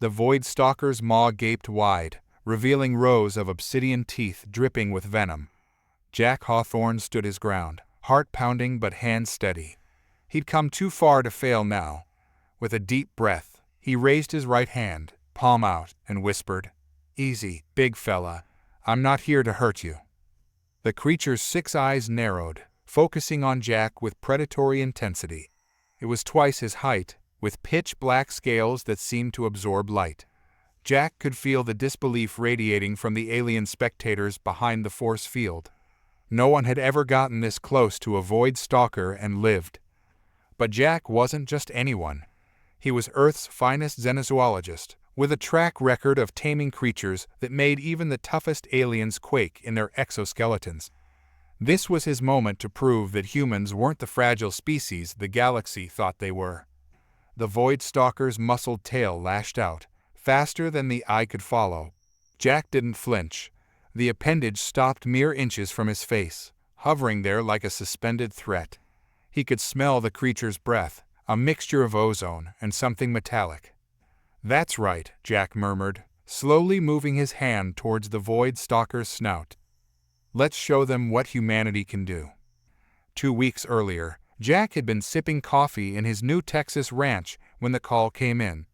The Void Stalker's maw gaped wide, revealing rows of obsidian teeth dripping with venom. Jack Hawthorne stood his ground, heart pounding but hands steady. He'd come too far to fail now. With a deep breath, he raised his right hand, palm out, and whispered, "Easy, big fella. I'm not here to hurt you." The creature's 6 eyes narrowed, focusing on Jack with predatory intensity. It was twice his height, with pitch-black scales that seemed to absorb light. Jack could feel the disbelief radiating from the alien spectators behind the force field. No one had ever gotten this close to a Void Stalker and lived. But Jack wasn't just anyone. He was Earth's finest xenozoologist, with a track record of taming creatures that made even the toughest aliens quake in their exoskeletons. This was his moment to prove that humans weren't the fragile species the galaxy thought they were. The Void Stalker's muscled tail lashed out, faster than the eye could follow. Jack didn't flinch. The appendage stopped mere inches from his face, hovering there like a suspended threat. He could smell the creature's breath, a mixture of ozone and something metallic. "That's right," Jack murmured, slowly moving his hand towards the Void Stalker's snout. "Let's show them what humanity can do." 2 weeks earlier, Jack had been sipping coffee in his new Texas ranch when the call came in.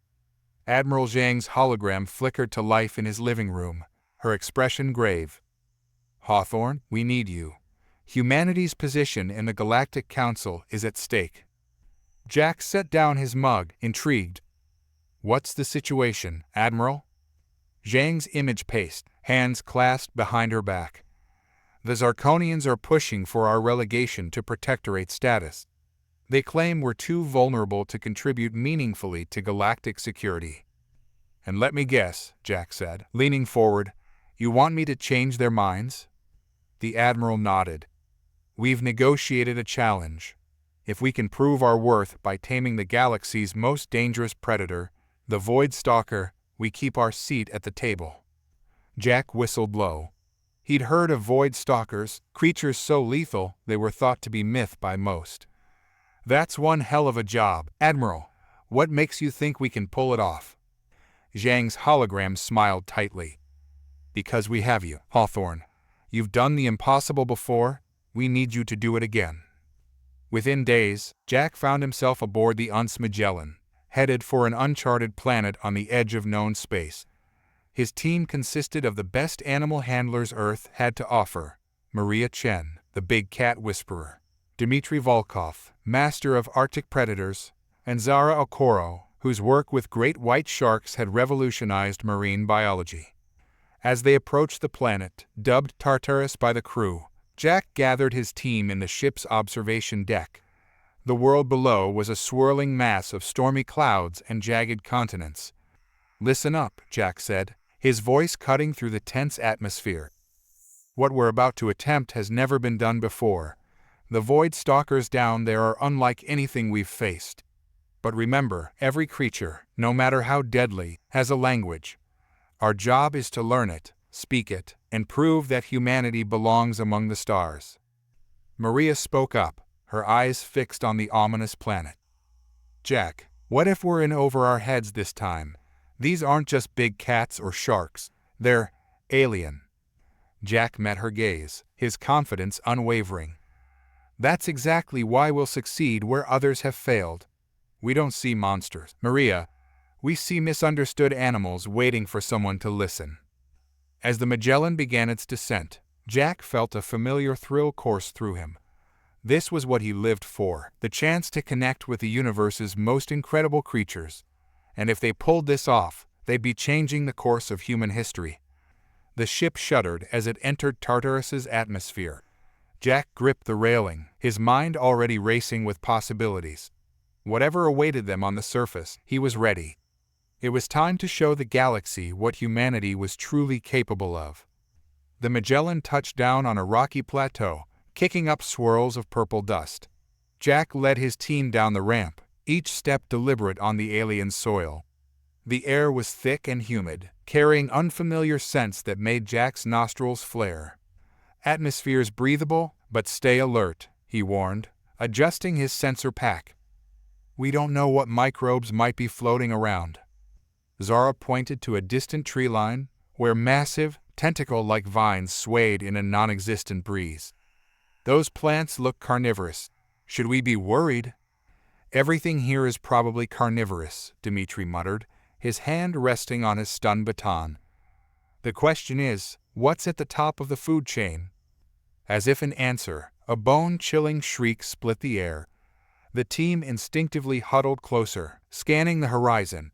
Admiral Zhang's hologram flickered to life in his living room, her expression grave. "Hawthorne, we need you. Humanity's position in the Galactic Council is at stake." Jack set down his mug, intrigued. "What's the situation, Admiral?" Zhang's image paced, hands clasped behind her back. "The Zarkonians are pushing for our relegation to Protectorate status. They claim we're too vulnerable to contribute meaningfully to galactic security." "And let me guess," Jack said, leaning forward, "you want me to change their minds?" The Admiral nodded. "We've negotiated a challenge. If we can prove our worth by taming the galaxy's most dangerous predator, the Void Stalker, we keep our seat at the table." Jack whistled low. He'd heard of Void Stalkers, creatures so lethal they were thought to be myth by most. "That's one hell of a job, Admiral. What makes you think we can pull it off?" Zhang's hologram smiled tightly. "Because we have you, Hawthorne. You've done the impossible before. We need you to do it again." Within days, Jack found himself aboard the Uns Magellan, headed for an uncharted planet on the edge of known space. His team consisted of the best animal handlers Earth had to offer: Maria Chen, the big cat whisperer; Dmitry Volkov, master of Arctic predators; and Zara Okoro, whose work with great white sharks had revolutionized marine biology. As they approached the planet, dubbed Tartarus by the crew, Jack gathered his team in the ship's observation deck. The world below was a swirling mass of stormy clouds and jagged continents. "Listen up," Jack said, his voice cutting through the tense atmosphere. "What we're about to attempt has never been done before. The Void Stalkers down there are unlike anything we've faced. But remember, every creature, no matter how deadly, has a language. Our job is to learn it, speak it, and prove that humanity belongs among the stars." Maria spoke up, her eyes fixed on the ominous planet. "Jack, what if we're in over our heads this time? These aren't just big cats or sharks. They're alien." Jack met her gaze, his confidence unwavering. "That's exactly why we'll succeed where others have failed. We don't see monsters, Maria. We see misunderstood animals waiting for someone to listen." As the Magellan began its descent, Jack felt a familiar thrill course through him. This was what he lived for, the chance to connect with the universe's most incredible creatures. And if they pulled this off, they'd be changing the course of human history. The ship shuddered as it entered Tartarus's atmosphere. Jack gripped the railing, his mind already racing with possibilities. Whatever awaited them on the surface, he was ready. It was time to show the galaxy what humanity was truly capable of. The Magellan touched down on a rocky plateau, kicking up swirls of purple dust. Jack led his team down the ramp, each step deliberate on the alien soil. The air was thick and humid, carrying unfamiliar scents that made Jack's nostrils flare. "Atmosphere's breathable, but stay alert," he warned, adjusting his sensor pack. "We don't know what microbes might be floating around." Zara pointed to a distant tree line, where massive, tentacle-like vines swayed in a non-existent breeze. Those plants look carnivorous. Should we be worried? Everything here is probably carnivorous, Dmitri muttered, his hand resting on his stun baton. The question is, what's at the top of the food chain? As if in answer, a bone-chilling shriek split the air. The team instinctively huddled closer, scanning the horizon.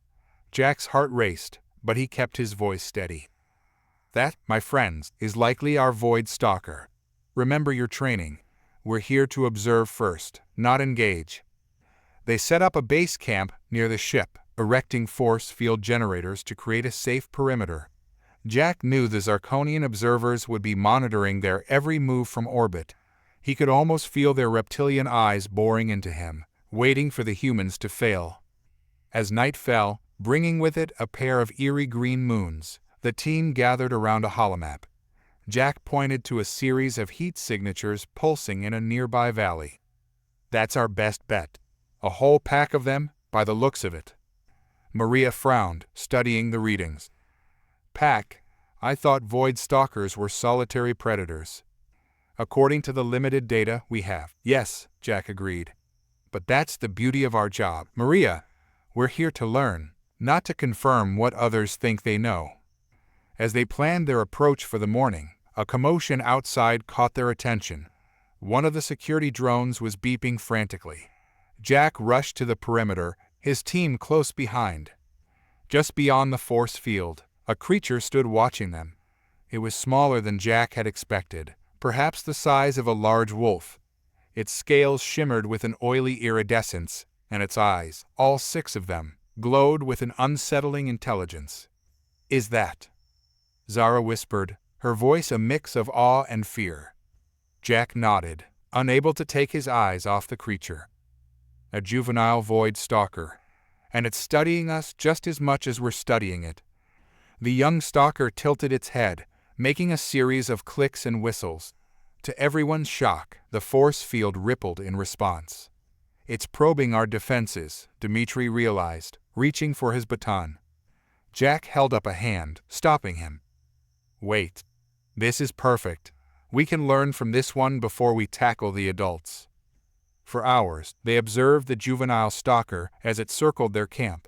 Jack's heart raced, but he kept his voice steady. That, my friends, is likely our Void Stalker. Remember your training. We're here to observe first, not engage. They set up a base camp near the ship, erecting force field generators to create a safe perimeter. Jack knew the Zarkonian observers would be monitoring their every move from orbit. He could almost feel their reptilian eyes boring into him, waiting for the humans to fail. As night fell, bringing with it a pair of eerie green moons, the team gathered around a holomap. Jack pointed to a series of heat signatures pulsing in a nearby valley. That's our best bet. A whole pack of them, by the looks of it. Maria frowned, studying the readings. Pack? I thought Void Stalkers were solitary predators. According to the limited data we have. Yes, Jack agreed. But that's the beauty of our job. Maria, we're here to learn, not to confirm what others think they know. As they planned their approach for the morning, a commotion outside caught their attention. One of the security drones was beeping frantically. Jack rushed to the perimeter, his team close behind. Just beyond the force field, a creature stood watching them. It was smaller than Jack had expected, perhaps the size of a large wolf. Its scales shimmered with an oily iridescence, and its eyes, all 6 of them, glowed with an unsettling intelligence. Is that? Zara whispered, her voice a mix of awe and fear. Jack nodded, unable to take his eyes off the creature. A juvenile Void Stalker, and it's studying us just as much as we're studying it. The young stalker tilted its head, making a series of clicks and whistles. To everyone's shock, the force field rippled in response. It's probing our defenses, Dmitri realized, reaching for his baton. Jack held up a hand, stopping him. Wait. This is perfect. We can learn from this one before we tackle the adults. For hours, they observed the juvenile stalker as it circled their camp.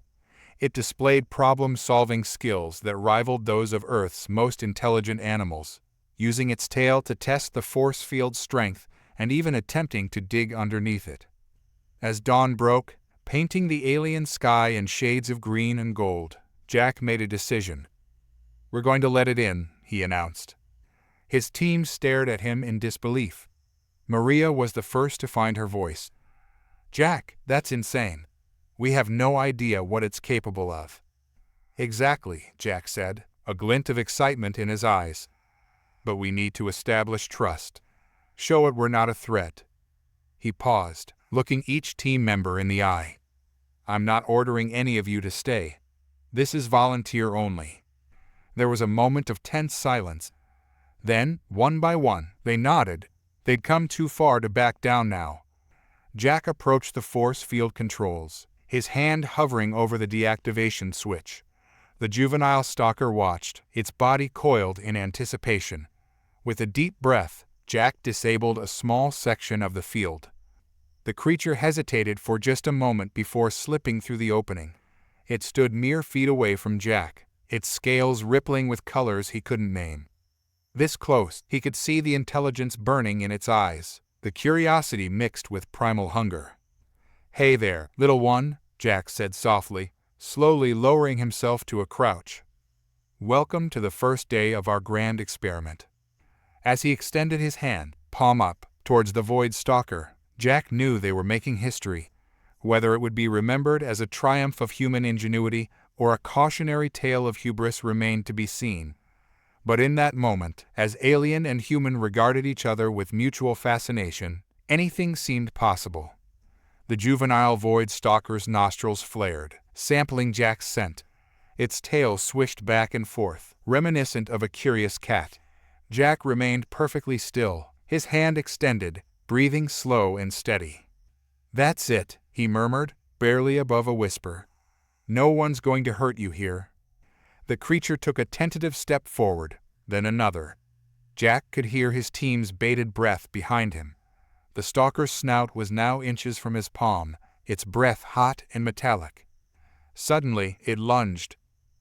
It displayed problem-solving skills that rivaled those of Earth's most intelligent animals, using its tail to test the force field's strength and even attempting to dig underneath it. As dawn broke, painting the alien sky in shades of green and gold, Jack made a decision. We're going to let it in, he announced. His team stared at him in disbelief. Maria was the first to find her voice. Jack, that's insane. We have no idea what it's capable of. Exactly, Jack said, a glint of excitement in his eyes. But we need to establish trust. Show it we're not a threat. He paused, looking each team member in the eye. I'm not ordering any of you to stay. This is volunteer only. There was a moment of tense silence. Then, one by one, they nodded. They'd come too far to back down now. Jack approached the force field controls, his hand hovering over the deactivation switch. The juvenile stalker watched, its body coiled in anticipation. With a deep breath, Jack disabled a small section of the field. The creature hesitated for just a moment before slipping through the opening. It stood mere feet away from Jack, its scales rippling with colors he couldn't name. This close, he could see the intelligence burning in its eyes, the curiosity mixed with primal hunger. Hey there, little one, Jack said softly, slowly lowering himself to a crouch. Welcome to the first day of our grand experiment. As he extended his hand, palm up, towards the Void Stalker, Jack knew they were making history. Whether it would be remembered as a triumph of human ingenuity or a cautionary tale of hubris remained to be seen. But in that moment, as alien and human regarded each other with mutual fascination, anything seemed possible. The juvenile Void Stalker's nostrils flared, sampling Jack's scent. Its tail swished back and forth, reminiscent of a curious cat. Jack remained perfectly still, his hand extended, breathing slow and steady. That's it, he murmured, barely above a whisper. No one's going to hurt you here." The creature took a tentative step forward, then another. Jack could hear his team's bated breath behind him. The stalker's snout was now inches from his palm, its breath hot and metallic. Suddenly, it lunged.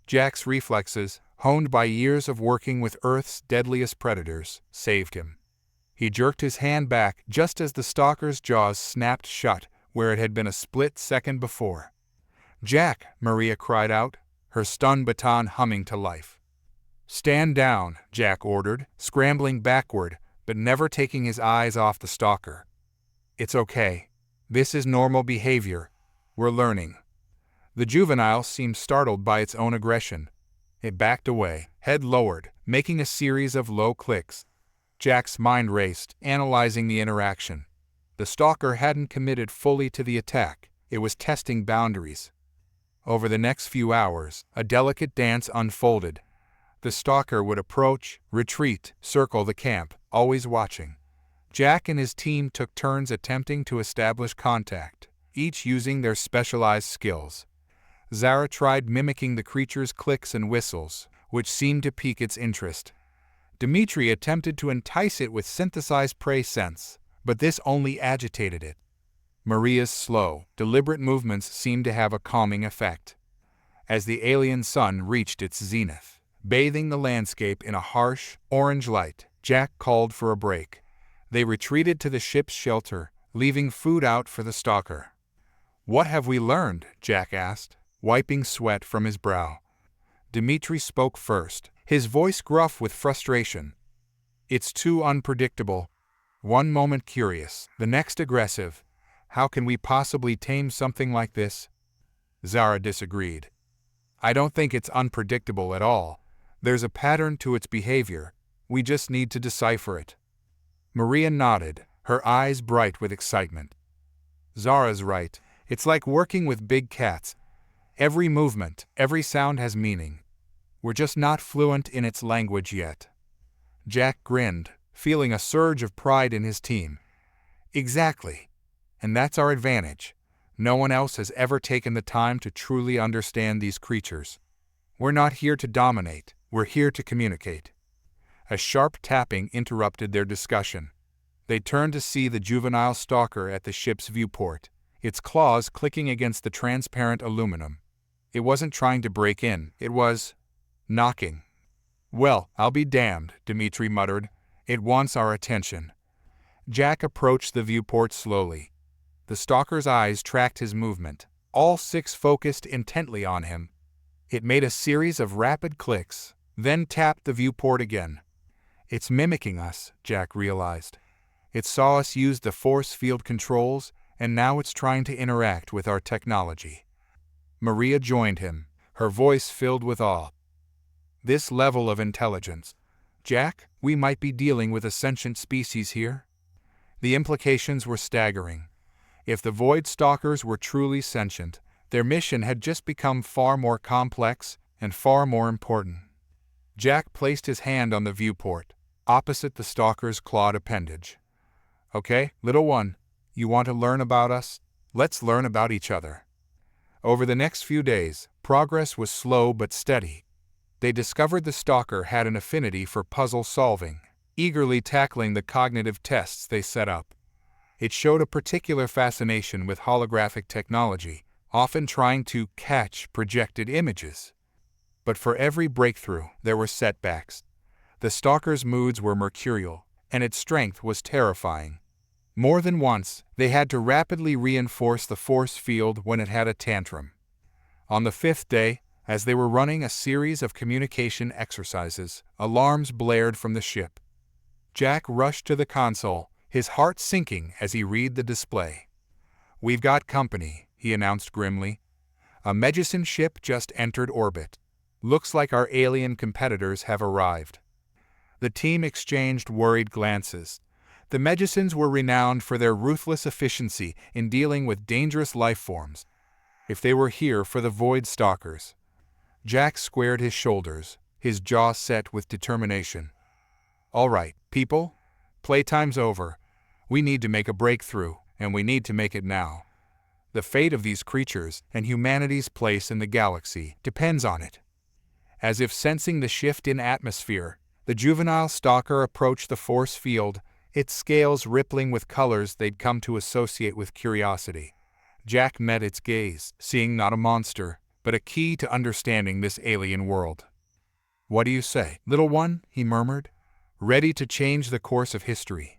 Jack's reflexes, honed by years of working with Earth's deadliest predators, saved him. He jerked his hand back just as the stalker's jaws snapped shut where it had been a split second before. "Jack!" Maria cried out, her stun baton humming to life. "Stand down," Jack ordered, scrambling backward, but never taking his eyes off the stalker. "It's okay. This is normal behavior. We're learning." The juvenile seemed startled by its own aggression. It backed away, head lowered, making a series of low clicks. Jack's mind raced, analyzing the interaction. The stalker hadn't committed fully to the attack. It was testing boundaries. Over the next few hours, a delicate dance unfolded. The stalker would approach, retreat, circle the camp, always watching. Jack and his team took turns attempting to establish contact, each using their specialized skills. Zara tried mimicking the creature's clicks and whistles, which seemed to pique its interest. Dimitri attempted to entice it with synthesized prey scents, but this only agitated it. Maria's slow, deliberate movements seemed to have a calming effect. As the alien sun reached its zenith, bathing the landscape in a harsh, orange light, Jack called for a break. They retreated to the ship's shelter, leaving food out for the stalker. "What have we learned?" Jack asked, wiping sweat from his brow. Dimitri spoke first, his voice gruff with frustration. "It's too unpredictable. One moment curious, the next aggressive. How can we possibly tame something like this?" Zara disagreed. "I don't think it's unpredictable at all. There's a pattern to its behavior. We just need to decipher it." Maria nodded, her eyes bright with excitement. "Zara's right. It's like working with big cats. Every movement, every sound has meaning. We're just not fluent in its language yet." Jack grinned, feeling a surge of pride in his team. "Exactly. And that's our advantage. No one else has ever taken the time to truly understand these creatures. We're not here to dominate, we're here to communicate." A sharp tapping interrupted their discussion. They turned to see the juvenile stalker at the ship's viewport, its claws clicking against the transparent aluminum. It wasn't trying to break in, it was knocking. "Well, I'll be damned," Dimitri muttered. "It wants our attention." Jack approached the viewport slowly. The stalker's eyes tracked his movement, all six focused intently on him. It made a series of rapid clicks, then tapped the viewport again. "It's mimicking us," Jack realized. "It saw us use the force field controls, and now it's trying to interact with our technology." Maria joined him, her voice filled with awe. "This level of intelligence. Jack, we might be dealing with a sentient species here." The implications were staggering. If the Void Stalkers were truly sentient, their mission had just become far more complex and far more important. Jack placed his hand on the viewport, opposite the stalker's clawed appendage. "Okay, little one, you want to learn about us? Let's learn about each other." Over the next few days, progress was slow but steady. They discovered the stalker had an affinity for puzzle solving, eagerly tackling the cognitive tests they set up. It showed a particular fascination with holographic technology, often trying to catch projected images. But for every breakthrough, there were setbacks. The stalker's moods were mercurial, and its strength was terrifying. More than once, they had to rapidly reinforce the force field when it had a tantrum. On the fifth day, as they were running a series of communication exercises, alarms blared from the ship. Jack rushed to the console, his heart sinking as he read the display. "We've got company," he announced grimly. "A Medicine ship just entered orbit. Looks like our alien competitors have arrived." The team exchanged worried glances. The Medicines were renowned for their ruthless efficiency in dealing with dangerous life forms. If they were here for the Void Stalkers. Jack squared his shoulders, his jaw set with determination. "All right, people. Playtime's over. We need to make a breakthrough, and we need to make it now." The fate of these creatures and humanity's place in the galaxy depends on it. As if sensing the shift in atmosphere, the juvenile stalker approached the force field, its scales rippling with colors they'd come to associate with curiosity. Jack met its gaze, seeing not a monster, but a key to understanding this alien world. "What do you say, little one?" he murmured, ready to change the course of history.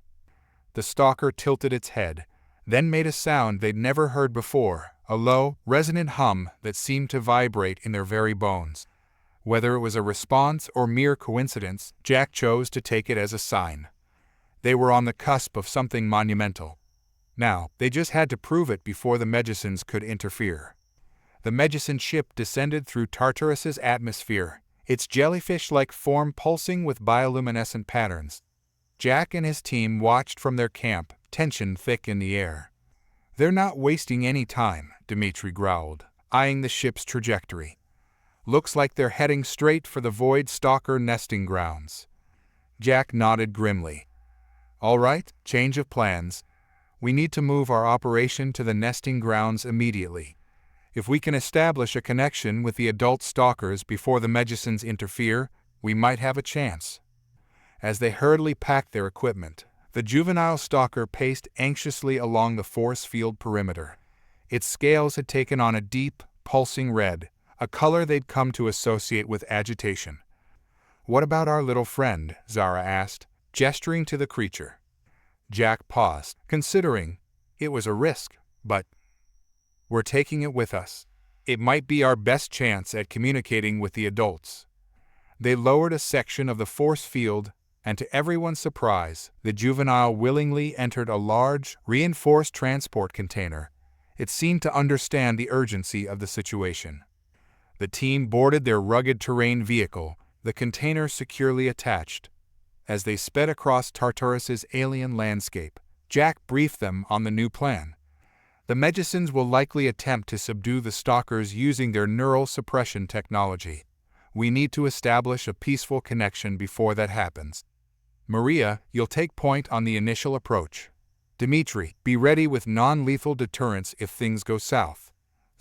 The stalker tilted its head, then made a sound they'd never heard before, a low, resonant hum that seemed to vibrate in their very bones. Whether it was a response or mere coincidence, Jack chose to take it as a sign. They were on the cusp of something monumental. Now, they just had to prove it before the Medicines could interfere. The Medicine ship descended through Tartarus's atmosphere, its jellyfish-like form pulsing with bioluminescent patterns. Jack and his team watched from their camp, tension thick in the air. "They're not wasting any time," Dimitri growled, eyeing the ship's trajectory. "Looks like they're heading straight for the Void Stalker nesting grounds." Jack nodded grimly. "All right, change of plans. We need to move our operation to the nesting grounds immediately. If we can establish a connection with the adult stalkers before the Medicines interfere, we might have a chance." As they hurriedly packed their equipment, the juvenile stalker paced anxiously along the force field perimeter. Its scales had taken on a deep, pulsing red, a color they'd come to associate with agitation. "What about our little friend?" Zara asked, gesturing to the creature. Jack paused, considering. It was a risk, but "We're taking it with us. It might be our best chance at communicating with the adults." They lowered a section of the force field, and to everyone's surprise, the juvenile willingly entered a large, reinforced transport container. It seemed to understand the urgency of the situation. The team boarded their rugged terrain vehicle, the container securely attached. As they sped across Tartarus's alien landscape, Jack briefed them on the new plan. "The Medicines will likely attempt to subdue the stalkers using their neural suppression technology. We need to establish a peaceful connection before that happens. Maria, you'll take point on the initial approach. Dimitri, be ready with non-lethal deterrence if things go south.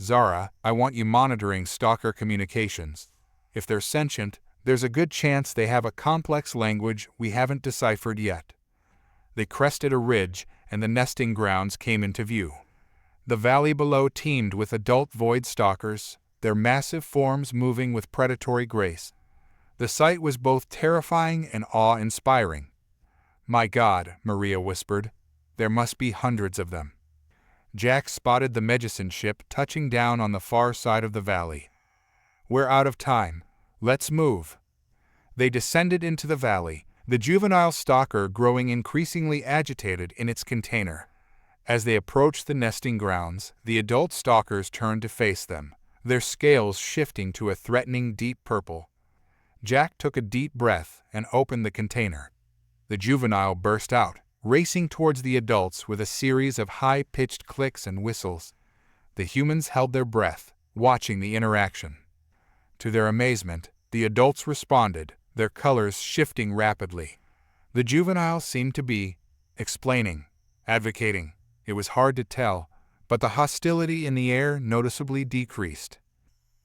Zara, I want you monitoring stalker communications. If they're sentient, there's a good chance they have a complex language we haven't deciphered yet." They crested a ridge, and the nesting grounds came into view. The valley below teemed with adult void stalkers, their massive forms moving with predatory grace. The sight was both terrifying and awe-inspiring. "My God," Maria whispered, "there must be hundreds of them." Jack spotted the Medicine ship touching down on the far side of the valley. "We're out of time. Let's move." They descended into the valley, the juvenile stalker growing increasingly agitated in its container. As they approached the nesting grounds, the adult stalkers turned to face them, their scales shifting to a threatening deep purple. Jack took a deep breath and opened the container. The juvenile burst out, racing towards the adults with a series of high-pitched clicks and whistles. The humans held their breath, watching the interaction. To their amazement, the adults responded, their colors shifting rapidly. The juvenile seemed to be explaining, advocating. It was hard to tell, but the hostility in the air noticeably decreased.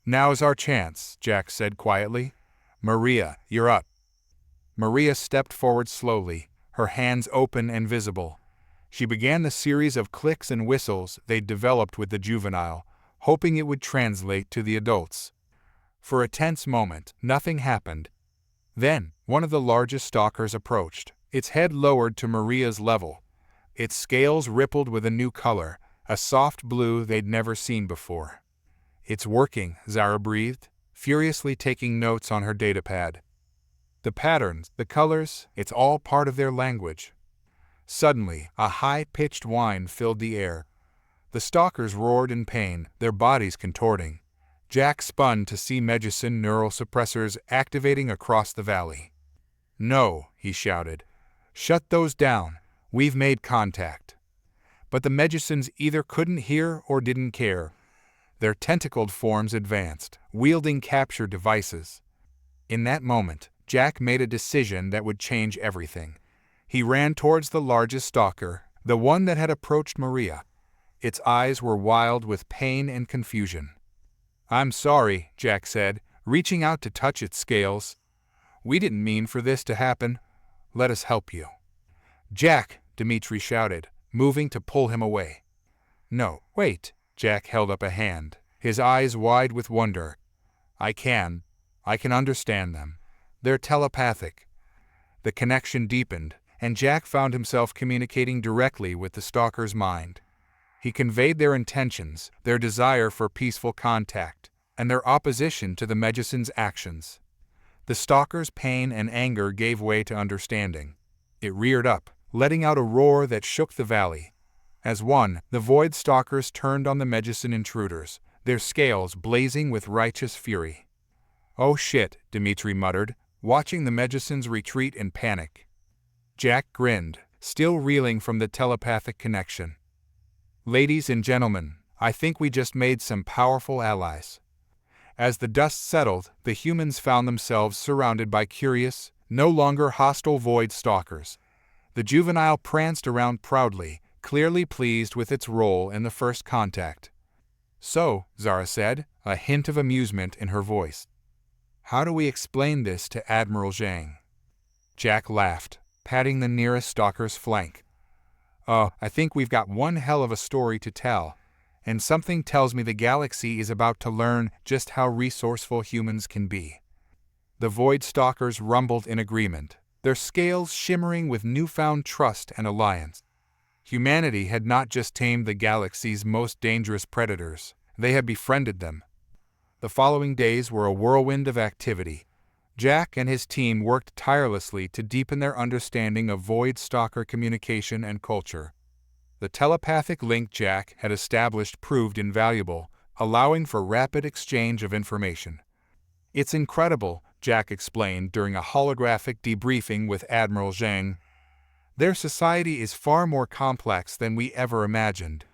"Now's our chance," Jack said quietly. "Maria, you're up." Maria stepped forward slowly, her hands open and visible. She began the series of clicks and whistles they'd developed with the juvenile, hoping it would translate to the adults. For a tense moment, nothing happened. Then, one of the largest stalkers approached, its head lowered to Maria's level. Its scales rippled with a new color, a soft blue they'd never seen before. "It's working," Zara breathed, furiously taking notes on her datapad. "The patterns, the colors, it's all part of their language." Suddenly, a high-pitched whine filled the air. The stalkers roared in pain, their bodies contorting. Jack spun to see Medicine neural suppressors activating across the valley. "No," he shouted. "Shut those down. We've made contact." But the Medicines either couldn't hear or didn't care. Their tentacled forms advanced, wielding capture devices. In that moment, Jack made a decision that would change everything. He ran towards the largest stalker, the one that had approached Maria. its eyes were wild with pain and confusion. "I'm sorry," Jack said, reaching out to touch its scales. "We didn't mean for this to happen. Let us help you." "Jack!" Dimitri shouted, moving to pull him away. "No, wait." Jack held up a hand, his eyes wide with wonder. I can understand them. They're telepathic." The connection deepened, and Jack found himself communicating directly with the stalker's mind. He conveyed their intentions, their desire for peaceful contact, and their opposition to the Medicine's actions. The stalker's pain and anger gave way to understanding. It reared up, letting out a roar that shook the valley. As one, the Void Stalkers turned on the Medicine intruders, their scales blazing with righteous fury. "Oh shit," Dimitri muttered, watching the Medicines retreat in panic. Jack grinned, still reeling from the telepathic connection. "Ladies and gentlemen, I think we just made some powerful allies." As the dust settled, the humans found themselves surrounded by curious, no longer hostile Void Stalkers. The juvenile pranced around proudly, clearly pleased with its role in the first contact. "So," Zara said, a hint of amusement in her voice, "how do we explain this to Admiral Zhang?" Jack laughed, patting the nearest stalker's flank. "Oh, I think we've got one hell of a story to tell, and something tells me the galaxy is about to learn just how resourceful humans can be." The Void Stalkers rumbled in agreement, their scales shimmering with newfound trust and alliance. Humanity had not just tamed the galaxy's most dangerous predators, they had befriended them. The following days were a whirlwind of activity. Jack and his team worked tirelessly to deepen their understanding of Void Stalker communication and culture. The telepathic link Jack had established proved invaluable, allowing for rapid exchange of information. "It's incredible," Jack explained during a holographic debriefing with Admiral Zhang. "Their society is far more complex than we ever imagined.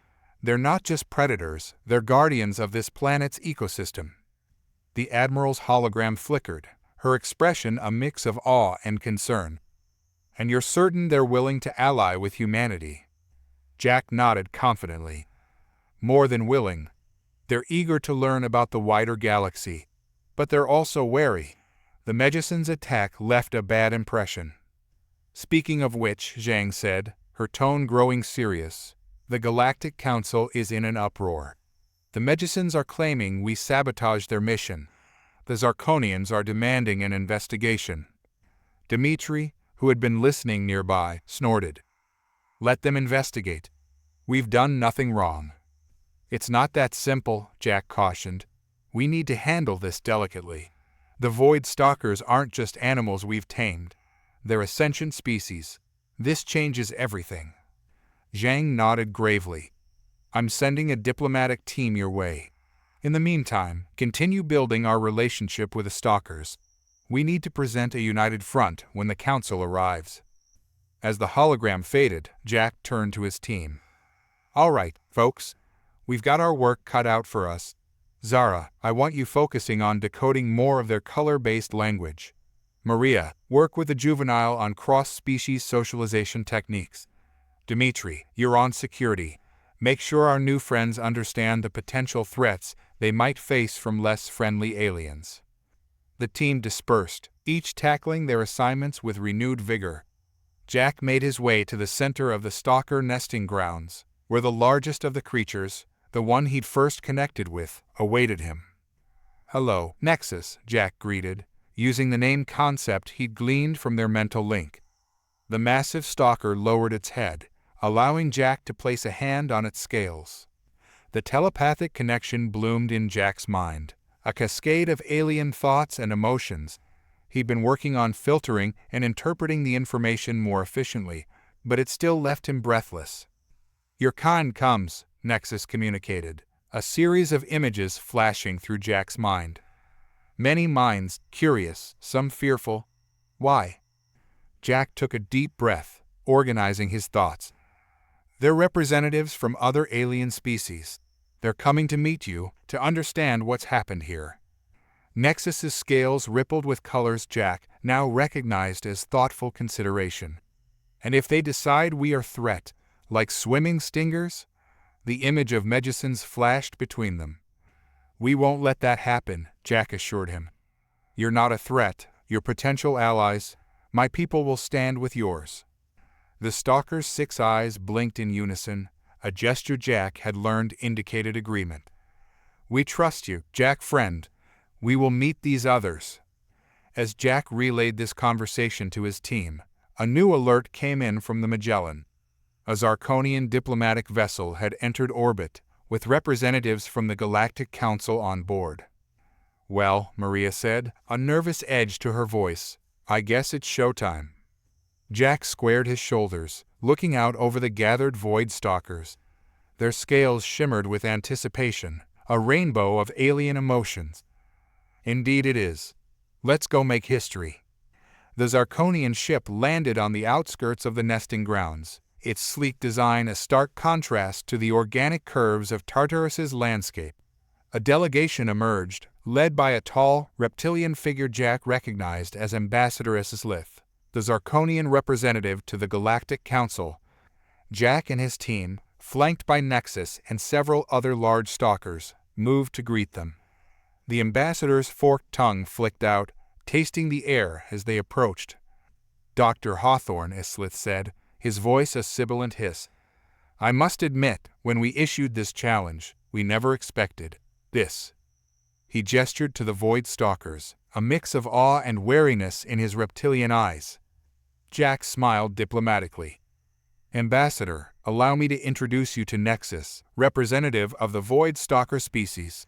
They're not just predators, they're guardians of this planet's ecosystem." The Admiral's hologram flickered, her expression a mix of awe and concern. "And you're certain they're willing to ally with humanity?" Jack nodded confidently. "More than willing. They're eager to learn about the wider galaxy, but they're also wary. The Medicine's attack left a bad impression." "Speaking of which," Zhang said, her tone growing serious, "the Galactic Council is in an uproar. The Medicines are claiming we sabotaged their mission. The Zarkonians are demanding an investigation." Dimitri, who had been listening nearby, snorted. "Let them investigate. We've done nothing wrong." "It's not that simple," Jack cautioned. "We need to handle this delicately. The Void Stalkers aren't just animals we've tamed. They're a sentient species. This changes everything." Zhang nodded gravely. "I'm sending a diplomatic team your way. In the meantime, continue building our relationship with the Stalkers. We need to present a united front when the Council arrives." As the hologram faded, Jack turned to his team. "All right, folks. We've got our work cut out for us. Zara, I want you focusing on decoding more of their color-based language. Maria, work with the juvenile on cross-species socialization techniques. Dimitri, you're on security. Make sure our new friends understand the potential threats they might face from less friendly aliens." The team dispersed, each tackling their assignments with renewed vigor. Jack made his way to the center of the Stalker nesting grounds, where the largest of the creatures, the one he'd first connected with, awaited him. "Hello, Nexus," Jack greeted, using the name concept he'd gleaned from their mental link. The massive stalker lowered its head, allowing Jack to place a hand on its scales. The telepathic connection bloomed in Jack's mind, a cascade of alien thoughts and emotions. He'd been working on filtering and interpreting the information more efficiently, but it still left him breathless. "Your kind comes," Nexus communicated, a series of images flashing through Jack's mind. Many minds, curious, some fearful. Why? Jack took a deep breath, organizing his thoughts. "They're representatives from other alien species. They're coming to meet you, to understand what's happened here." Nexus's scales rippled with colors Jack now recognized as thoughtful consideration. "And if they decide we are a threat, like swimming stingers?" The image of Megisons flashed between them. "We won't let that happen," Jack assured him. "You're not a threat, you're potential allies. My people will stand with yours." The stalker's 6 eyes blinked in unison, a gesture Jack had learned indicated agreement. "We trust you, Jack friend. We will meet these others." As Jack relayed this conversation to his team, a new alert came in from the Magellan. A Zarkonian diplomatic vessel had entered orbit, with representatives from the Galactic Council on board. "Well," Maria said, a nervous edge to her voice, "I guess it's showtime." Jack squared his shoulders, looking out over the gathered void stalkers. Their scales shimmered with anticipation, a rainbow of alien emotions. "Indeed it is. Let's go make history." The Zarkonian ship landed on the outskirts of the nesting grounds, its sleek design a stark contrast to the organic curves of Tartarus's landscape. A delegation emerged, led by a tall, reptilian figure Jack recognized as Ambassadoress Slith, the Zarkonian representative to the Galactic Council. Jack and his team, flanked by Nexus and several other large stalkers, moved to greet them. The ambassador's forked tongue flicked out, tasting the air as they approached. "Dr. Hawthorne," Slith said, his voice a sibilant hiss. "I must admit, when we issued this challenge, we never expected this." He gestured to the void stalkers, a mix of awe and wariness in his reptilian eyes. Jack smiled diplomatically. "Ambassador, allow me to introduce you to Nexus, representative of the void stalker species.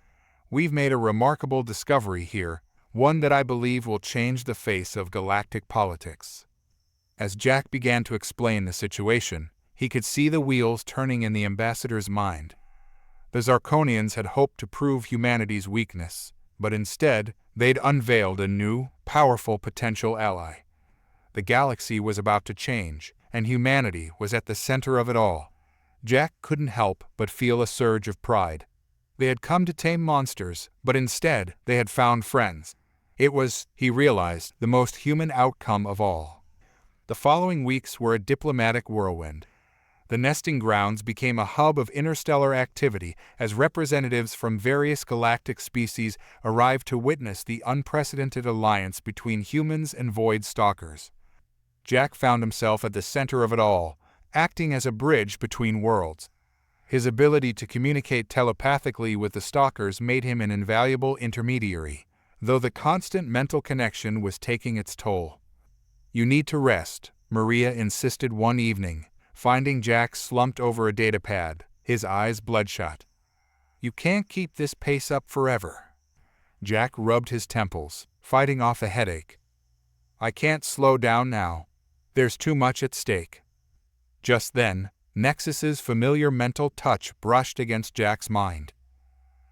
We've made a remarkable discovery here, one that I believe will change the face of galactic politics." As Jack began to explain the situation, he could see the wheels turning in the ambassador's mind. The Zarkonians had hoped to prove humanity's weakness, but instead, they'd unveiled a new, powerful potential ally. The galaxy was about to change, and humanity was at the center of it all. Jack couldn't help but feel a surge of pride. They had come to tame monsters, but instead, they had found friends. It was, he realized, the most human outcome of all. The following weeks were a diplomatic whirlwind. The nesting grounds became a hub of interstellar activity as representatives from various galactic species arrived to witness the unprecedented alliance between humans and void stalkers. Jack found himself at the center of it all, acting as a bridge between worlds. His ability to communicate telepathically with the stalkers made him an invaluable intermediary, though the constant mental connection was taking its toll. "You need to rest," Maria insisted one evening, finding Jack slumped over a datapad, his eyes bloodshot. "You can't keep this pace up forever." Jack rubbed his temples, fighting off a headache. "I can't slow down now. There's too much at stake." Just then, Nexus's familiar mental touch brushed against Jack's mind.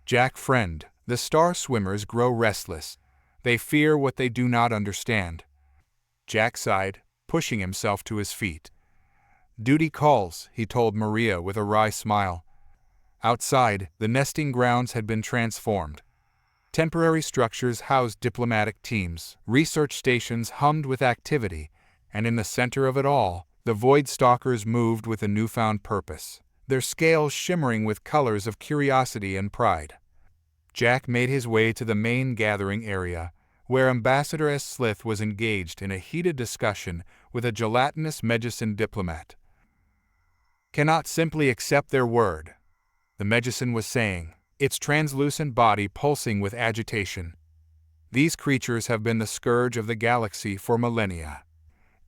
"Jack friend, the star swimmers grow restless. They fear what they do not understand." Jack sighed, pushing himself to his feet. "Duty calls," he told Maria with a wry smile. Outside, the nesting grounds had been transformed. Temporary structures housed diplomatic teams, research stations hummed with activity, and in the center of it all, the void stalkers moved with a newfound purpose, their scales shimmering with colors of curiosity and pride. Jack made his way to the main gathering area, where Ambassadoress Slith was engaged in a heated discussion with a gelatinous Megison diplomat. "Cannot simply accept their word," the Megison was saying, its translucent body pulsing with agitation. "These creatures have been the scourge of the galaxy for millennia."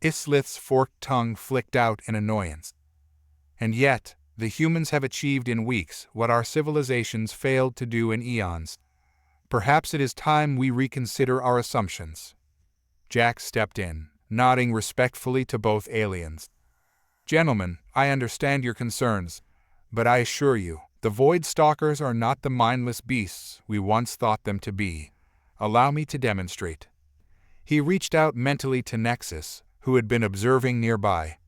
Slith's forked tongue flicked out in annoyance. "And yet, the humans have achieved in weeks what our civilizations failed to do in eons. Perhaps it is time we reconsider our assumptions." Jack stepped in, nodding respectfully to both aliens. "Gentlemen, I understand your concerns, but I assure you, the Void Stalkers are not the mindless beasts we once thought them to be. Allow me to demonstrate." He reached out mentally to Nexus, who had been observing nearby.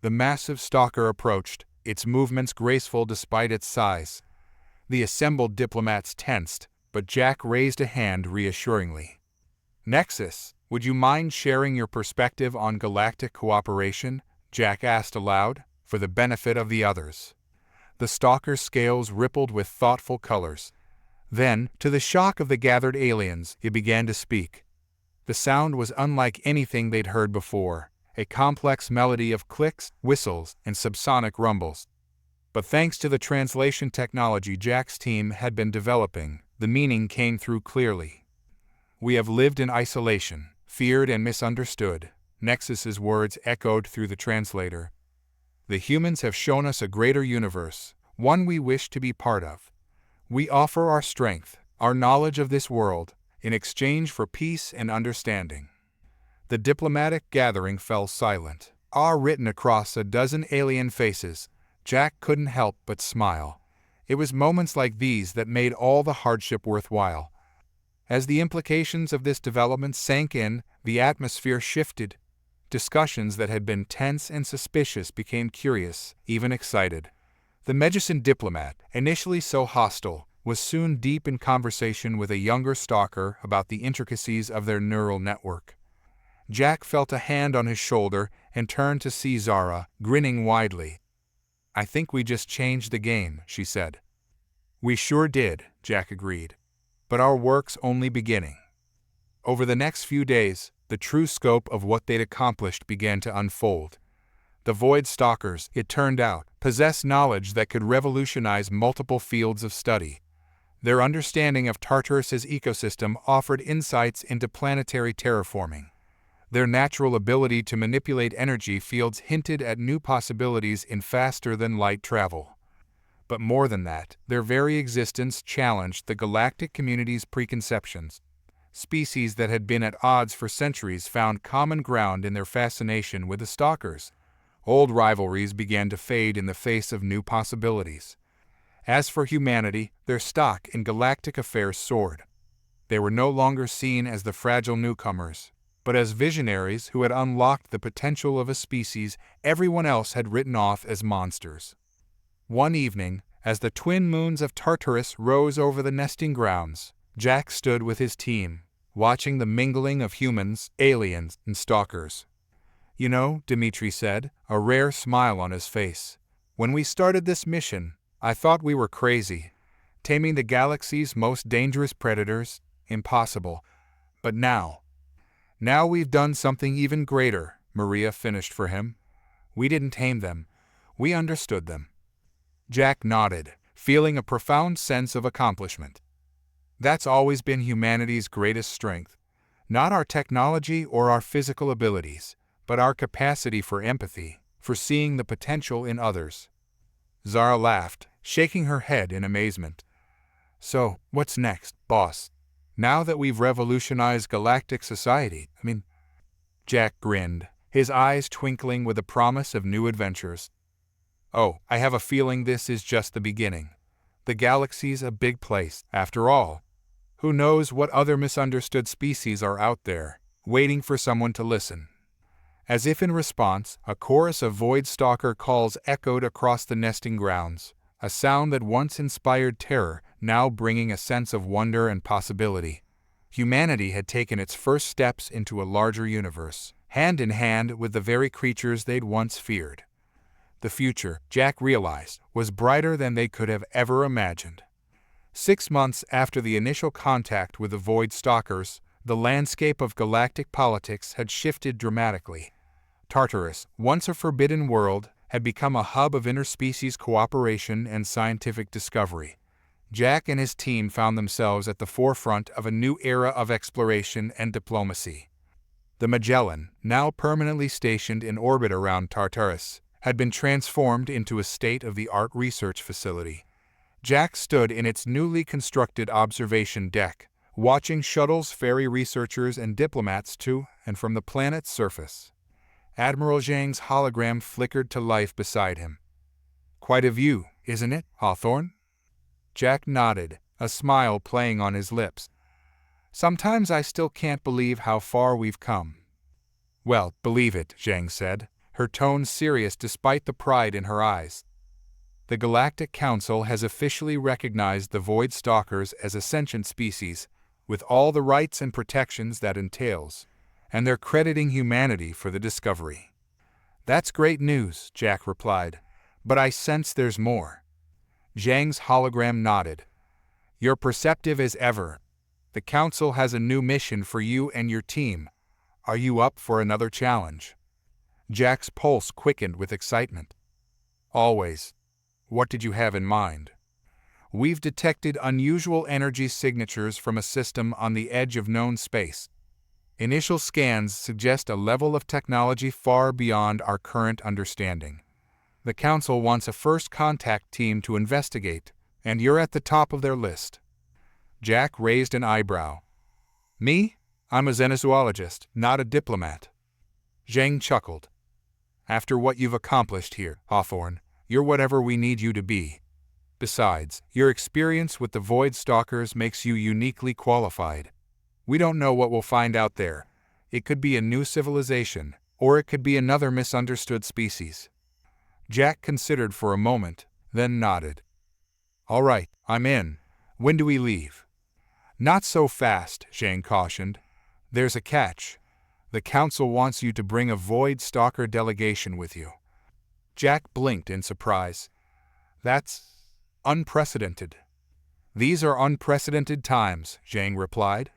The massive stalker approached, its movements graceful despite its size. The assembled diplomats tensed, but Jack raised a hand reassuringly. "Nexus, would you mind sharing your perspective on galactic cooperation?" Jack asked aloud, for the benefit of the others. The stalker's scales rippled with thoughtful colors. Then, to the shock of the gathered aliens, it began to speak. The sound was unlike anything they'd heard before, a complex melody of clicks, whistles, and subsonic rumbles. But thanks to the translation technology Jack's team had been developing, the meaning came through clearly. "We have lived in isolation, feared and misunderstood," Nexus's words echoed through the translator. "The humans have shown us a greater universe, one we wish to be part of. We offer our strength, our knowledge of this world, in exchange for peace and understanding." The diplomatic gathering fell silent. "R" written across a dozen alien faces, Jack couldn't help but smile. It was moments like these that made all the hardship worthwhile. As the implications of this development sank in, the atmosphere shifted. Discussions that had been tense and suspicious became curious, even excited. The Medusan diplomat, initially so hostile, was soon deep in conversation with a younger stalker about the intricacies of their neural network. Jack felt a hand on his shoulder and turned to see Zara, grinning widely. "I think we just changed the game," she said. "We sure did," Jack agreed. "But our work's only beginning." Over the next few days, the true scope of what they'd accomplished began to unfold. The Void Stalkers, it turned out, possessed knowledge that could revolutionize multiple fields of study. Their understanding of Tartarus's ecosystem offered insights into planetary terraforming. Their natural ability to manipulate energy fields hinted at new possibilities in faster-than-light travel. But more than that, their very existence challenged the galactic community's preconceptions. Species that had been at odds for centuries found common ground in their fascination with the Stalkers. Old rivalries began to fade in the face of new possibilities. As for humanity, their stock in galactic affairs soared. They were no longer seen as the fragile newcomers, but as visionaries who had unlocked the potential of a species everyone else had written off as monsters. One evening, as the twin moons of Tartarus rose over the nesting grounds, Jack stood with his team, watching the mingling of humans, aliens, and stalkers. "You know," Dmitri said, a rare smile on his face, "when we started this mission, I thought we were crazy. Taming the galaxy's most dangerous predators? Impossible. But now we've done something even greater," Maria finished for him. "We didn't tame them. We understood them." Jack nodded, feeling a profound sense of accomplishment. That's always been humanity's greatest strength. Not our technology or our physical abilities, but our capacity for empathy, for seeing the potential in others. Zara laughed, shaking her head in amazement. "So, what's next, boss? Now that we've revolutionized galactic society, Jack grinned, his eyes twinkling with the promise of new adventures. "Oh, I have a feeling this is just the beginning. The galaxy's a big place, after all. Who knows what other misunderstood species are out there, waiting for someone to listen." As if in response, a chorus of Void Stalker calls echoed across the nesting grounds, a sound that once inspired terror, now bringing a sense of wonder and possibility. Humanity had taken its first steps into a larger universe, hand in hand with the very creatures they'd once feared. The future, Jack realized, was brighter than they could have ever imagined. 6 months after the initial contact with the Void Stalkers, the landscape of galactic politics had shifted dramatically. Tartarus, once a forbidden world, had become a hub of interspecies cooperation and scientific discovery. Jack and his team found themselves at the forefront of a new era of exploration and diplomacy. The Magellan, now permanently stationed in orbit around Tartarus, had been transformed into a state-of-the-art research facility. Jack stood in its newly constructed observation deck, watching shuttles ferry researchers and diplomats to and from the planet's surface. Admiral Zhang's hologram flickered to life beside him. "Quite a view, isn't it, Hawthorne?" Jack nodded, a smile playing on his lips. "Sometimes I still can't believe how far we've come." "Well, believe it," Zhang said, her tone serious despite the pride in her eyes. "The Galactic Council has officially recognized the Void Stalkers as a sentient species, with all the rights and protections that entails, and they're crediting humanity for the discovery." "That's great news," Jack replied, "but I sense there's more." Zhang's hologram nodded. You're perceptive as ever. The Council has a new mission for you and your team. Are you up for another challenge? Jack's pulse quickened with excitement. Always. What did you have in mind? We've detected unusual energy signatures from a system on the edge of known space. Initial scans suggest a level of technology far beyond our current understanding. The Council wants a first contact team to investigate, and you're at the top of their list. Jack raised an eyebrow. Me? I'm a xenozoologist, not a diplomat. Zhang chuckled. After what you've accomplished here, Hawthorne, you're whatever we need you to be. Besides, your experience with the Void Stalkers makes you uniquely qualified. We don't know what we'll find out there. It could be a new civilization, or it could be another misunderstood species. Jack considered for a moment, then nodded. All right, I'm in. When do we leave? Not so fast, Zhang cautioned. There's a catch. The Council wants you to bring a Void Stalker delegation with you. Jack blinked in surprise. That's unprecedented. These are unprecedented times, Zhang replied.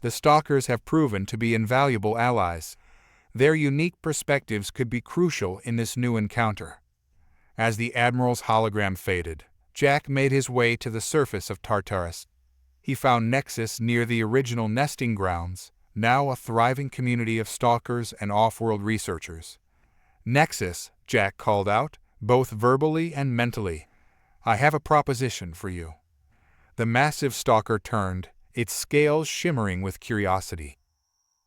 The Stalkers have proven to be invaluable allies. Their unique perspectives could be crucial in this new encounter. As the Admiral's hologram faded, Jack made his way to the surface of Tartarus. He found Nexus near the original nesting grounds, now a thriving community of stalkers and off-world researchers. Nexus, Jack called out, both verbally and mentally. I have a proposition for you. The massive stalker turned, its scales shimmering with curiosity.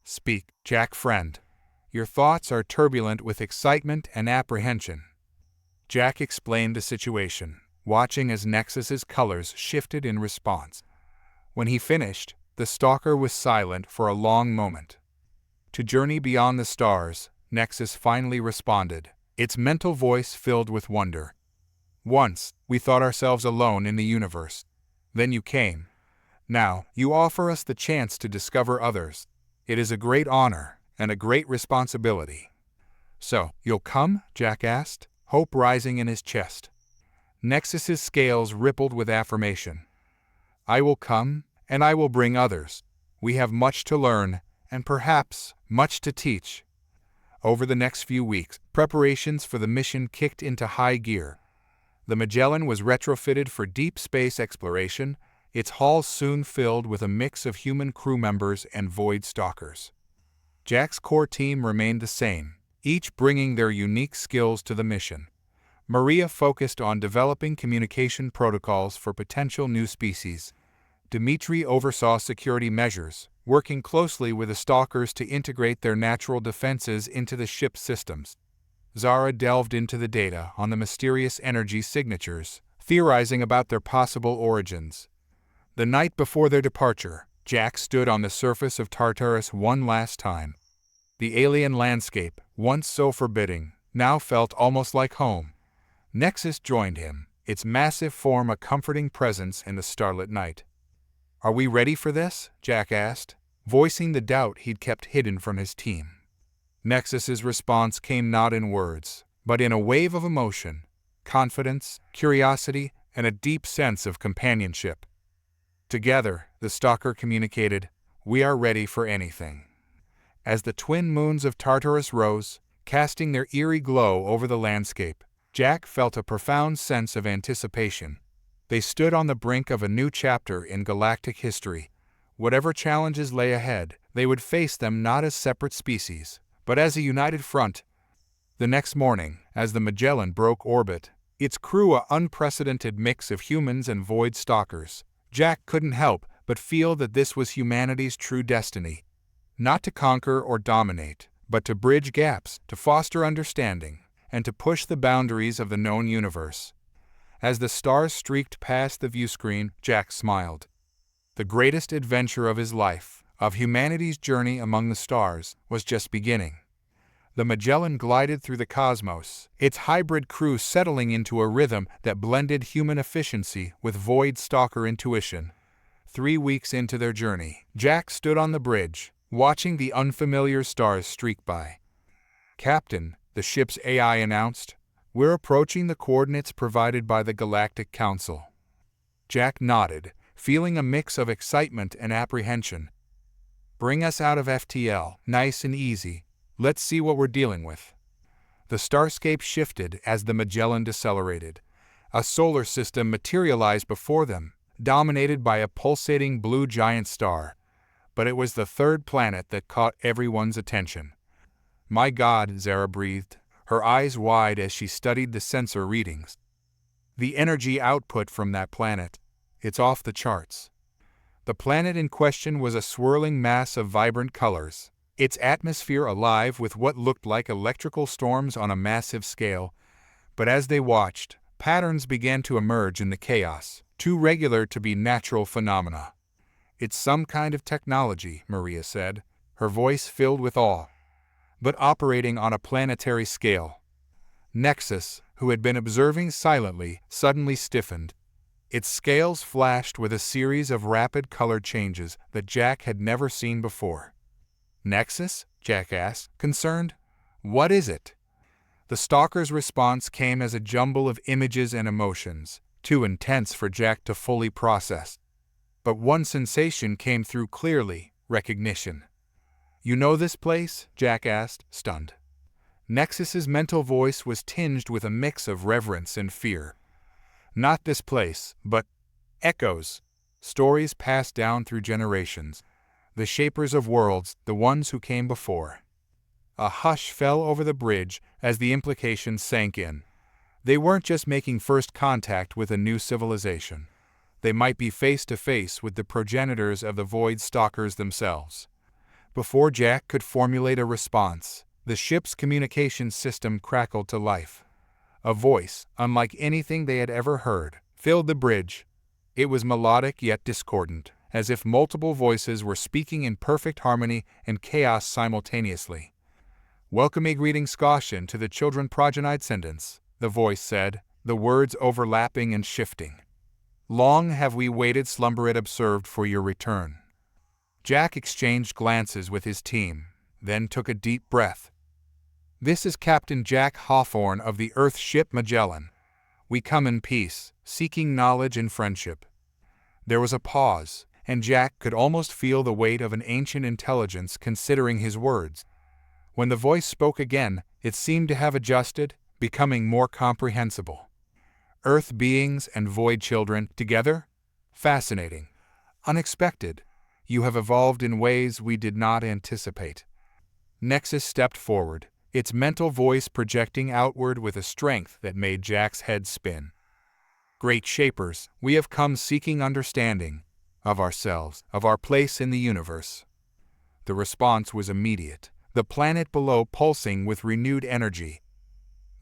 Speak, Jack friend. Your thoughts are turbulent with excitement and apprehension. Jack explained the situation, watching as Nexus's colors shifted in response. When he finished, the stalker was silent for a long moment. To journey beyond the stars, Nexus finally responded, its mental voice filled with wonder. Once, we thought ourselves alone in the universe. Then you came. Now, you offer us the chance to discover others. It is a great honor and a great responsibility. So, you'll come? Jack asked, hope rising in his chest. Nexus's scales rippled with affirmation. I will come, and I will bring others. We have much to learn, and perhaps much to teach. Over the next few weeks, preparations for the mission kicked into high gear. The Magellan was retrofitted for deep space exploration, its halls soon filled with a mix of human crew members and Void Stalkers. Jack's core team remained the same, each bringing their unique skills to the mission. Maria focused on developing communication protocols for potential new species. Dmitri oversaw security measures, working closely with the Stalkers to integrate their natural defenses into the ship's systems. Zara delved into the data on the mysterious energy signatures, theorizing about their possible origins. The night before their departure, Jack stood on the surface of Tartarus one last time. The alien landscape, once so forbidding, now felt almost like home. Nexus joined him, its massive form a comforting presence in the starlit night. Are we ready for this? Jack asked, voicing the doubt he'd kept hidden from his team. Nexus's response came not in words, but in a wave of emotion, confidence, curiosity, and a deep sense of companionship. Together, the Stalker communicated, "We are ready for anything." As the twin moons of Tartarus rose, casting their eerie glow over the landscape, Jack felt a profound sense of anticipation. They stood on the brink of a new chapter in galactic history. Whatever challenges lay ahead, they would face them not as separate species, but as a united front. The next morning, as the Magellan broke orbit, its crew an unprecedented mix of humans and Void Stalkers, Jack couldn't help but feel that this was humanity's true destiny. Not to conquer or dominate, but to bridge gaps, to foster understanding, and to push the boundaries of the known universe. As the stars streaked past the viewscreen, Jack smiled. The greatest adventure of his life, of humanity's journey among the stars, was just beginning. The Magellan glided through the cosmos, its hybrid crew settling into a rhythm that blended human efficiency with Void Stalker intuition. 3 weeks into their journey, Jack stood on the bridge, watching the unfamiliar stars streak by. "Captain," the ship's AI announced, We're approaching the coordinates provided by the Galactic Council. Jack nodded, feeling a mix of excitement and apprehension. Bring us out of FTL, nice and easy. Let's see what we're dealing with. The starscape shifted as the Magellan decelerated. A solar system materialized before them, dominated by a pulsating blue giant star. But it was the third planet that caught everyone's attention. My God, Zara breathed, her eyes wide as she studied the sensor readings. The energy output from that planet, it's off the charts. The planet in question was a swirling mass of vibrant colors, its atmosphere alive with what looked like electrical storms on a massive scale. But as they watched, patterns began to emerge in the chaos, too regular to be natural phenomena. It's some kind of technology, Maria said, her voice filled with awe, but operating on a planetary scale. Nexus, who had been observing silently, suddenly stiffened. Its scales flashed with a series of rapid color changes that Jack had never seen before. Nexus? Jack asked, concerned. What is it? The stalker's response came as a jumble of images and emotions, too intense for Jack to fully process. But one sensation came through clearly: recognition. You know this place? Jack asked, stunned. Nexus's mental voice was tinged with a mix of reverence and fear. Not this place, but echoes, stories passed down through generations, the shapers of worlds, the ones who came before. A hush fell over the bridge as the implications sank in. They weren't just making first contact with a new civilization. They might be face to face with the progenitors of the Void Stalkers themselves. Before Jack could formulate a response, the ship's communications system crackled to life. A voice, unlike anything they had ever heard, filled the bridge. It was melodic yet discordant, as if multiple voices were speaking in perfect harmony and chaos simultaneously. Welcome a greetings caution to the children progenite sentence, the voice said, the words overlapping and shifting. Long have we waited, slumbered observed for your return. Jack exchanged glances with his team, then took a deep breath. This is Captain Jack Hawthorne of the Earth ship Magellan. We come in peace, seeking knowledge and friendship. There was a pause, and Jack could almost feel the weight of an ancient intelligence considering his words. When the voice spoke again, it seemed to have adjusted, becoming more comprehensible. Earth beings and Void children together? Fascinating. Unexpected. You have evolved in ways we did not anticipate. Nexus stepped forward, its mental voice projecting outward with a strength that made Jack's head spin. Great Shapers, we have come seeking understanding of ourselves, of our place in the universe. The response was immediate, the planet below pulsing with renewed energy.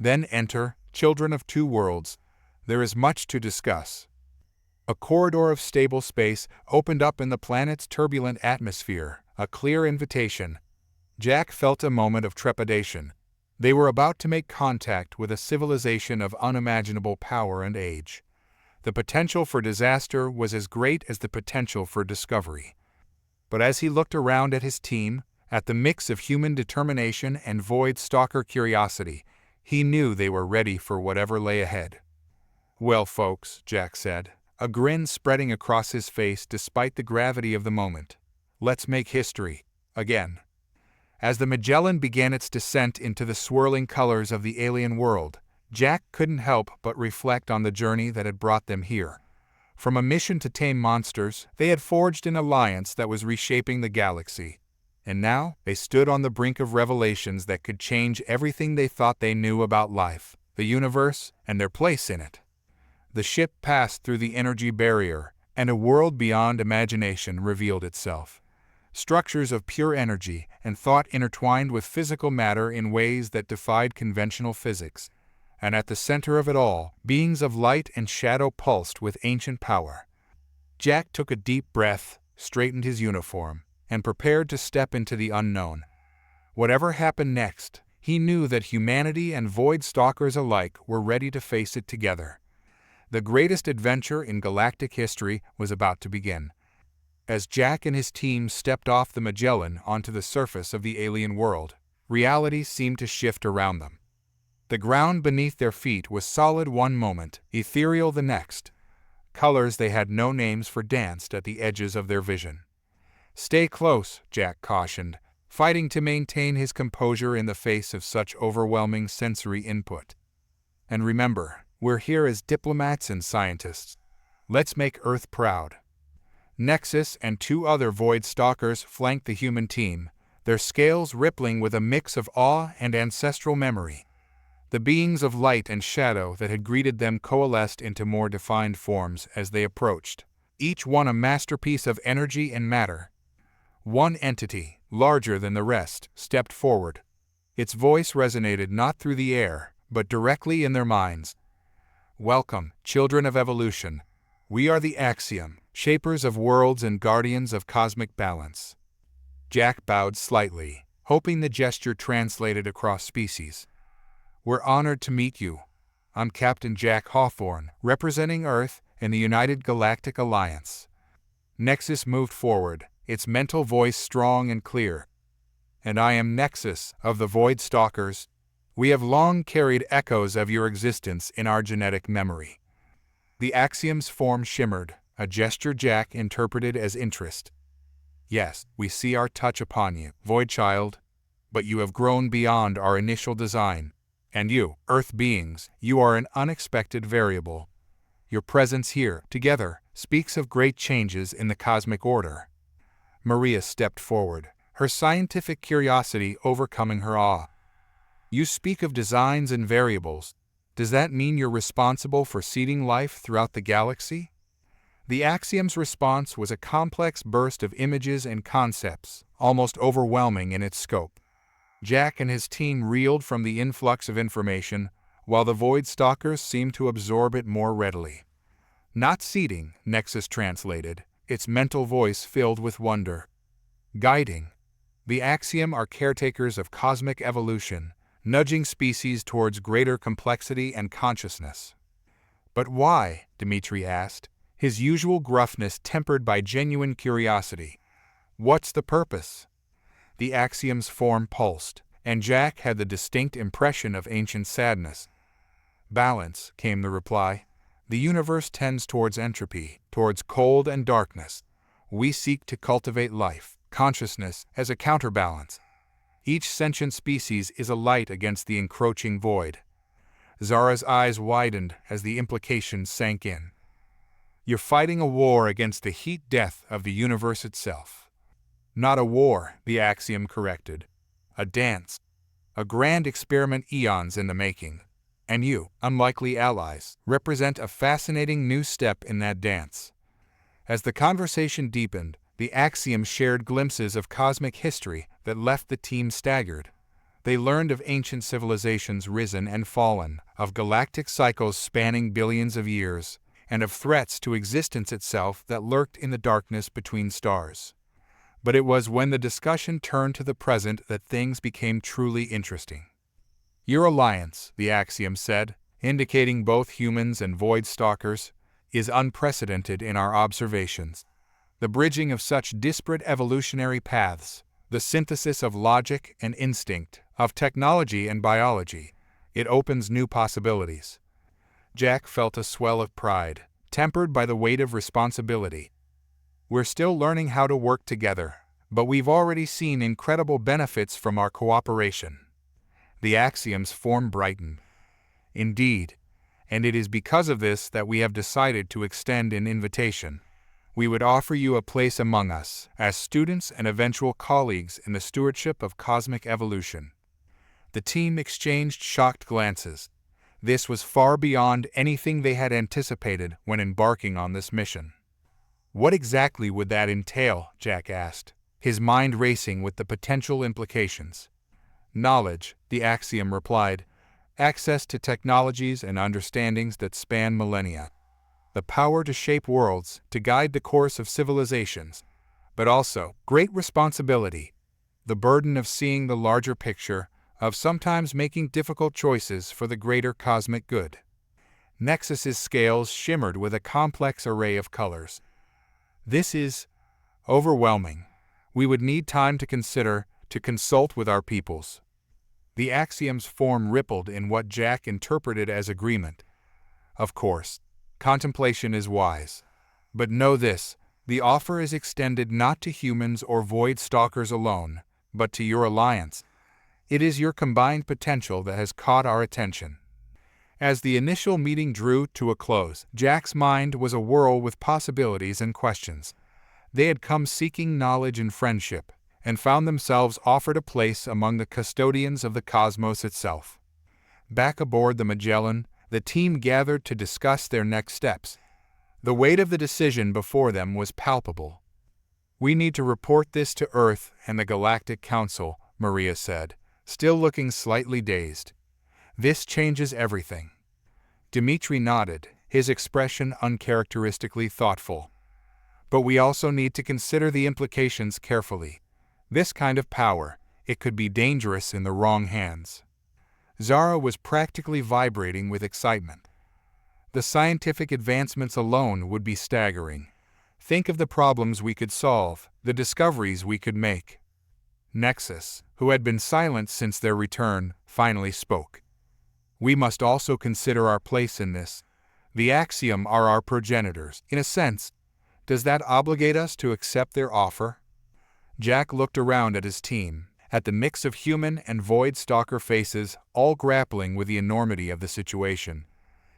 Then enter, children of two worlds. There is much to discuss. A corridor of stable space opened up in the planet's turbulent atmosphere, a clear invitation. Jack felt a moment of trepidation. They were about to make contact with a civilization of unimaginable power and age. The potential for disaster was as great as the potential for discovery. But as he looked around at his team, at the mix of human determination and Void Stalker curiosity, he knew they were ready for whatever lay ahead. Well, folks, Jack said, a grin spreading across his face despite the gravity of the moment. Let's make history, again. As the Magellan began its descent into the swirling colors of the alien world, Jack couldn't help but reflect on the journey that had brought them here. From a mission to tame monsters, they had forged an alliance that was reshaping the galaxy. And now, they stood on the brink of revelations that could change everything they thought they knew about life, the universe, and their place in it. The ship passed through the energy barrier, and a world beyond imagination revealed itself. Structures of pure energy and thought intertwined with physical matter in ways that defied conventional physics. And at the center of it all, beings of light and shadow pulsed with ancient power. Jack took a deep breath, straightened his uniform, and prepared to step into the unknown. Whatever happened next, he knew that humanity and Void Stalkers alike were ready to face it together. The greatest adventure in galactic history was about to begin. As Jack and his team stepped off the Magellan onto the surface of the alien world, reality seemed to shift around them. The ground beneath their feet was solid one moment, ethereal the next. Colors they had no names for danced at the edges of their vision. "Stay close," Jack cautioned, fighting to maintain his composure in the face of such overwhelming sensory input. "And remember, we're here as diplomats and scientists. Let's make Earth proud." Nexus and two other Void Stalkers flanked the human team, their scales rippling with a mix of awe and ancestral memory. The beings of light and shadow that had greeted them coalesced into more defined forms as they approached, each one a masterpiece of energy and matter. One entity, larger than the rest, stepped forward. Its voice resonated not through the air, but directly in their minds. "Welcome, children of evolution. We are the Axiom, shapers of worlds and guardians of cosmic balance." Jack bowed slightly, hoping the gesture translated across species. "We're honored to meet you. I'm Captain Jack Hawthorne, representing Earth and the United Galactic Alliance." Nexus moved forward, its mental voice strong and clear. "And I am Nexus of the Void Stalkers. We have long carried echoes of your existence in our genetic memory." The Axiom's form shimmered, a gesture Jack interpreted as interest. "Yes, we see our touch upon you, Void Child. But you have grown beyond our initial design. And you, Earth beings, you are an unexpected variable. Your presence here, together, speaks of great changes in the cosmic order." Maria stepped forward, her scientific curiosity overcoming her awe. "You speak of designs and variables. Does that mean you're responsible for seeding life throughout the galaxy?" The Axiom's response was a complex burst of images and concepts, almost overwhelming in its scope. Jack and his team reeled from the influx of information, while the Void Stalkers seemed to absorb it more readily. "Not seeding," Nexus translated, its mental voice filled with wonder. "Guiding. The Axiom are caretakers of cosmic evolution, nudging species towards greater complexity and consciousness." "But why?" Dimitri asked, his usual gruffness tempered by genuine curiosity. "What's the purpose?" The Axiom's form pulsed, and Jack had the distinct impression of ancient sadness. "Balance," came the reply. "The universe tends towards entropy, towards cold and darkness. We seek to cultivate life, consciousness, as a counterbalance. Each sentient species is a light against the encroaching void." Zara's eyes widened as the implications sank in. "You're fighting a war against the heat death of the universe itself." "Not a war," the Axiom corrected. "A dance. A grand experiment eons in the making. And you, unlikely allies, represent a fascinating new step in that dance." As the conversation deepened, the Axiom shared glimpses of cosmic history that left the team staggered. They learned of ancient civilizations risen and fallen, of galactic cycles spanning billions of years, and of threats to existence itself that lurked in the darkness between stars. But it was when the discussion turned to the present that things became truly interesting. "Your alliance," the Axiom said, indicating both humans and Void Stalkers, "is unprecedented in our observations. The bridging of such disparate evolutionary paths, the synthesis of logic and instinct, of technology and biology, it opens new possibilities." Jack felt a swell of pride, tempered by the weight of responsibility. "We're still learning how to work together, but we've already seen incredible benefits from our cooperation." The Axiom's form brightened. "Indeed, and it is because of this that we have decided to extend an invitation. We would offer you a place among us, as students and eventual colleagues in the stewardship of cosmic evolution." The team exchanged shocked glances. This was far beyond anything they had anticipated when embarking on this mission. "What exactly would that entail?" Jack asked, his mind racing with the potential implications. "Knowledge," the Axiom replied. "Access to technologies and understandings that span millennia. The power to shape worlds, to guide the course of civilizations. But also, great responsibility. The burden of seeing the larger picture, of sometimes making difficult choices for the greater cosmic good." Nexus's scales shimmered with a complex array of colors. "This is overwhelming. We would need time to consider, to consult with our peoples." The axiom's form rippled in what Jack interpreted as agreement. Of course, contemplation is wise. But know this, the offer is extended not to humans or void stalkers alone, but to your alliance. It is your combined potential that has caught our attention. As the initial meeting drew to a close, Jack's mind was awhirl with possibilities and questions. They had come seeking knowledge and friendship, and found themselves offered a place among the custodians of the cosmos itself. Back aboard the Magellan, the team gathered to discuss their next steps. The weight of the decision before them was palpable. "We need to report this to Earth and the Galactic Council," Maria said, still looking slightly dazed. "This changes everything." Dmitri nodded, his expression uncharacteristically thoughtful. "But we also need to consider the implications carefully. This kind of power, it could be dangerous in the wrong hands." Zara was practically vibrating with excitement. The scientific advancements alone would be staggering. Think of the problems we could solve, the discoveries we could make. Nexus, who had been silent since their return, finally spoke. "We must also consider our place in this. The Axiom are our progenitors, in a sense. Does that obligate us to accept their offer?" Jack looked around at his team, at the mix of human and void stalker faces, all grappling with the enormity of the situation.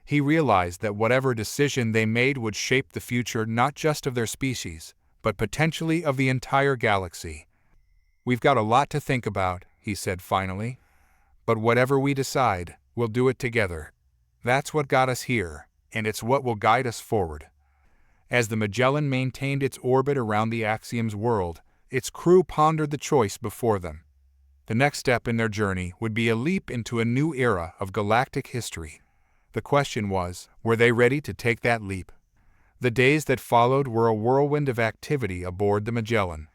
He realized that whatever decision they made would shape the future not just of their species, but potentially of the entire galaxy. "We've got a lot to think about," he said finally. "But whatever we decide, we'll do it together. That's what got us here, and it's what will guide us forward." As the Magellan maintained its orbit around the Axiom's world, its crew pondered the choice before them. The next step in their journey would be a leap into a new era of galactic history. The question was, were they ready to take that leap? The days that followed were a whirlwind of activity aboard the Magellan.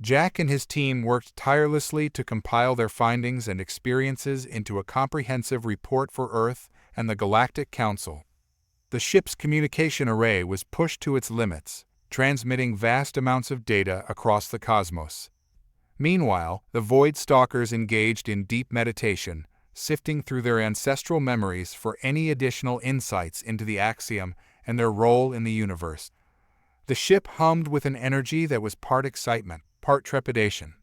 Jack and his team worked tirelessly to compile their findings and experiences into a comprehensive report for Earth and the Galactic Council. The ship's communication array was pushed to its limits, transmitting vast amounts of data across the cosmos. Meanwhile, the Void Stalkers engaged in deep meditation, sifting through their ancestral memories for any additional insights into the Axiom and their role in the universe. The ship hummed with an energy that was part excitement, part trepidation.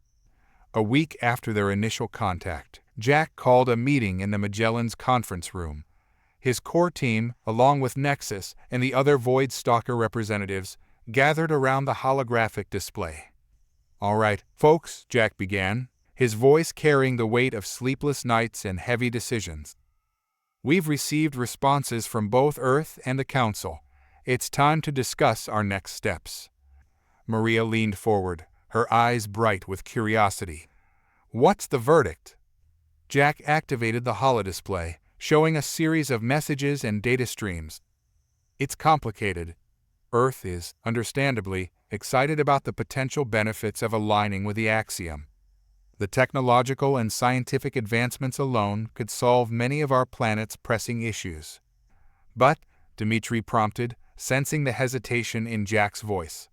A week after their initial contact, Jack called a meeting in the Magellan's conference room. His core team, along with Nexus and the other Void Stalker representatives, gathered around the holographic display. "All right, folks," Jack began, his voice carrying the weight of sleepless nights and heavy decisions. "We've received responses from both Earth and the Council. It's time to discuss our next steps." Maria leaned forward, her eyes bright with curiosity. "What's the verdict?" Jack activated the holodisplay, showing a series of messages and data streams. "It's complicated. Earth is, understandably, excited about the potential benefits of aligning with the Axiom. The technological and scientific advancements alone could solve many of our planet's pressing issues." "But," Dmitri prompted, sensing the hesitation in Jack's voice.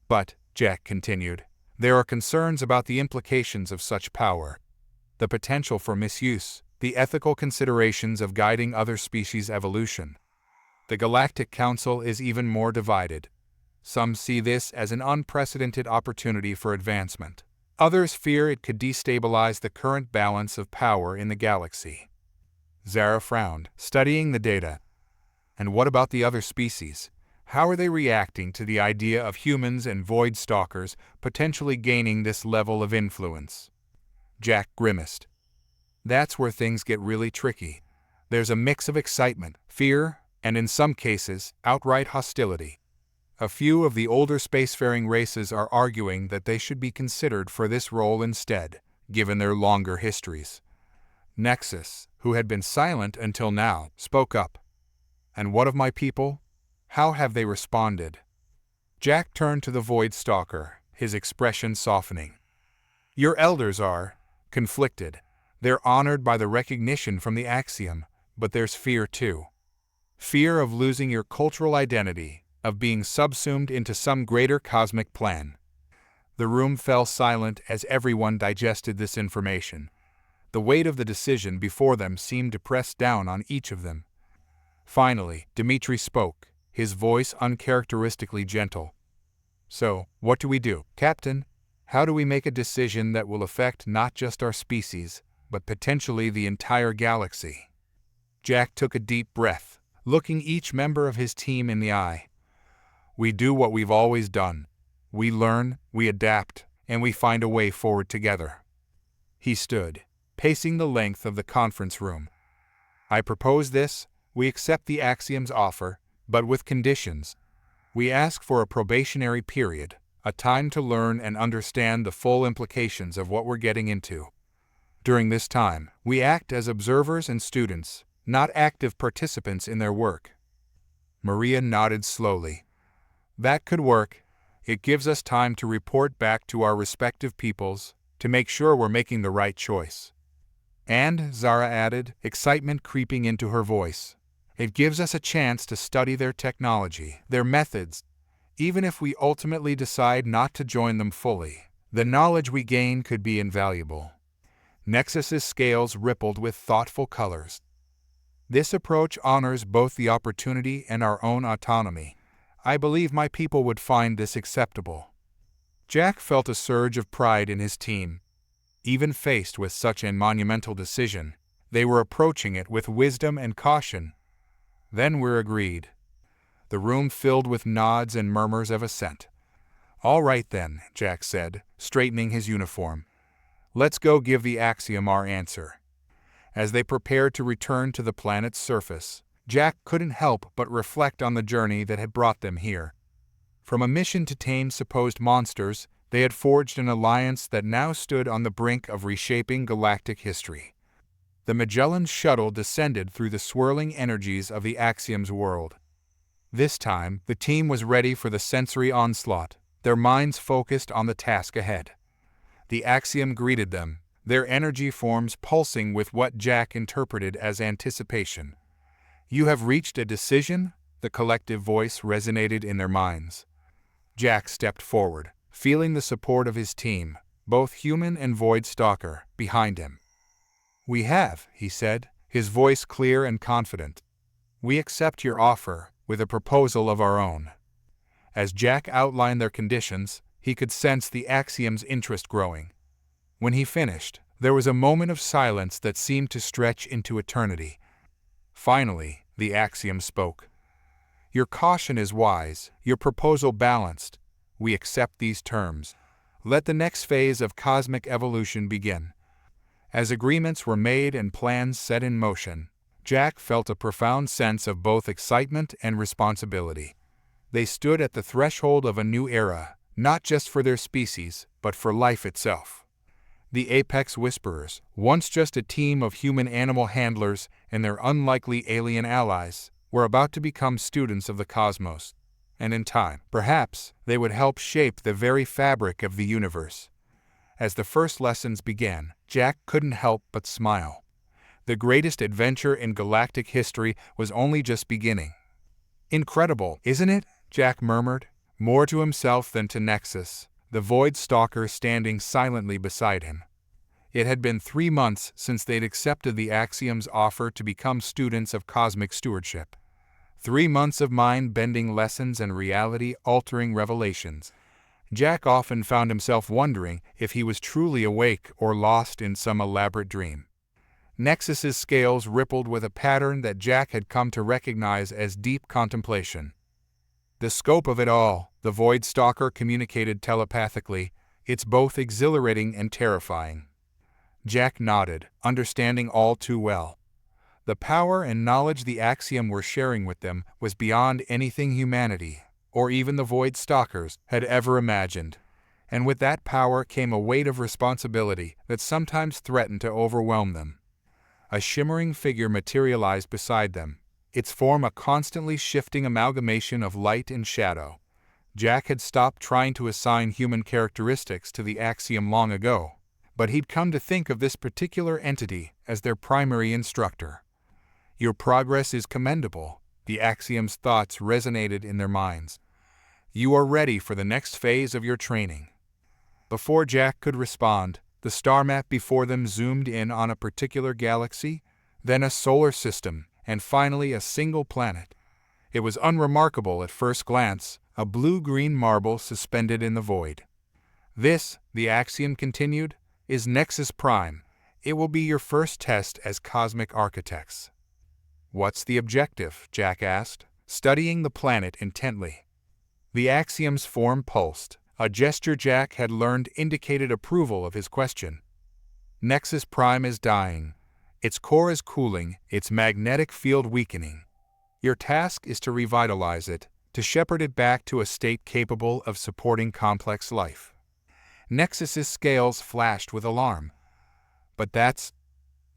"But," Jack continued, "there are concerns about the implications of such power. The potential for misuse, the ethical considerations of guiding other species' evolution. The Galactic Council is even more divided. Some see this as an unprecedented opportunity for advancement. Others fear it could destabilize the current balance of power in the galaxy." Zara frowned, studying the data. "And what about the other species? How are they reacting to the idea of humans and Void Stalkers potentially gaining this level of influence?" Jack grimaced. "That's where things get really tricky. There's a mix of excitement, fear, and in some cases, outright hostility. A few of the older spacefaring races are arguing that they should be considered for this role instead, given their longer histories." Nexus, who had been silent until now, spoke up. "And what of my people? How have they responded?" Jack turned to the Void Stalker, his expression softening. "Your elders are conflicted. They're honored by the recognition from the Axiom, but there's fear too. Fear of losing your cultural identity, of being subsumed into some greater cosmic plan." The room fell silent as everyone digested this information. The weight of the decision before them seemed to press down on each of them. Finally, Dmitri spoke, his voice uncharacteristically gentle. "So, what do we do, Captain? How do we make a decision that will affect not just our species, but potentially the entire galaxy?" Jack took a deep breath, looking each member of his team in the eye. "We do what we've always done. We learn, we adapt, and we find a way forward together." He stood, pacing the length of the conference room. "I propose this. We accept the Axiom's offer, but with conditions. We ask for a probationary period, a time to learn and understand the full implications of what we're getting into. During this time, we act as observers and students, not active participants in their work." Maria nodded slowly. "That could work. It gives us time to report back to our respective peoples, to make sure we're making the right choice." "And," Zara added, excitement creeping into her voice, "it gives us a chance to study their technology, their methods. Even if we ultimately decide not to join them fully, the knowledge we gain could be invaluable." Nexus's scales rippled with thoughtful colors. "This approach honors both the opportunity and our own autonomy. I believe my people would find this acceptable." Jack felt a surge of pride in his team. Even faced with such a monumental decision, they were approaching it with wisdom and caution. "Then we're agreed." The room filled with nods and murmurs of assent. "All right then," Jack said, straightening his uniform. "Let's go give the Axiom our answer." As they prepared to return to the planet's surface, Jack couldn't help but reflect on the journey that had brought them here. From a mission to tame supposed monsters, they had forged an alliance that now stood on the brink of reshaping galactic history. The Magellan's shuttle descended through the swirling energies of the Axiom's world. This time, the team was ready for the sensory onslaught, their minds focused on the task ahead. The Axiom greeted them, their energy forms pulsing with what Jack interpreted as anticipation. "You have reached a decision?" The collective voice resonated in their minds. Jack stepped forward, feeling the support of his team, both human and Void Stalker, behind him. "We have," he said, his voice clear and confident. "We accept your offer, with a proposal of our own." As Jack outlined their conditions, he could sense the Axiom's interest growing. When he finished, there was a moment of silence that seemed to stretch into eternity. Finally, the Axiom spoke. "Your caution is wise, your proposal balanced. We accept these terms. Let the next phase of cosmic evolution begin." As agreements were made and plans set in motion, Jack felt a profound sense of both excitement and responsibility. They stood at the threshold of a new era, not just for their species, but for life itself. The Apex Whisperers, once just a team of human-animal handlers and their unlikely alien allies, were about to become students of the cosmos. And in time, perhaps, they would help shape the very fabric of the universe. As the first lessons began, Jack couldn't help but smile. The greatest adventure in galactic history was only just beginning. "Incredible, isn't it?" Jack murmured, more to himself than to Nexus, the Void Stalker standing silently beside him. It had been 3 months since they'd accepted the Axiom's offer to become students of cosmic stewardship. 3 months of mind-bending lessons and reality-altering revelations. Jack often found himself wondering if he was truly awake or lost in some elaborate dream. Nexus's scales rippled with a pattern that Jack had come to recognize as deep contemplation. "The scope of it all," the Void Stalker communicated telepathically, "it's both exhilarating and terrifying." Jack nodded, understanding all too well. The power and knowledge the Axiom were sharing with them was beyond anything humanity, or even the Void Stalkers, had ever imagined. And with that power came a weight of responsibility that sometimes threatened to overwhelm them. A shimmering figure materialized beside them, its form a constantly shifting amalgamation of light and shadow. Jack had stopped trying to assign human characteristics to the Axiom long ago, but he'd come to think of this particular entity as their primary instructor. "Your progress is commendable," the Axiom's thoughts resonated in their minds. "You are ready for the next phase of your training." Before Jack could respond, the The star map before them zoomed in on a particular galaxy, then a solar system, and finally a single planet. It was unremarkable at first glance, a blue-green marble suspended in the void. This, the axiom continued, is Nexus Prime. It will be your first test as cosmic architects. What's the objective? Jack asked, studying the planet intently. The axiom's form pulsed. A gesture Jack had learned indicated approval of his question. Nexus Prime is dying. Its core is cooling, its magnetic field weakening. Your task is to revitalize it, to shepherd it back to a state capable of supporting complex life. Nexus's scales flashed with alarm. But that's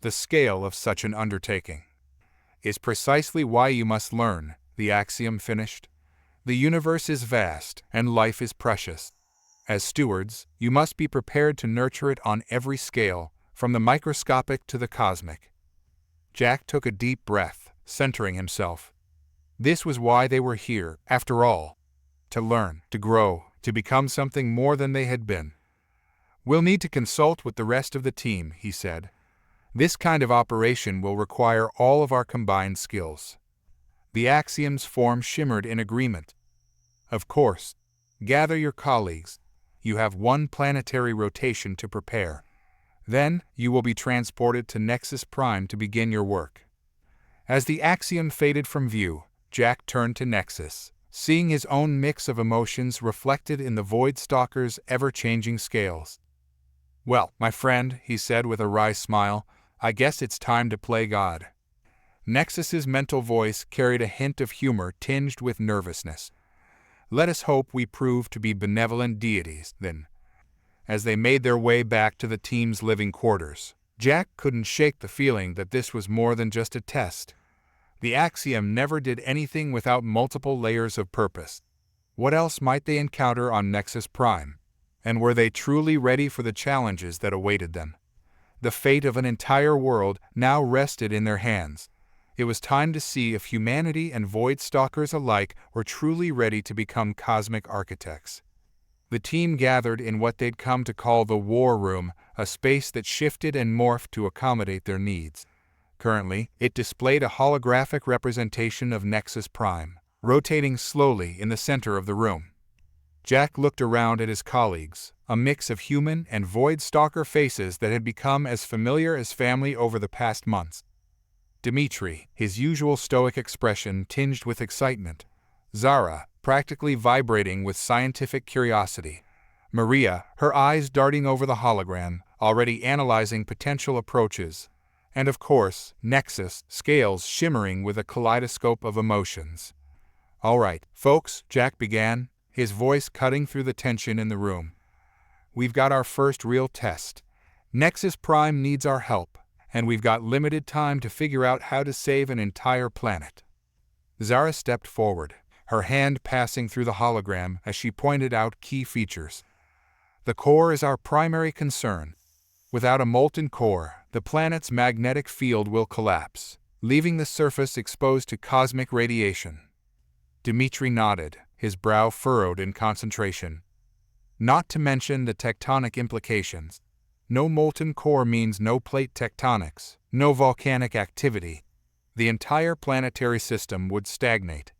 the scale of such an undertaking. Is precisely why you must learn, the axiom finished. The universe is vast, and life is precious. As stewards, you must be prepared to nurture it on every scale, from the microscopic to the cosmic. Jack took a deep breath, centering himself. This was why they were here, after all. To learn, to grow, to become something more than they had been. We'll need to consult with the rest of the team, he said. This kind of operation will require all of our combined skills. The axiom's form shimmered in agreement. Of course. Gather your colleagues. You have one planetary rotation to prepare. Then, you will be transported to Nexus Prime to begin your work. As the axiom faded from view, Jack turned to Nexus, seeing his own mix of emotions reflected in the Void Stalker's ever-changing scales. Well, my friend, he said with a wry smile, I guess it's time to play God. Nexus's mental voice carried a hint of humor tinged with nervousness. Let us hope we prove to be benevolent deities, then. As they made their way back to the team's living quarters, Jack couldn't shake the feeling that this was more than just a test. The axiom never did anything without multiple layers of purpose. What else might they encounter on Nexus Prime? And were they truly ready for the challenges that awaited them? The fate of an entire world now rested in their hands. It was time to see if humanity and Void Stalkers alike were truly ready to become cosmic architects. The team gathered in what they'd come to call the War Room, a space that shifted and morphed to accommodate their needs. Currently, it displayed a holographic representation of Nexus Prime, rotating slowly in the center of the room. Jack looked around at his colleagues, a mix of human and Void Stalker faces that had become as familiar as family over the past months. Dimitri, his usual stoic expression tinged with excitement. Zara, practically vibrating with scientific curiosity. Maria, her eyes darting over the hologram, already analyzing potential approaches. And of course, Nexus, scales shimmering with a kaleidoscope of emotions. All right, folks, Jack began, his voice cutting through the tension in the room. We've got our first real test. Nexus Prime needs our help, and we've got limited time to figure out how to save an entire planet. Zara stepped forward, her hand passing through the hologram as she pointed out key features. The core is our primary concern. Without a molten core, the planet's magnetic field will collapse, leaving the surface exposed to cosmic radiation. Dimitri nodded, his brow furrowed in concentration. Not to mention the tectonic implications. No molten core means no plate tectonics, no volcanic activity. The entire planetary system would stagnate.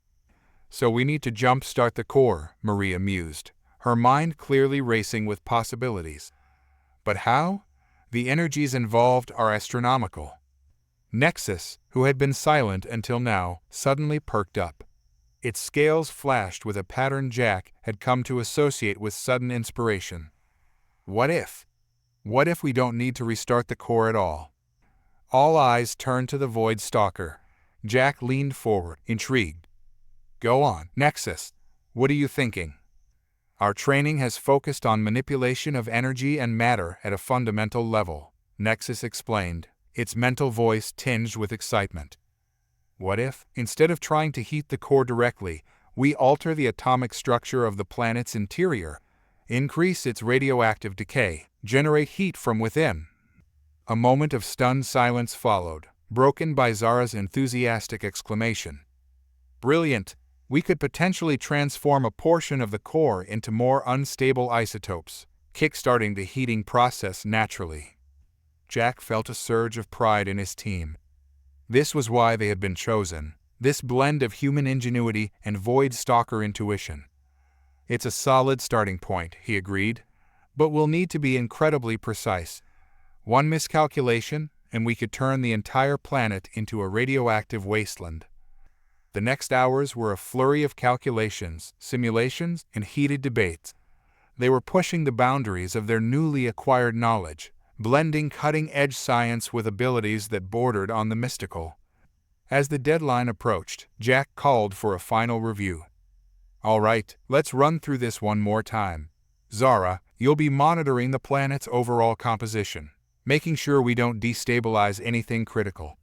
So we need to jump-start the core, Maria mused, her mind clearly racing with possibilities. But how? The energies involved are astronomical. Nexus, who had been silent until now, suddenly perked up. Its scales flashed with a pattern Jack had come to associate with sudden inspiration. What if? What if we don't need to restart the core at all? All eyes turned to the Void Stalker. Jack leaned forward, intrigued. Go on, Nexus. What are you thinking? Our training has focused on manipulation of energy and matter at a fundamental level, Nexus explained, its mental voice tinged with excitement. What if, instead of trying to heat the core directly, we alter the atomic structure of the planet's interior, increase its radioactive decay, generate heat from within? A moment of stunned silence followed, broken by Zara's enthusiastic exclamation. Brilliant! We could potentially transform a portion of the core into more unstable isotopes, kickstarting the heating process naturally. Jack felt a surge of pride in his team. This was why they had been chosen, this blend of human ingenuity and Void Stalker intuition. It's a solid starting point, he agreed, but we'll need to be incredibly precise. One miscalculation, and we could turn the entire planet into a radioactive wasteland. The next hours were a flurry of calculations, simulations, and heated debates. They were pushing the boundaries of their newly acquired knowledge, blending cutting-edge science with abilities that bordered on the mystical. As the deadline approached, Jack called for a final review. "All right, let's run through this one more time. Zara, you'll be monitoring the planet's overall composition, making sure we don't destabilize anything critical.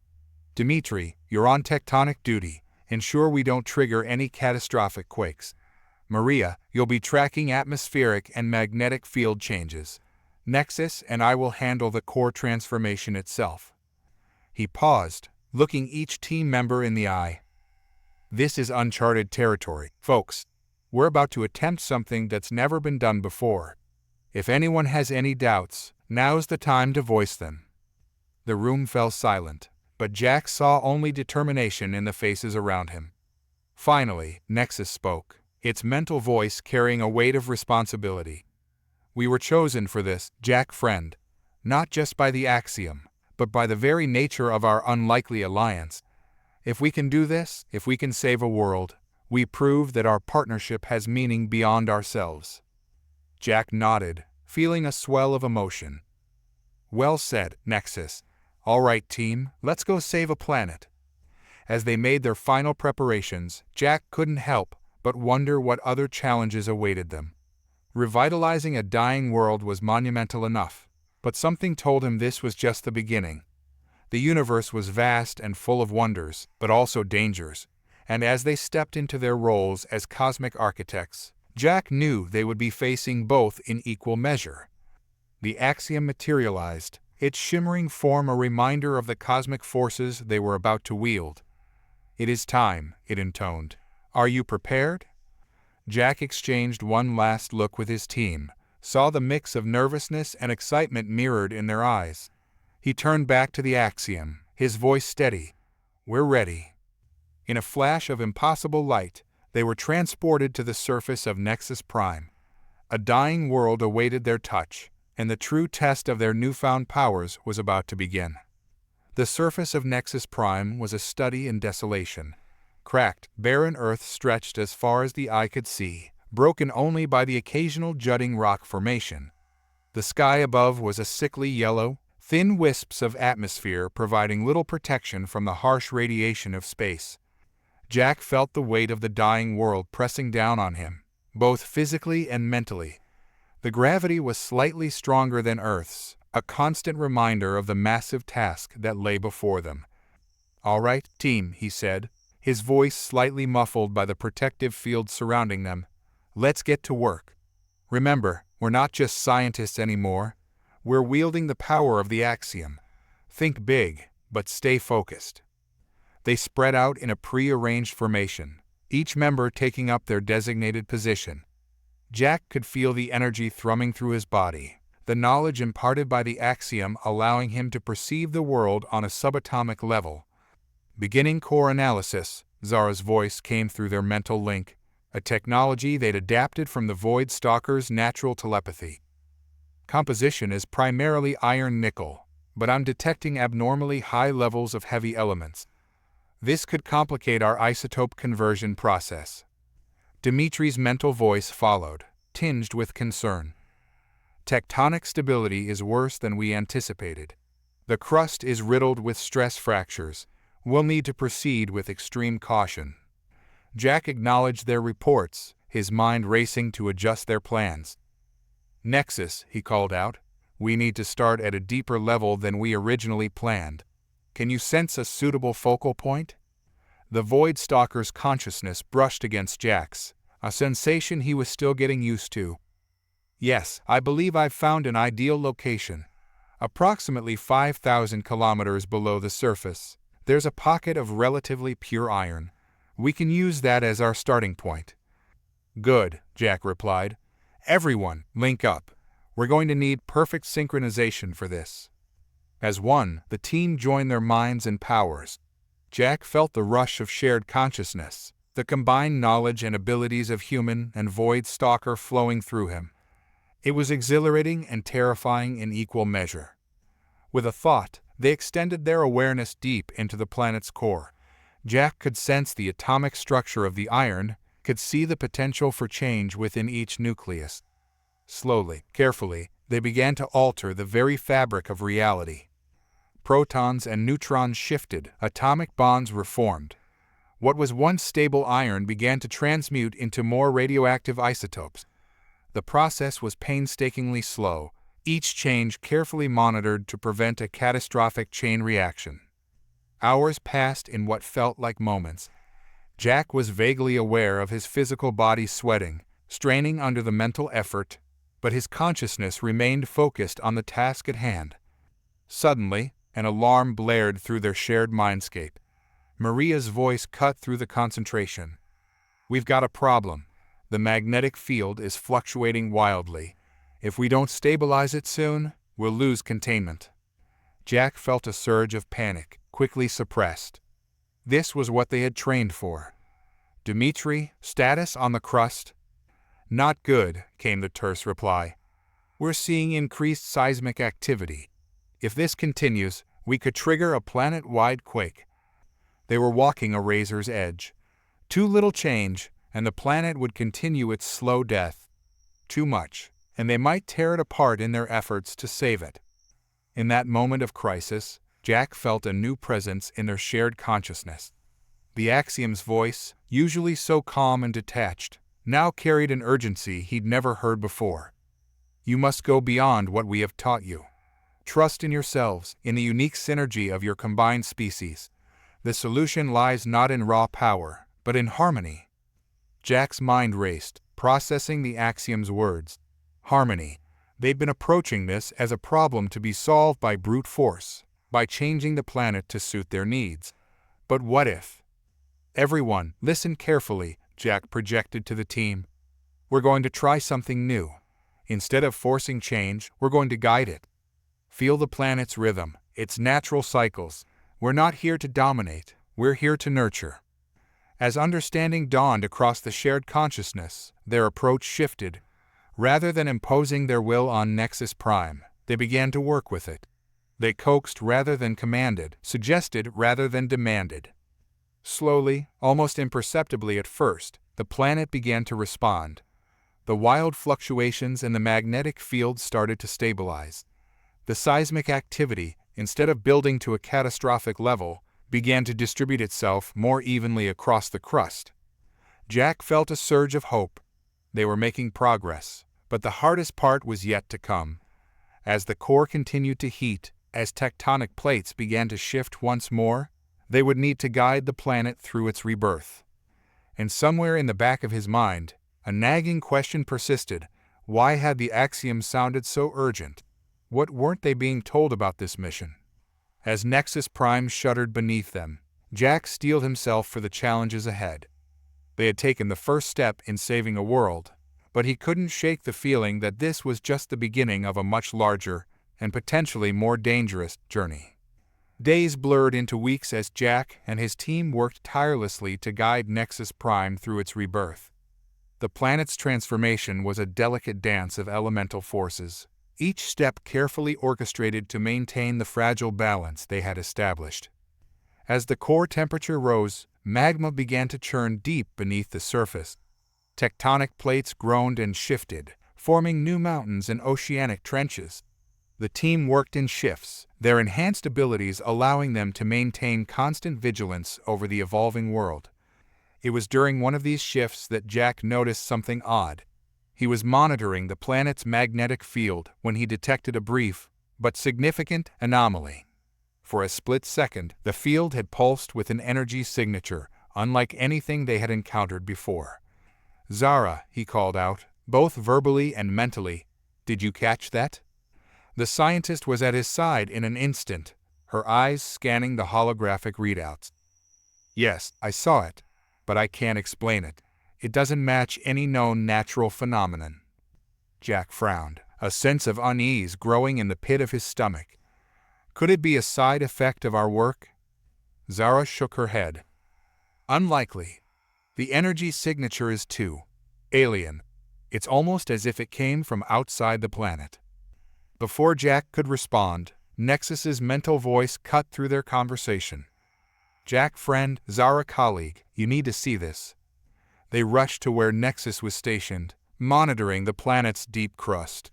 Dimitri, you're on tectonic duty. Ensure we don't trigger any catastrophic quakes. Maria, you'll be tracking atmospheric and magnetic field changes. Nexus and I will handle the core transformation itself." He paused, looking each team member in the eye. "This is uncharted territory, folks. We're about to attempt something that's never been done before. If anyone has any doubts, now's the time to voice them." The room fell silent, but Jack saw only determination in the faces around him. Finally, Nexus spoke, its mental voice carrying a weight of responsibility. "We were chosen for this, Jack friend, not just by the axiom, but by the very nature of our unlikely alliance. If we can do this, if we can save a world, we prove that our partnership has meaning beyond ourselves." Jack nodded, feeling a swell of emotion. "Well said, Nexus. All right, team, let's go save a planet." As they made their final preparations, Jack couldn't help but wonder what other challenges awaited them. Revitalizing a dying world was monumental enough, but something told him this was just the beginning. The universe was vast and full of wonders, but also dangers, and as they stepped into their roles as cosmic architects, Jack knew they would be facing both in equal measure. The axiom materialized, its shimmering form a reminder of the cosmic forces they were about to wield. "It is time," it intoned. "Are you prepared?" Jack exchanged one last look with his team, saw the mix of nervousness and excitement mirrored in their eyes. He turned back to the axiom, his voice steady. "We're ready." In a flash of impossible light, they were transported to the surface of Nexus Prime. A dying world awaited their touch, and the true test of their newfound powers was about to begin. The surface of Nexus Prime was a study in desolation. Cracked, barren earth stretched as far as the eye could see, broken only by the occasional jutting rock formation. The sky above was a sickly yellow, thin wisps of atmosphere providing little protection from the harsh radiation of space. Jack felt the weight of the dying world pressing down on him, both physically and mentally. The gravity was slightly stronger than Earth's, a constant reminder of the massive task that lay before them. "All right, team," he said, his voice slightly muffled by the protective field surrounding them. "Let's get to work. Remember, we're not just scientists anymore. We're wielding the power of the axiom. Think big, but stay focused." They spread out in a pre-arranged formation, each member taking up their designated position. Jack could feel the energy thrumming through his body, the knowledge imparted by the axiom allowing him to perceive the world on a subatomic level. "Beginning core analysis," Zara's voice came through their mental link, a technology they'd adapted from the Void Stalker's natural telepathy. "Composition is primarily iron-nickel, but I'm detecting abnormally high levels of heavy elements. This could complicate our isotope conversion process." Dimitri's mental voice followed, tinged with concern. "Tectonic stability is worse than we anticipated. The crust is riddled with stress fractures. We'll need to proceed with extreme caution." Jack acknowledged their reports, his mind racing to adjust their plans. "Nexus," he called out, "we need to start at a deeper level than we originally planned. Can you sense a suitable focal point?" The Void Stalker's consciousness brushed against Jack's, a sensation he was still getting used to. "Yes, I believe I've found an ideal location. Approximately 5,000 kilometers below the surface, there's a pocket of relatively pure iron. We can use that as our starting point." "Good," Jack replied. "Everyone, link up. We're going to need perfect synchronization for this. As one, the team joined their minds and powers. Jack felt the rush of shared consciousness, the combined knowledge and abilities of human and void stalker flowing through him. It was exhilarating and terrifying in equal measure. With a thought, they extended their awareness deep into the planet's core. Jack could sense the atomic structure of the iron, could see the potential for change within each nucleus. Slowly, carefully, they began to alter the very fabric of reality. Protons and neutrons shifted, atomic bonds were formed. What was once stable iron began to transmute into more radioactive isotopes. The process was painstakingly slow, each change carefully monitored to prevent a catastrophic chain reaction. Hours passed in what felt like moments. Jack was vaguely aware of his physical body sweating, straining under the mental effort, but his consciousness remained focused on the task at hand. Suddenly, an alarm blared through their shared mindscape. Maria's voice cut through the concentration. "We've got a problem. The magnetic field is fluctuating wildly. If we don't stabilize it soon, we'll lose containment." Jack felt a surge of panic, quickly suppressed. This was what they had trained for. "Dmitri, status on the crust?" "Not good," came the terse reply. "We're seeing increased seismic activity. If this continues, we could trigger a planet-wide quake." They were walking a razor's edge. Too little change, and the planet would continue its slow death. Too much, and they might tear it apart in their efforts to save it. In that moment of crisis, Jack felt a new presence in their shared consciousness. The Axiom's voice, usually so calm and detached, now carried an urgency he'd never heard before. "You must go beyond what we have taught you. Trust in yourselves, in the unique synergy of your combined species. The solution lies not in raw power, but in harmony." Jack's mind raced, processing the Axiom's words. Harmony. They'd been approaching this as a problem to be solved by brute force, by changing the planet to suit their needs. But what if? "Everyone, listen carefully," Jack projected to the team. "We're going to try something new. Instead of forcing change, we're going to guide it. Feel the planet's rhythm, its natural cycles. We're not here to dominate, we're here to nurture." As understanding dawned across the shared consciousness, their approach shifted. Rather than imposing their will on Nexus Prime, they began to work with it. They coaxed rather than commanded, suggested rather than demanded. Slowly, almost imperceptibly at first, the planet began to respond. The wild fluctuations in the magnetic field started to stabilize. The seismic activity, instead of building to a catastrophic level, began to distribute itself more evenly across the crust. Jack felt a surge of hope. They were making progress, but the hardest part was yet to come. As the core continued to heat, as tectonic plates began to shift once more, they would need to guide the planet through its rebirth. And somewhere in the back of his mind, a nagging question persisted. Why had the Axiom sounded so urgent? What weren't they being told about this mission? As Nexus Prime shuddered beneath them, Jack steeled himself for the challenges ahead. They had taken the first step in saving a world, but he couldn't shake the feeling that this was just the beginning of a much larger, and potentially more dangerous, journey. Days blurred into weeks as Jack and his team worked tirelessly to guide Nexus Prime through its rebirth. The planet's transformation was a delicate dance of elemental forces, each step carefully orchestrated to maintain the fragile balance they had established. As the core temperature rose, magma began to churn deep beneath the surface. Tectonic plates groaned and shifted, forming new mountains and oceanic trenches. The team worked in shifts, their enhanced abilities allowing them to maintain constant vigilance over the evolving world. It was during one of these shifts that Jack noticed something odd. He was monitoring the planet's magnetic field when he detected a brief, but significant, anomaly. For a split second, the field had pulsed with an energy signature, unlike anything they had encountered before. "Zara," he called out, both verbally and mentally, "did you catch that?" The scientist was at his side in an instant, her eyes scanning the holographic readouts. "Yes, I saw it, but I can't explain it. It doesn't match any known natural phenomenon." Jack frowned. a sense of unease growing in the pit of his stomach. Could it be a side effect of our work? Zara shook her head. Unlikely. The energy signature is too alien. It's almost as if it came from outside the planet. Before Jack could respond, Nexus's mental voice cut through their conversation. Jack friend, Zara colleague, you need to see this. They rushed to where Nexus was stationed, monitoring the planet's deep crust.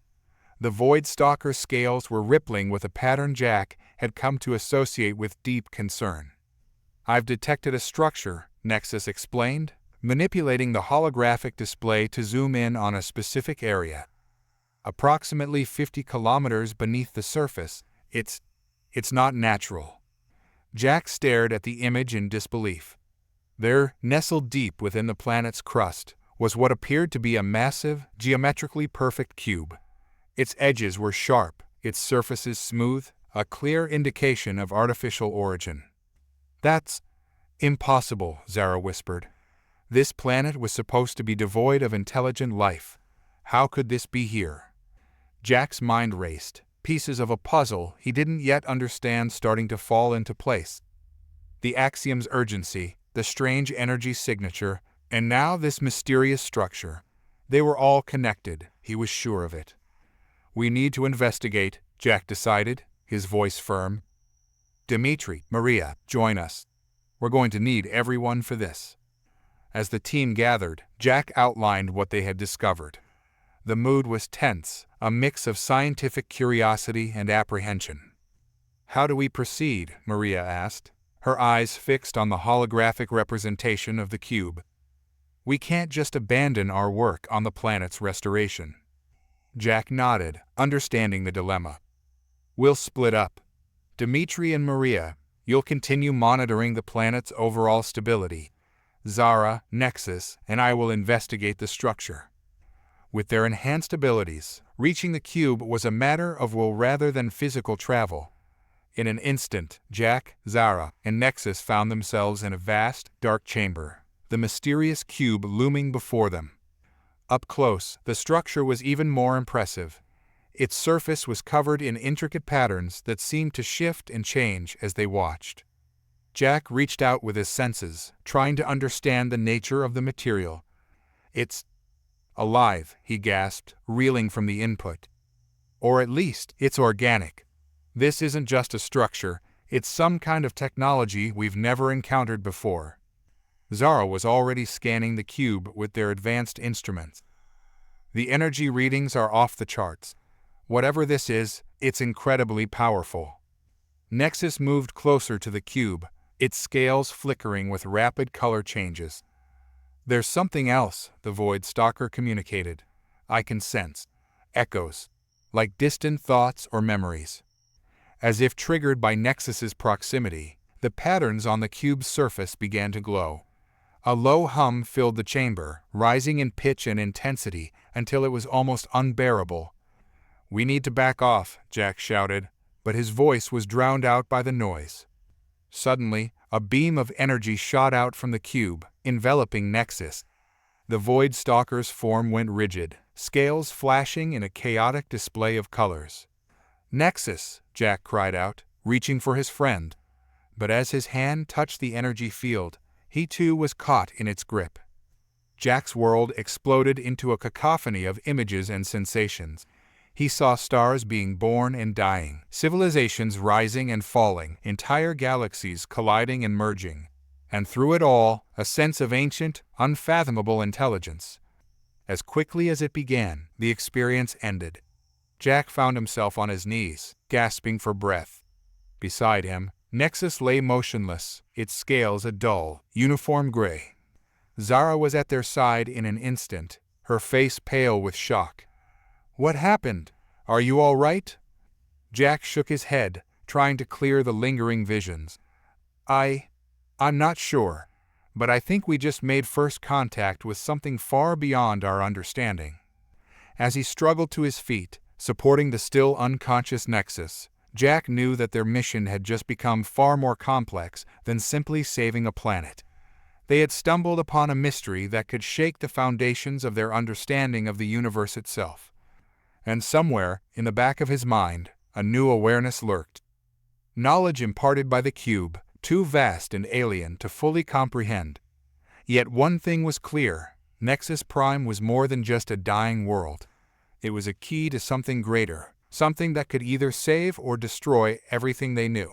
The Void Stalker scales were rippling with a pattern Jack had come to associate with deep concern. I've detected a structure, Nexus explained, manipulating the holographic display to zoom in on a specific area. Approximately 50 kilometers beneath the surface, it's not natural. Jack stared at the image in disbelief. There, nestled deep within the planet's crust, was what appeared to be a massive, geometrically perfect cube. Its edges were sharp, its surfaces smooth, a clear indication of artificial origin. That's impossible, Zara whispered. This planet was supposed to be devoid of intelligent life. How could this be here? Jack's mind raced, pieces of a puzzle he didn't yet understand starting to fall into place. The axiom's urgency, the strange energy signature, and now this mysterious structure. They were all connected, he was sure of it. We need to investigate, Jack decided, his voice firm. Dimitri, Maria, join us. We're going to need everyone for this. As the team gathered, Jack outlined what they had discovered. The mood was tense, a mix of scientific curiosity and apprehension. How do we proceed? Maria asked, her eyes fixed on the holographic representation of the cube. We can't just abandon our work on the planet's restoration. Jack nodded, understanding the dilemma. We'll split up. Dimitri and Maria, you'll continue monitoring the planet's overall stability. Zara, Nexus, and I will investigate the structure. With their enhanced abilities, reaching the cube was a matter of will rather than physical travel. In an instant, Jack, Zara, and Nexus found themselves in a vast, dark chamber, the mysterious cube looming before them. Up close, the structure was even more impressive. Its surface was covered in intricate patterns that seemed to shift and change as they watched. Jack reached out with his senses, trying to understand the nature of the material. It's alive, he gasped, reeling from the input. Or at least, it's organic. This isn't just a structure, it's some kind of technology we've never encountered before. Zara was already scanning the cube with their advanced instruments. The energy readings are off the charts. Whatever this is, it's incredibly powerful. Nexus moved closer to the cube, its scales flickering with rapid color changes. There's something else, the Void Stalker communicated. I can sense echoes, like distant thoughts or memories. As if triggered by Nexus's proximity, the patterns on the cube's surface began to glow. A low hum filled the chamber, rising in pitch and intensity until it was almost unbearable. We need to back off, Jack shouted, but his voice was drowned out by the noise. Suddenly, a beam of energy shot out from the cube, enveloping Nexus. The Void Stalker's form went rigid, scales flashing in a chaotic display of colors. Nexus, Jack cried out, reaching for his friend. But as his hand touched the energy field, he too was caught in its grip. Jack's world exploded into a cacophony of images and sensations. He saw stars being born and dying, civilizations rising and falling, entire galaxies colliding and merging. And through it all, a sense of ancient, unfathomable intelligence. As quickly as it began, the experience ended. Jack found himself on his knees, gasping for breath. Beside him, Nexus lay motionless, its scales a dull, uniform gray. Zara was at their side in an instant, her face pale with shock. What happened? Are you all right? Jack shook his head, trying to clear the lingering visions. I'm not sure, but I think we just made first contact with something far beyond our understanding. As he struggled to his feet, supporting the still unconscious Nexus, Jack knew that their mission had just become far more complex than simply saving a planet. They had stumbled upon a mystery that could shake the foundations of their understanding of the universe itself. And somewhere, in the back of his mind, a new awareness lurked. Knowledge imparted by the cube, too vast and alien to fully comprehend. Yet one thing was clear: Nexus Prime was more than just a dying world. It was a key to something greater, something that could either save or destroy everything they knew.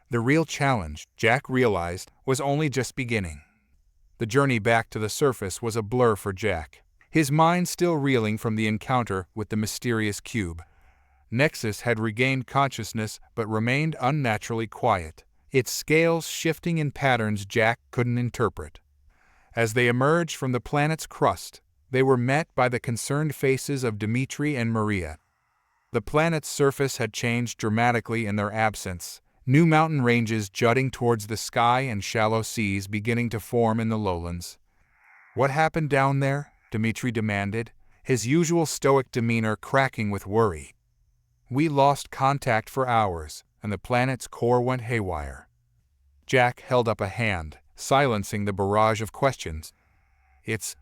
The real challenge, Jack realized, was only just beginning. The journey back to the surface was a blur for Jack, his mind still reeling from the encounter with the mysterious cube. Nexus had regained consciousness but remained unnaturally quiet, its scales shifting in patterns Jack couldn't interpret. As they emerged from the planet's crust, they were met by the concerned faces of Dimitri and Maria. The planet's surface had changed dramatically in their absence, new mountain ranges jutting towards the sky and shallow seas beginning to form in the lowlands. "What happened down there?" Dimitri demanded, his usual stoic demeanor cracking with worry. "We lost contact for hours, and the planet's core went haywire." Jack held up a hand, silencing the barrage of questions. "It's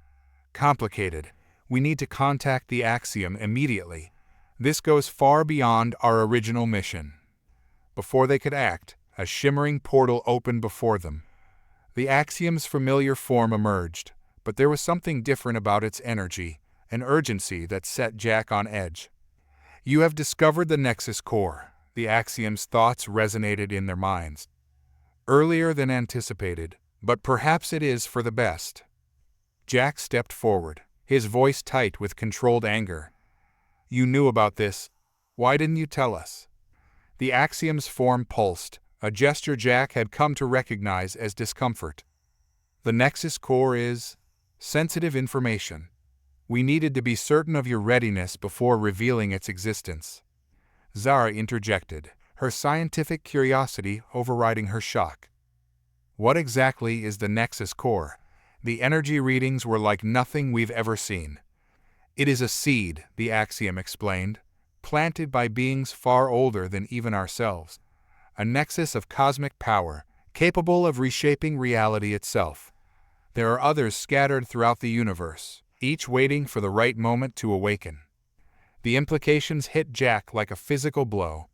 complicated. We need to contact the Axiom immediately. This goes far beyond our original mission." Before they could act, a shimmering portal opened before them. The Axiom's familiar form emerged, but there was something different about its energy, an urgency that set Jack on edge. "You have discovered the Nexus core," the Axiom's thoughts resonated in their minds. "Earlier than anticipated, but perhaps it is for the best." Jack stepped forward, his voice tight with controlled anger. "You knew about this. Why didn't you tell us?" The Axiom's form pulsed, a gesture Jack had come to recognize as discomfort. "The Nexus core is sensitive information. We needed to be certain of your readiness before revealing its existence." Zara interjected, her scientific curiosity overriding her shock. "What exactly is the Nexus core? The energy readings were like nothing we've ever seen." "It is a seed," the Axiom explained, "planted by beings far older than even ourselves. A nexus of cosmic power, capable of reshaping reality itself. There are others scattered throughout the universe, each waiting for the right moment to awaken." The implications hit Jack like a physical blow.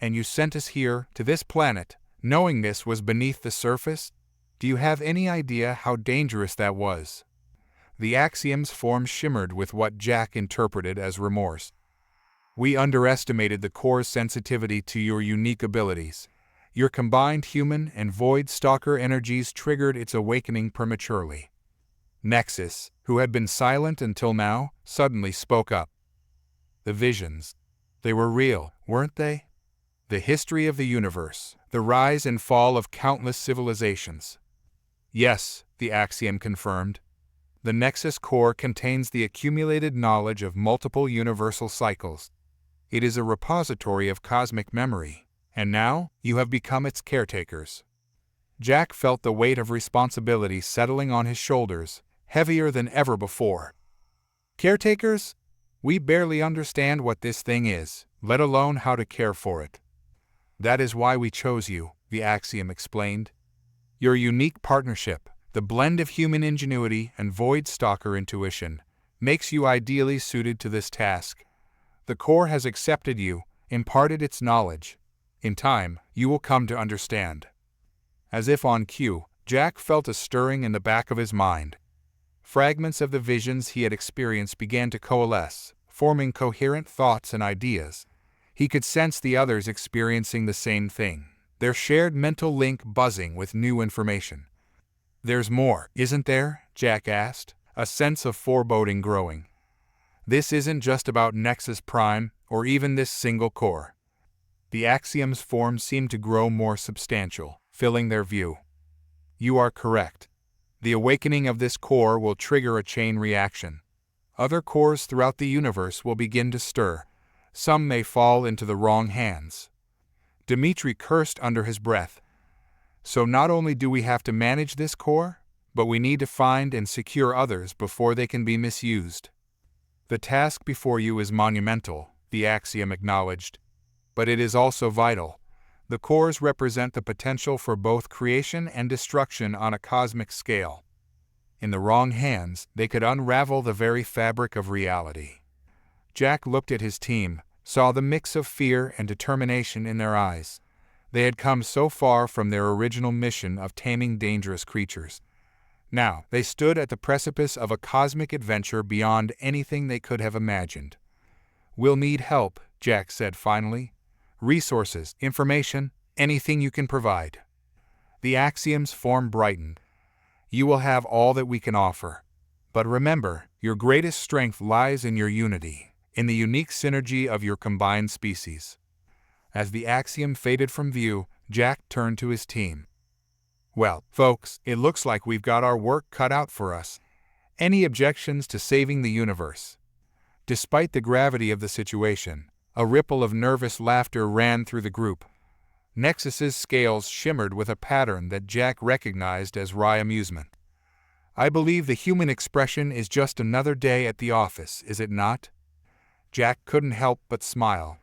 "And you sent us here, to this planet, knowing this was beneath the surface? Do you have any idea how dangerous that was?" The Axiom's form shimmered with what Jack interpreted as remorse. "We underestimated the core's sensitivity to your unique abilities. Your combined human and void stalker energies triggered its awakening prematurely." Nexus, who had been silent until now, suddenly spoke up. "The visions. They were real, weren't they? The history of the universe, the rise and fall of countless civilizations." "Yes," the Axiom confirmed. "The Nexus core contains the accumulated knowledge of multiple universal cycles. It is a repository of cosmic memory, and now you have become its caretakers." Jack felt the weight of responsibility settling on his shoulders, heavier than ever before. "Caretakers? We barely understand what this thing is, let alone how to care for it." "That is why we chose you," the Axiom explained. "Your unique partnership, the blend of human ingenuity and void stalker intuition, makes you ideally suited to this task. The core has accepted you, imparted its knowledge. In time, you will come to understand." As if on cue, Jack felt a stirring in the back of his mind. Fragments of the visions he had experienced began to coalesce, forming coherent thoughts and ideas. He could sense the others experiencing the same thing, their shared mental link buzzing with new information. "There's more, isn't there?" Jack asked, a sense of foreboding growing. "This isn't just about Nexus Prime, or even this single core." The Axiom's form seemed to grow more substantial, filling their view. "You are correct. The awakening of this core will trigger a chain reaction. Other cores throughout the universe will begin to stir. Some may fall into the wrong hands." Dimitri cursed under his breath. "So not only do we have to manage this core, but we need to find and secure others before they can be misused." "The task before you is monumental," the Axiom acknowledged. "But it is also vital. The cores represent the potential for both creation and destruction on a cosmic scale. In the wrong hands, they could unravel the very fabric of reality." Jack looked at his team, saw the mix of fear and determination in their eyes. They had come so far from their original mission of taming dangerous creatures. Now, they stood at the precipice of a cosmic adventure beyond anything they could have imagined. "We'll need help," Jack said finally. "Resources, information, anything you can provide." The Axiom's form brightened. "You will have all that we can offer. But remember, your greatest strength lies in your unity, in the unique synergy of your combined species." As the Axiom faded from view, Jack turned to his team. "Well, folks, it looks like we've got our work cut out for us. Any objections to saving the universe?" Despite the gravity of the situation, a ripple of nervous laughter ran through the group. Nexus's scales shimmered with a pattern that Jack recognized as wry amusement. "I believe the human expression is just another day at the office, is it not?" Jack couldn't help but smile.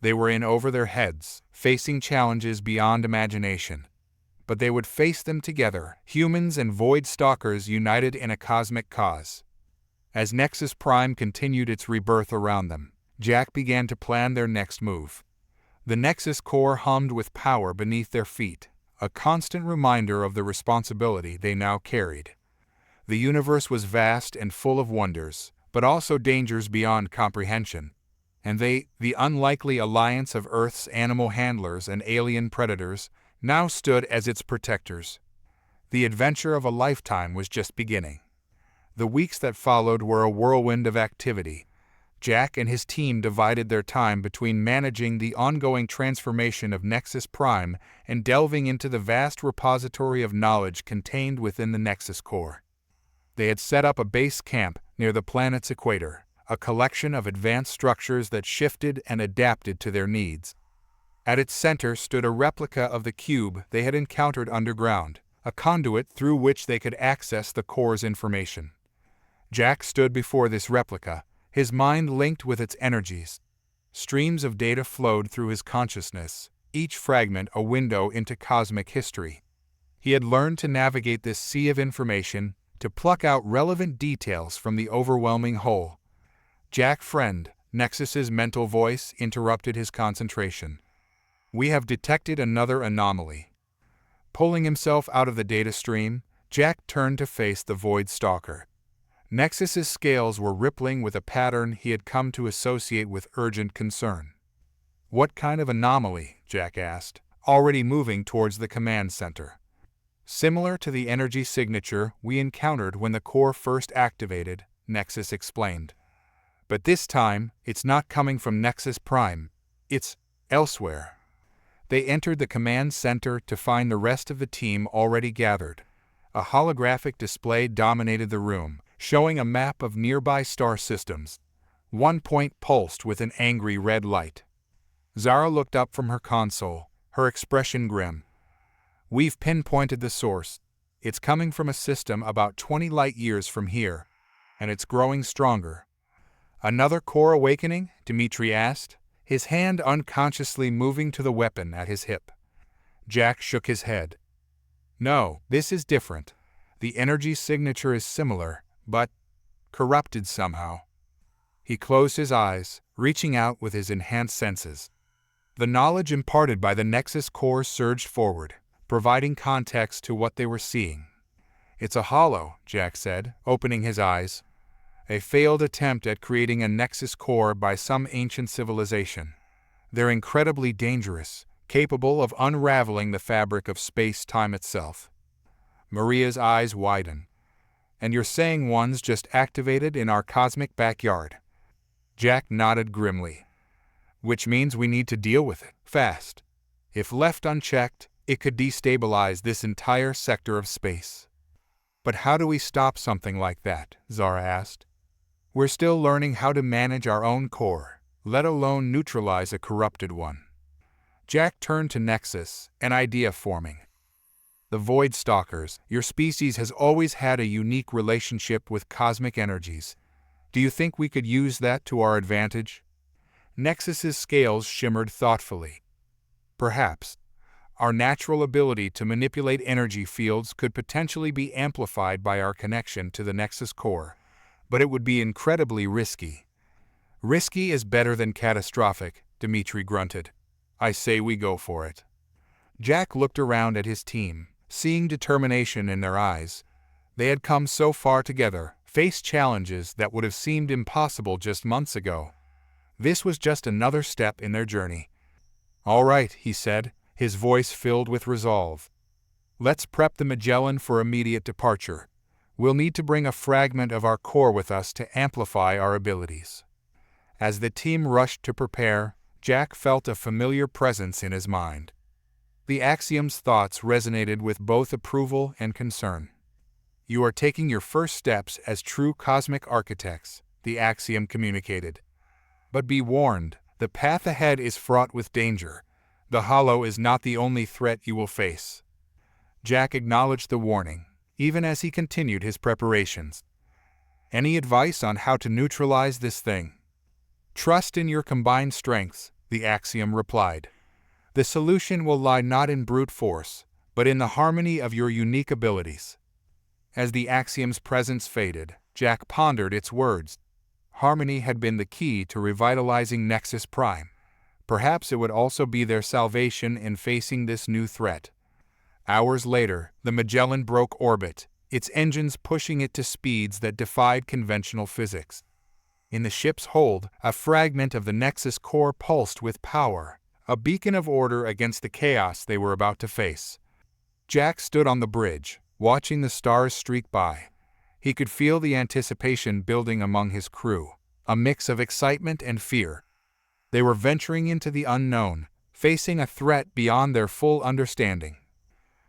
They were in over their heads, facing challenges beyond imagination. But they would face them together, humans and void stalkers united in a cosmic cause. As Nexus Prime continued its rebirth around them, Jack began to plan their next move. The Nexus core hummed with power beneath their feet, a constant reminder of the responsibility they now carried. The universe was vast and full of wonders, but also dangers beyond comprehension. And they, the unlikely alliance of Earth's animal handlers and alien predators, now stood as its protectors. The adventure of a lifetime was just beginning. The weeks that followed were a whirlwind of activity. Jack and his team divided their time between managing the ongoing transformation of Nexus Prime and delving into the vast repository of knowledge contained within the Nexus core. They had set up a base camp near the planet's equator, a collection of advanced structures that shifted and adapted to their needs. At its center stood a replica of the cube they had encountered underground, a conduit through which they could access the core's information. Jack stood before this replica, his mind linked with its energies. Streams of data flowed through his consciousness, each fragment a window into cosmic history. He had learned to navigate this sea of information, to pluck out relevant details from the overwhelming whole. "Jack, friend," Nexus's mental voice interrupted his concentration. "We have detected another anomaly." Pulling himself out of the data stream, Jack turned to face the Void Stalker. Nexus's scales were rippling with a pattern he had come to associate with urgent concern. "What kind of anomaly?" Jack asked, already moving towards the command center. "Similar to the energy signature we encountered when the core first activated," Nexus explained. "But this time, it's not coming from Nexus Prime. It's elsewhere." They entered the command center to find the rest of the team already gathered. A holographic display dominated the room, showing a map of nearby star systems. One point pulsed with an angry red light. Zara looked up from her console, her expression grim. "We've pinpointed the source. It's coming from a system about 20 light-years from here, and it's growing stronger." "Another core awakening?" Dimitri asked, his hand unconsciously moving to the weapon at his hip. Jack shook his head. "No, this is different. The energy signature is similar, but corrupted somehow." He closed his eyes, reaching out with his enhanced senses. The knowledge imparted by the Nexus core surged forward, providing context to what they were seeing. "It's a holo," Jack said, opening his eyes. "A failed attempt at creating a Nexus core by some ancient civilization. They're incredibly dangerous, capable of unraveling the fabric of space-time itself." Maria's eyes widened. "And you're saying one's just activated in our cosmic backyard?" Jack nodded grimly. "Which means we need to deal with it, fast. If left unchecked, it could destabilize this entire sector of space." "But how do we stop something like that?" Zara asked. "We're still learning how to manage our own core, let alone neutralize a corrupted one." Jack turned to Nexus, an idea forming. "The Void Stalkers, your species has always had a unique relationship with cosmic energies. Do you think we could use that to our advantage?" Nexus's scales shimmered thoughtfully. "Perhaps. Our natural ability to manipulate energy fields could potentially be amplified by our connection to the Nexus core, but it would be incredibly risky." Risky is better than catastrophic, Dmitri grunted. I say we go for it. Jack looked around at his team, seeing determination in their eyes. They had come so far together, faced challenges that would have seemed impossible just months ago. This was just another step in their journey. All right, he said, his voice filled with resolve. Let's prep the Magellan for immediate departure. We'll need to bring a fragment of our core with us to amplify our abilities. As the team rushed to prepare, Jack felt a familiar presence in his mind. The Axiom's thoughts resonated with both approval and concern. You are taking your first steps as true cosmic architects, the Axiom communicated. But be warned, the path ahead is fraught with danger. The Hollow is not the only threat you will face. Jack acknowledged the warning, even as he continued his preparations. Any advice on how to neutralize this thing? Trust in your combined strengths, the Axiom replied. The solution will lie not in brute force, but in the harmony of your unique abilities. As the Axiom's presence faded, Jack pondered its words. Harmony had been the key to revitalizing Nexus Prime. Perhaps it would also be their salvation in facing this new threat. Hours later, the Magellan broke orbit, its engines pushing it to speeds that defied conventional physics. In the ship's hold, a fragment of the Nexus core pulsed with power, a beacon of order against the chaos they were about to face. Jack stood on the bridge, watching the stars streak by. He could feel the anticipation building among his crew, a mix of excitement and fear. They were venturing into the unknown, facing a threat beyond their full understanding.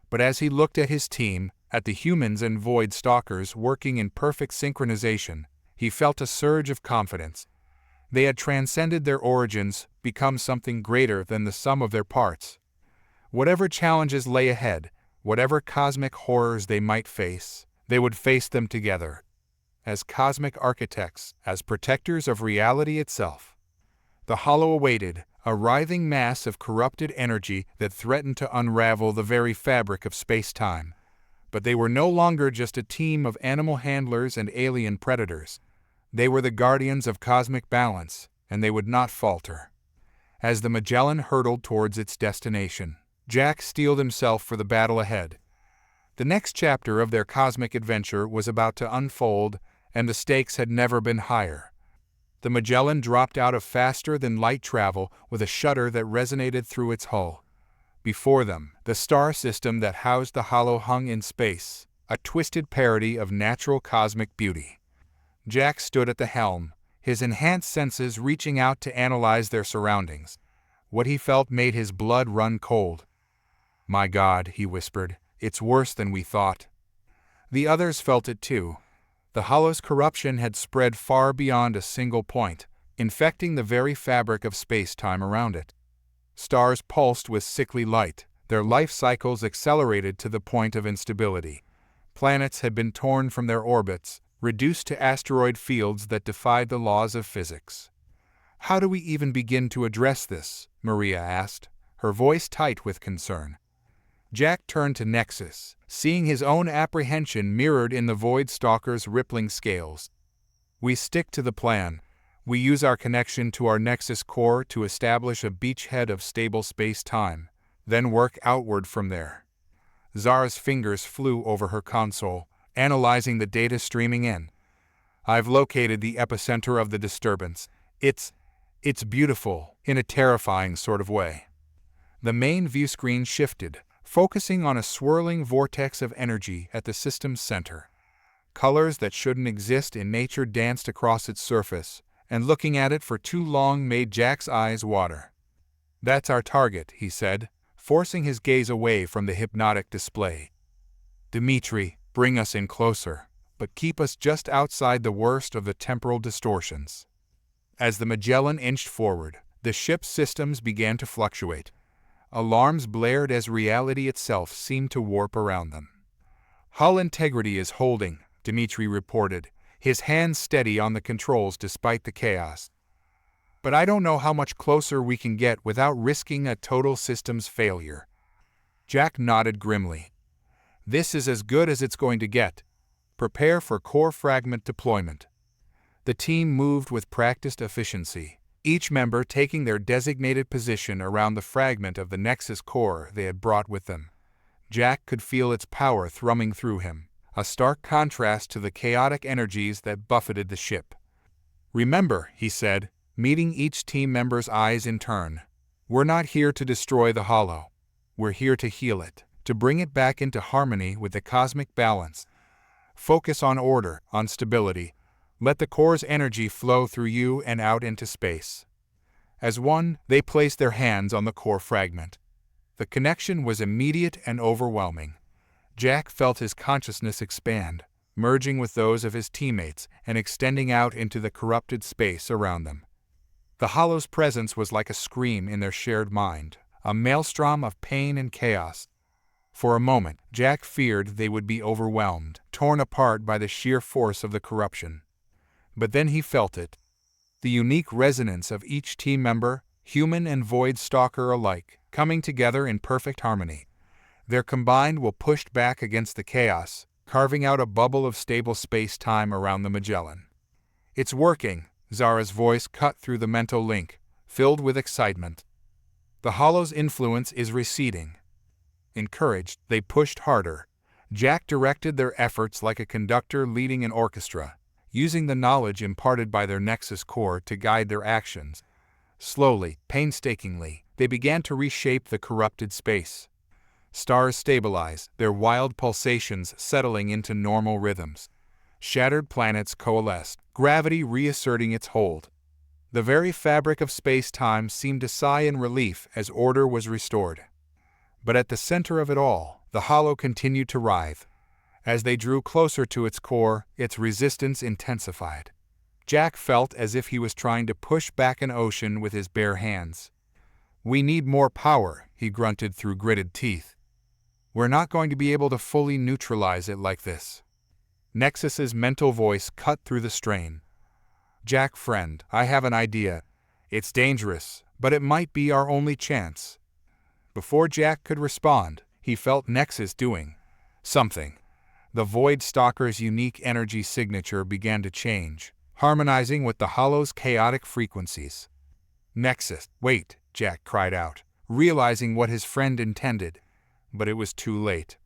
But as he looked at his team, at the humans and Void Stalkers working in perfect synchronization, he felt a surge of confidence. They had transcended their origins, become something greater than the sum of their parts. Whatever challenges lay ahead, whatever cosmic horrors they might face, they would face them together. As cosmic architects, as protectors of reality itself. The Hollow awaited, a writhing mass of corrupted energy that threatened to unravel the very fabric of space-time. But they were no longer just a team of animal handlers and alien predators. They were the guardians of cosmic balance, and they would not falter. As the Magellan hurtled towards its destination, Jack steeled himself for the battle ahead. The next chapter of their cosmic adventure was about to unfold, and the stakes had never been higher. The Magellan dropped out of faster-than-light travel with a shudder that resonated through its hull. Before them, the star system that housed the Hollow hung in space, a twisted parody of natural cosmic beauty. Jack stood at the helm, his enhanced senses reaching out to analyze their surroundings. What he felt made his blood run cold. "My God," he whispered, "it's worse than we thought." The others felt it too. The Hollow's corruption had spread far beyond a single point, infecting the very fabric of space-time around it. Stars pulsed with sickly light, their life cycles accelerated to the point of instability. Planets had been torn from their orbits, reduced to asteroid fields that defied the laws of physics. "How do we even begin to address this?" Maria asked, her voice tight with concern. Jack turned to Nexus, seeing his own apprehension mirrored in the Void Stalker's rippling scales. "We stick to the plan. We use our connection to our Nexus core to establish a beachhead of stable space-time, then work outward from there." Zara's fingers flew over her console, analyzing the data streaming in. "I've located the epicenter of the disturbance. It's beautiful, in a terrifying sort of way." The main view screen shifted, focusing on a swirling vortex of energy at the system's center. Colors that shouldn't exist in nature danced across its surface, and looking at it for too long made Jack's eyes water. "That's our target," he said, forcing his gaze away from the hypnotic display. "Dmitri, bring us in closer, but keep us just outside the worst of the temporal distortions." As the Magellan inched forward, the ship's systems began to fluctuate. Alarms blared as reality itself seemed to warp around them. "Hull integrity is holding," Dmitri reported, his hands steady on the controls despite the chaos. "But I don't know how much closer we can get without risking a total systems failure." Jack nodded grimly. "This is as good as it's going to get. Prepare for core fragment deployment." The team moved with practiced efficiency, each member taking their designated position around the fragment of the Nexus core they had brought with them. Jack could feel its power thrumming through him, a stark contrast to the chaotic energies that buffeted the ship. "Remember," he said, meeting each team member's eyes in turn, "we're not here to destroy the hollow. We're here to heal it, to bring it back into harmony with the cosmic balance. Focus on order, on stability. Let the core's energy flow through you and out into space." As one, they placed their hands on the core fragment. The connection was immediate and overwhelming. Jack felt his consciousness expand, merging with those of his teammates and extending out into the corrupted space around them. The hollow's presence was like a scream in their shared mind, a maelstrom of pain and chaos. For a moment, Jack feared they would be overwhelmed, torn apart by the sheer force of the corruption. But then he felt it. The unique resonance of each team member, human and void stalker alike, coming together in perfect harmony. Their combined will pushed back against the chaos, carving out a bubble of stable space-time around the Magellan. "It's working," Zara's voice cut through the mental link, filled with excitement. "The hollow's influence is receding." Encouraged, they pushed harder. Jack directed their efforts like a conductor leading an orchestra, using the knowledge imparted by their Nexus core to guide their actions. Slowly, painstakingly, they began to reshape the corrupted space. Stars stabilized, their wild pulsations settling into normal rhythms. Shattered planets coalesced, gravity reasserting its hold. The very fabric of space-time seemed to sigh in relief as order was restored. But at the center of it all, the hollow continued to writhe. As they drew closer to its core, its resistance intensified. Jack felt as if he was trying to push back an ocean with his bare hands. "We need more power," he grunted through gritted teeth. "We're not going to be able to fully neutralize it like this." Nexus's mental voice cut through the strain. "Jack, friend, I have an idea. It's dangerous, but it might be our only chance." Before Jack could respond, he felt Nexus doing something. The Void Stalker's unique energy signature began to change, harmonizing with the hollow's chaotic frequencies. "Nexus, wait," Jack cried out, realizing what his friend intended. But it was too late.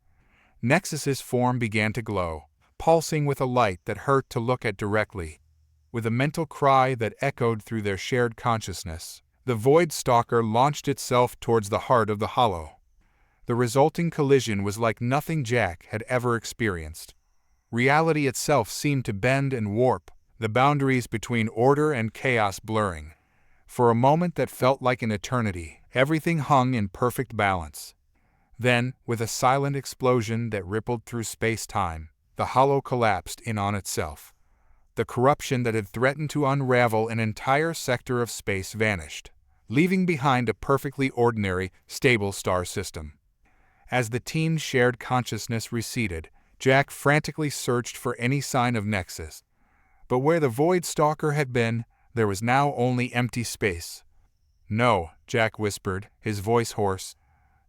Nexus's form began to glow, pulsing with a light that hurt to look at directly. With a mental cry that echoed through their shared consciousness, the Void Stalker launched itself towards the heart of the hollow. The resulting collision was like nothing Jack had ever experienced. Reality itself seemed to bend and warp, the boundaries between order and chaos blurring. For a moment that felt like an eternity, everything hung in perfect balance. Then, with a silent explosion that rippled through space-time, the hollow collapsed in on itself. The corruption that had threatened to unravel an entire sector of space vanished, leaving behind a perfectly ordinary, stable star system. As the team's shared consciousness receded, Jack frantically searched for any sign of Nexus. But where the Void Stalker had been, there was now only empty space. "No," Jack whispered, his voice hoarse.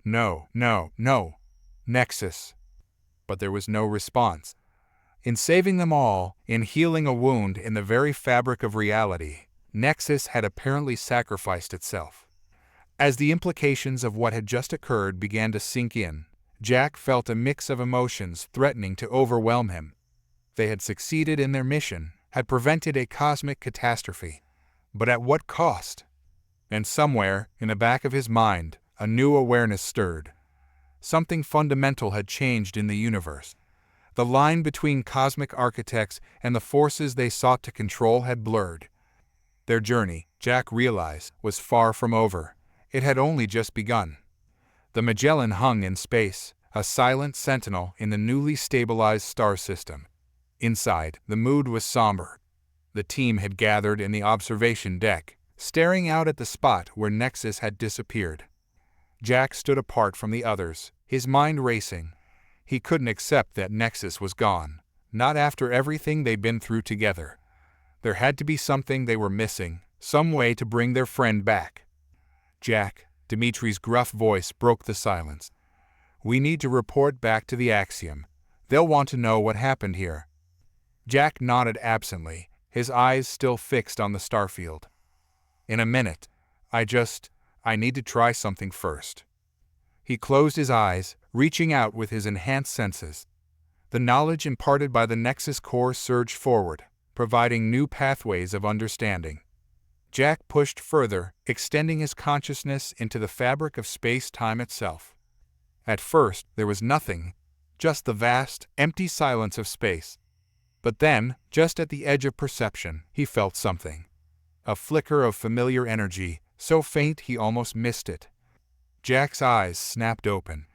"No, no, no. Nexus." But there was no response. In saving them all, in healing a wound in the very fabric of reality, Nexus had apparently sacrificed itself. As the implications of what had just occurred began to sink in, Jack felt a mix of emotions threatening to overwhelm him. They had succeeded in their mission, had prevented a cosmic catastrophe. But at what cost? And somewhere, in the back of his mind, a new awareness stirred. Something fundamental had changed in the universe. The line between cosmic architects and the forces they sought to control had blurred. Their journey, Jack realized, was far from over. It had only just begun. The Magellan hung in space, a silent sentinel in the newly stabilized star system. Inside, the mood was somber. The team had gathered in the observation deck, staring out at the spot where Nexus had disappeared. Jack stood apart from the others, his mind racing. He couldn't accept that Nexus was gone, not after everything they'd been through together. There had to be something they were missing, some way to bring their friend back. "Jack," Dimitri's gruff voice broke the silence. "We need to report back to the Axiom. They'll want to know what happened here." Jack nodded absently, his eyes still fixed on the starfield. In a minute. I need to try something first. He closed his eyes, reaching out with his enhanced senses. The knowledge imparted by the Nexus core surged forward, providing new pathways of understanding. Jack pushed further, extending his consciousness into the fabric of space-time itself. At first, there was nothing, just the vast, empty silence of space. But then, just at the edge of perception, he felt something. A flicker of familiar energy, so faint he almost missed it. Jack's eyes snapped open.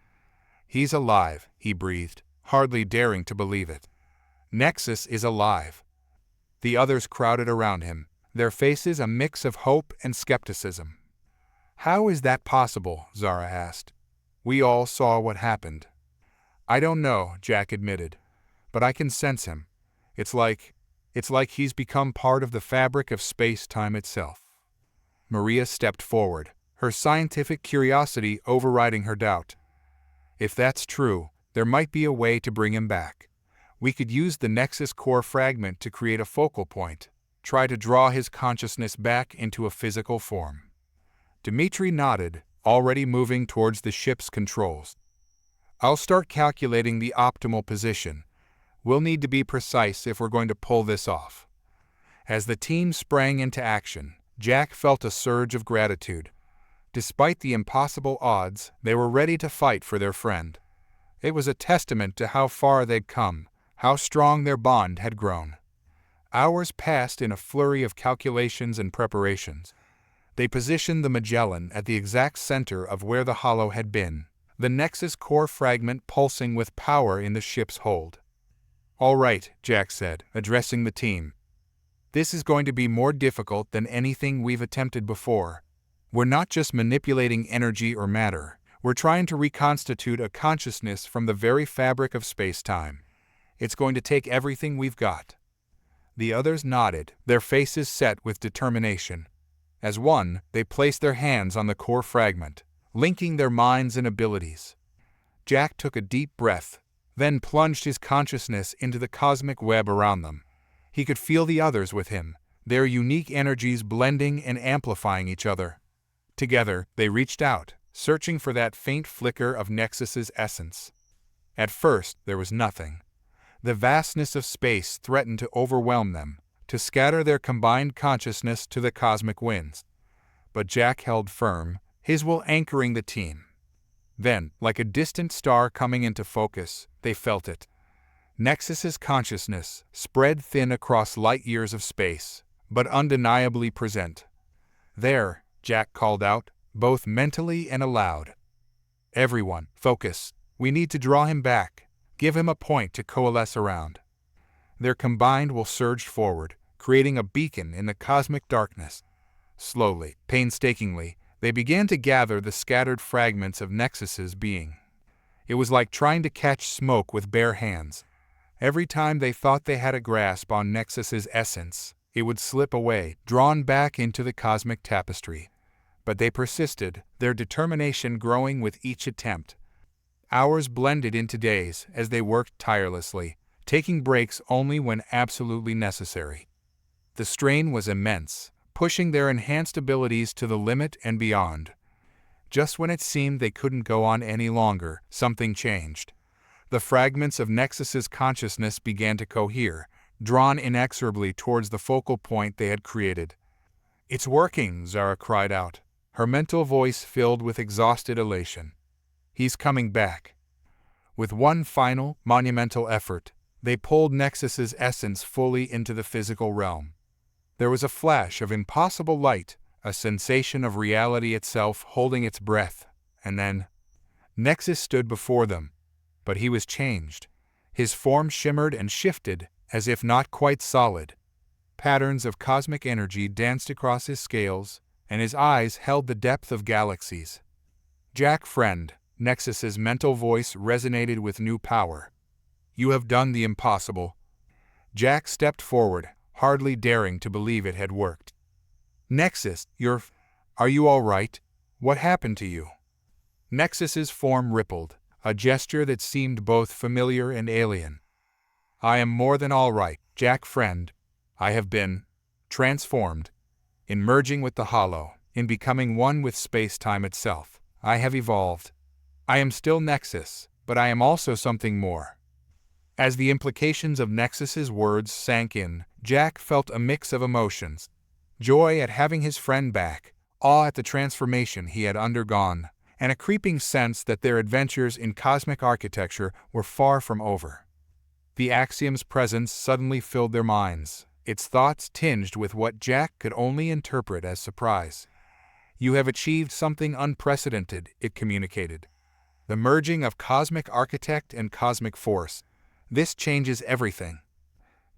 He's alive, he breathed, hardly daring to believe it. Nexus is alive. The others crowded around him, their faces a mix of hope and skepticism. How is that possible? Zara asked. We all saw what happened. I don't know, Jack admitted, but I can sense him. It's like he's become part of the fabric of space-time itself. Maria stepped forward, her scientific curiosity overriding her doubt. If that's true, there might be a way to bring him back. We could use the Nexus core fragment to create a focal point, try to draw his consciousness back into a physical form. Dmitri nodded, already moving towards the ship's controls. I'll start calculating the optimal position. We'll need to be precise if we're going to pull this off. As the team sprang into action, Jack felt a surge of gratitude. Despite the impossible odds, they were ready to fight for their friend. It was a testament to how far they'd come, how strong their bond had grown. Hours passed in a flurry of calculations and preparations. They positioned the Magellan at the exact center of where the hollow had been, the Nexus core fragment pulsing with power in the ship's hold. All right, Jack said, addressing the team. This is going to be more difficult than anything we've attempted before. We're not just manipulating energy or matter, we're trying to reconstitute a consciousness from the very fabric of space-time. It's going to take everything we've got. The others nodded, their faces set with determination. As one, they placed their hands on the core fragment, linking their minds and abilities. Jack took a deep breath, then plunged his consciousness into the cosmic web around them. He could feel the others with him, their unique energies blending and amplifying each other. Together, they reached out, searching for that faint flicker of Nexus's essence. At first, there was nothing. The vastness of space threatened to overwhelm them, to scatter their combined consciousness to the cosmic winds. But Jack held firm, his will anchoring the team. Then, like a distant star coming into focus, they felt it. Nexus's consciousness, spread thin across light years of space, but undeniably present. There, Jack called out, both mentally and aloud. Everyone, focus. We need to draw him back. Give him a point to coalesce around. Their combined will surged forward, creating a beacon in the cosmic darkness. Slowly, painstakingly, they began to gather the scattered fragments of Nexus's being. It was like trying to catch smoke with bare hands. Every time they thought they had a grasp on Nexus's essence, it would slip away, drawn back into the cosmic tapestry. But they persisted, their determination growing with each attempt. Hours blended into days as they worked tirelessly, taking breaks only when absolutely necessary. The strain was immense, pushing their enhanced abilities to the limit and beyond. Just when it seemed they couldn't go on any longer, something changed. The fragments of Nexus's consciousness began to cohere, drawn inexorably towards the focal point they had created. It's working, Zara cried out, her mental voice filled with exhausted elation. He's coming back. With one final, monumental effort, they pulled Nexus's essence fully into the physical realm. There was a flash of impossible light, a sensation of reality itself holding its breath, and then Nexus stood before them. But he was changed. His form shimmered and shifted, as if not quite solid. Patterns of cosmic energy danced across his scales, and his eyes held the depth of galaxies. Jack, friend, Nexus's mental voice resonated with new power. You have done the impossible. Jack stepped forward, hardly daring to believe it had worked. Nexus, are you all right? What happened to you? Nexus's form rippled, a gesture that seemed both familiar and alien. I am more than all right, Jack, friend. I have been transformed, in merging with the hollow, in becoming one with space-time itself. I have evolved. I am still Nexus, but I am also something more. As the implications of Nexus's words sank in, Jack felt a mix of emotions. Joy at having his friend back, awe at the transformation he had undergone, and a creeping sense that their adventures in cosmic architecture were far from over. The Axiom's presence suddenly filled their minds, its thoughts tinged with what Jack could only interpret as surprise. You have achieved something unprecedented, it communicated. The merging of cosmic architect and cosmic force. This changes everything.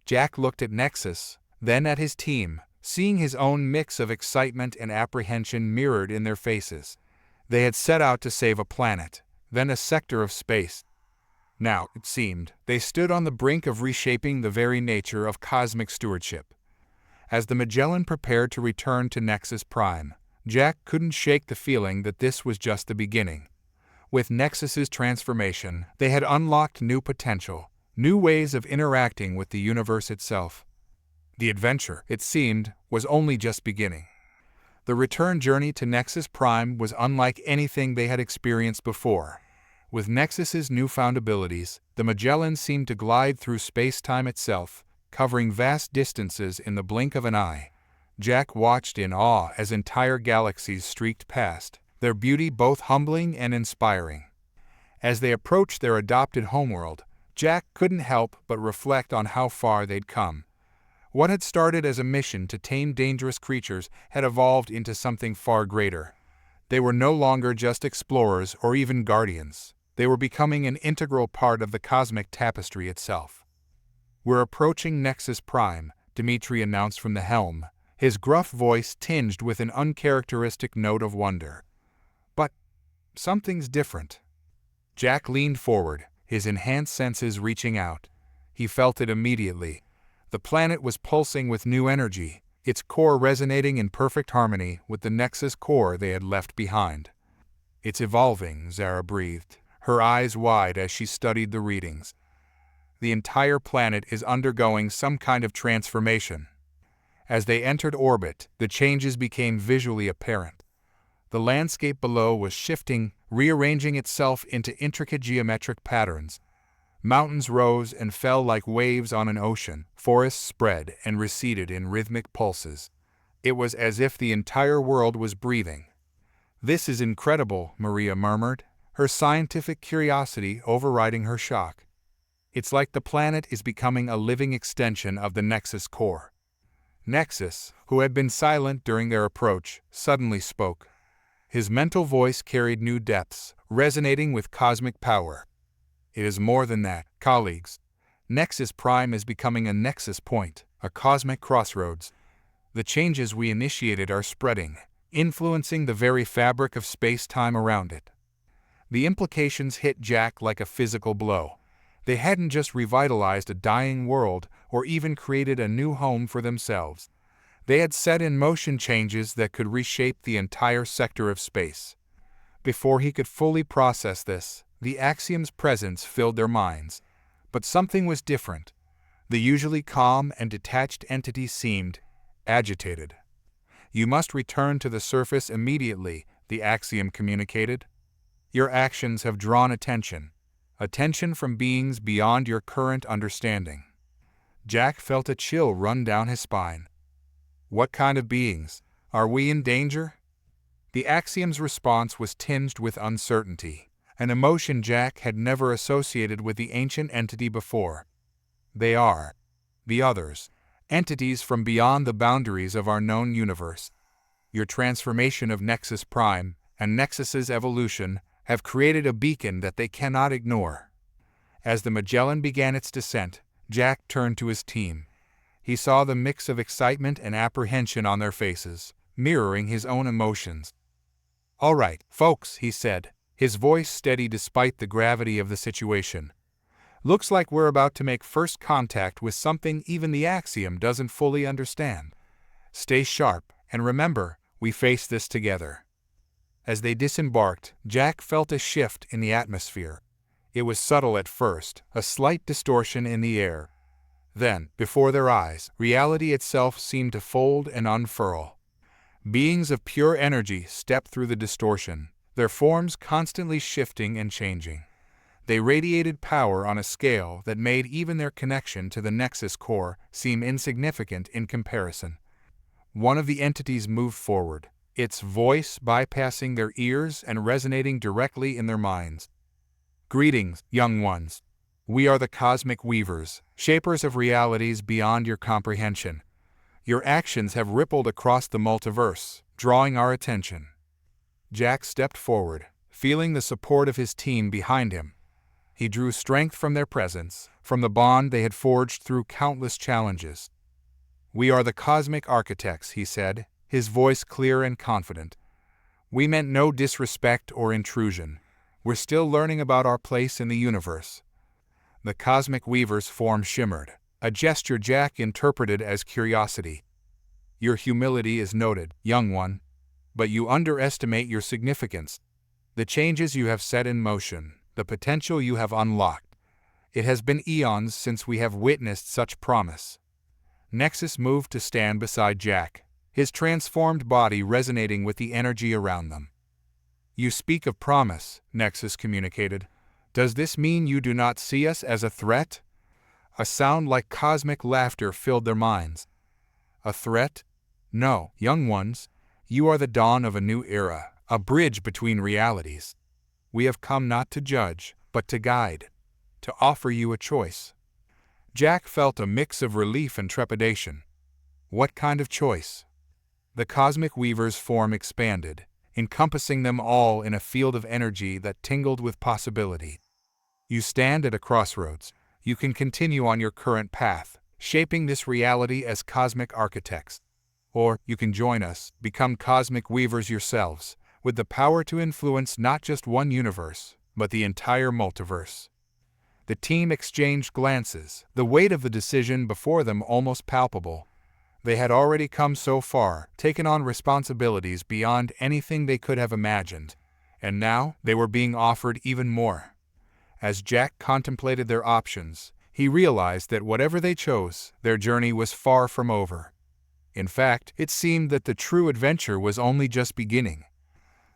Jack looked at Nexus, then at his team, seeing his own mix of excitement and apprehension mirrored in their faces. They had set out to save a planet, then a sector of space. Now, it seemed, they stood on the brink of reshaping the very nature of cosmic stewardship. As the Magellan prepared to return to Nexus Prime, Jack couldn't shake the feeling that this was just the beginning. With Nexus's transformation, they had unlocked new potential, new ways of interacting with the universe itself. The adventure, it seemed, was only just beginning. The return journey to Nexus Prime was unlike anything they had experienced before. With Nexus's newfound abilities, the Magellan seemed to glide through space-time itself, covering vast distances in the blink of an eye. Jack watched in awe as entire galaxies streaked past, their beauty both humbling and inspiring. As they approached their adopted homeworld, Jack couldn't help but reflect on how far they'd come. What had started as a mission to tame dangerous creatures had evolved into something far greater. They were no longer just explorers or even guardians. They were becoming an integral part of the cosmic tapestry itself. "We're approaching Nexus Prime," Dimitri announced from the helm, his gruff voice tinged with an uncharacteristic note of wonder. "But something's different." Jack leaned forward, his enhanced senses reaching out. He felt it immediately. The planet was pulsing with new energy, its core resonating in perfect harmony with the Nexus core they had left behind. "It's evolving," Zara breathed, her eyes wide as she studied the readings. "The entire planet is undergoing some kind of transformation." As they entered orbit, the changes became visually apparent. The landscape below was shifting, rearranging itself into intricate geometric patterns. Mountains rose and fell like waves on an ocean, forests spread and receded in rhythmic pulses. It was as if the entire world was breathing. "This is incredible," Maria murmured, her scientific curiosity overriding her shock. "It's like the planet is becoming a living extension of the Nexus core." Nexus, who had been silent during their approach, suddenly spoke. His mental voice carried new depths, resonating with cosmic power. "It is more than that, colleagues. Nexus Prime is becoming a nexus point, a cosmic crossroads. The changes we initiated are spreading, influencing the very fabric of space-time around it." The implications hit Jack like a physical blow. They hadn't just revitalized a dying world or even created a new home for themselves. They had set in motion changes that could reshape the entire sector of space. Before he could fully process this, the Axiom's presence filled their minds. But something was different. The usually calm and detached entity seemed agitated. "You must return to the surface immediately," the Axiom communicated. "Your actions have drawn attention from beings beyond your current understanding." Jack felt a chill run down his spine. "What kind of beings? Are we in danger?" The Axiom's response was tinged with uncertainty, an emotion Jack had never associated with the ancient entity before. "They are the others, entities from beyond the boundaries of our known universe. Your transformation of Nexus Prime and Nexus's evolution have created a beacon that they cannot ignore." As the Magellan began its descent, Jack turned to his team. He saw the mix of excitement and apprehension on their faces, mirroring his own emotions. "All right, folks," he said, his voice steady despite the gravity of the situation. "Looks like we're about to make first contact with something even the Axiom doesn't fully understand. Stay sharp, and remember, we face this together." As they disembarked, Jack felt a shift in the atmosphere. It was subtle at first, a slight distortion in the air. Then, before their eyes, reality itself seemed to fold and unfurl. Beings of pure energy stepped through the distortion, their forms constantly shifting and changing. They radiated power on a scale that made even their connection to the Nexus core seem insignificant in comparison. One of the entities moved forward, its voice bypassing their ears and resonating directly in their minds. "Greetings, young ones. We are the Cosmic Weavers, shapers of realities beyond your comprehension. Your actions have rippled across the multiverse, drawing our attention." Jack stepped forward, feeling the support of his team behind him. He drew strength from their presence, from the bond they had forged through countless challenges. "We are the Cosmic Architects," he said, his voice clear and confident. "We meant no disrespect or intrusion. We're still learning about our place in the universe." The Cosmic Weaver's form shimmered, a gesture Jack interpreted as curiosity. "Your humility is noted, young one, but you underestimate your significance. The changes you have set in motion, the potential you have unlocked. It has been eons since we have witnessed such promise." Nexus moved to stand beside Jack, his transformed body resonating with the energy around them. "You speak of promise," Nexus communicated. "Does this mean you do not see us as a threat?" A sound like cosmic laughter filled their minds. "A threat? No, young ones. You are the dawn of a new era, a bridge between realities. We have come not to judge, but to guide, to offer you a choice." Jack felt a mix of relief and trepidation. What kind of choice? The Cosmic Weaver's form expanded, encompassing them all in a field of energy that tingled with possibility. "You stand at a crossroads. You can continue on your current path, shaping this reality as Cosmic Architects. Or you can join us, become Cosmic Weavers yourselves, with the power to influence not just one universe, but the entire multiverse." The team exchanged glances, the weight of the decision before them almost palpable. They had already come so far, taken on responsibilities beyond anything they could have imagined, and now they were being offered even more. As Jack contemplated their options, he realized that whatever they chose, their journey was far from over. In fact, it seemed that the true adventure was only just beginning.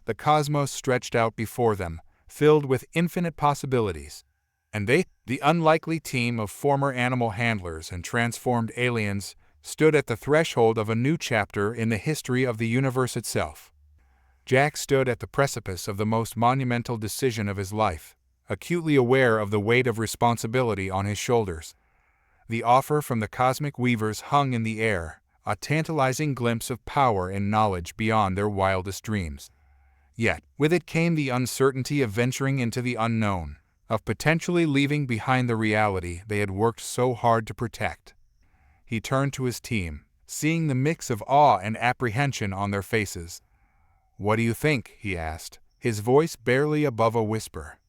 The cosmos stretched out before them, filled with infinite possibilities. And they, the unlikely team of former animal handlers and transformed aliens, stood at the threshold of a new chapter in the history of the universe itself. Jack stood at the precipice of the most monumental decision of his life, acutely aware of the weight of responsibility on his shoulders. The offer from the Cosmic Weavers hung in the air, a tantalizing glimpse of power and knowledge beyond their wildest dreams. Yet, with it came the uncertainty of venturing into the unknown, of potentially leaving behind the reality they had worked so hard to protect. He turned to his team, seeing the mix of awe and apprehension on their faces. "What do you think?" he asked, his voice barely above a whisper.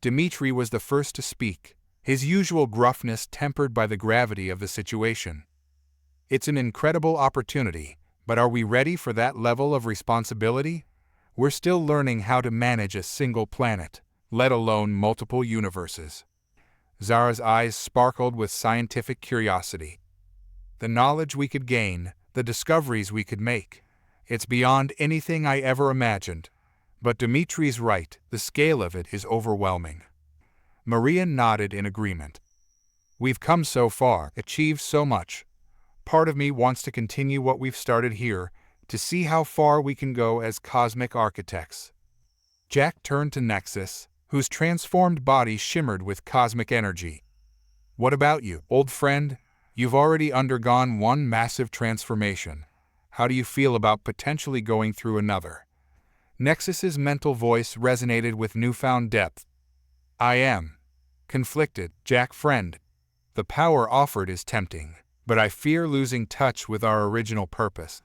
Dmitri was the first to speak, his usual gruffness tempered by the gravity of the situation. "It's an incredible opportunity, but are we ready for that level of responsibility? We're still learning how to manage a single planet, let alone multiple universes." Zara's eyes sparkled with scientific curiosity. "The knowledge we could gain, the discoveries we could make, it's beyond anything I ever imagined. But Dimitri's right, the scale of it is overwhelming." Maria nodded in agreement. "We've come so far, achieved so much. Part of me wants to continue what we've started here, to see how far we can go as Cosmic Architects." Jack turned to Nexus, whose transformed body shimmered with cosmic energy. "What about you, old friend? You've already undergone one massive transformation. How do you feel about potentially going through another?" Nexus's mental voice resonated with newfound depth. "I am conflicted, Jack friend. The power offered is tempting, but I fear losing touch with our original purpose.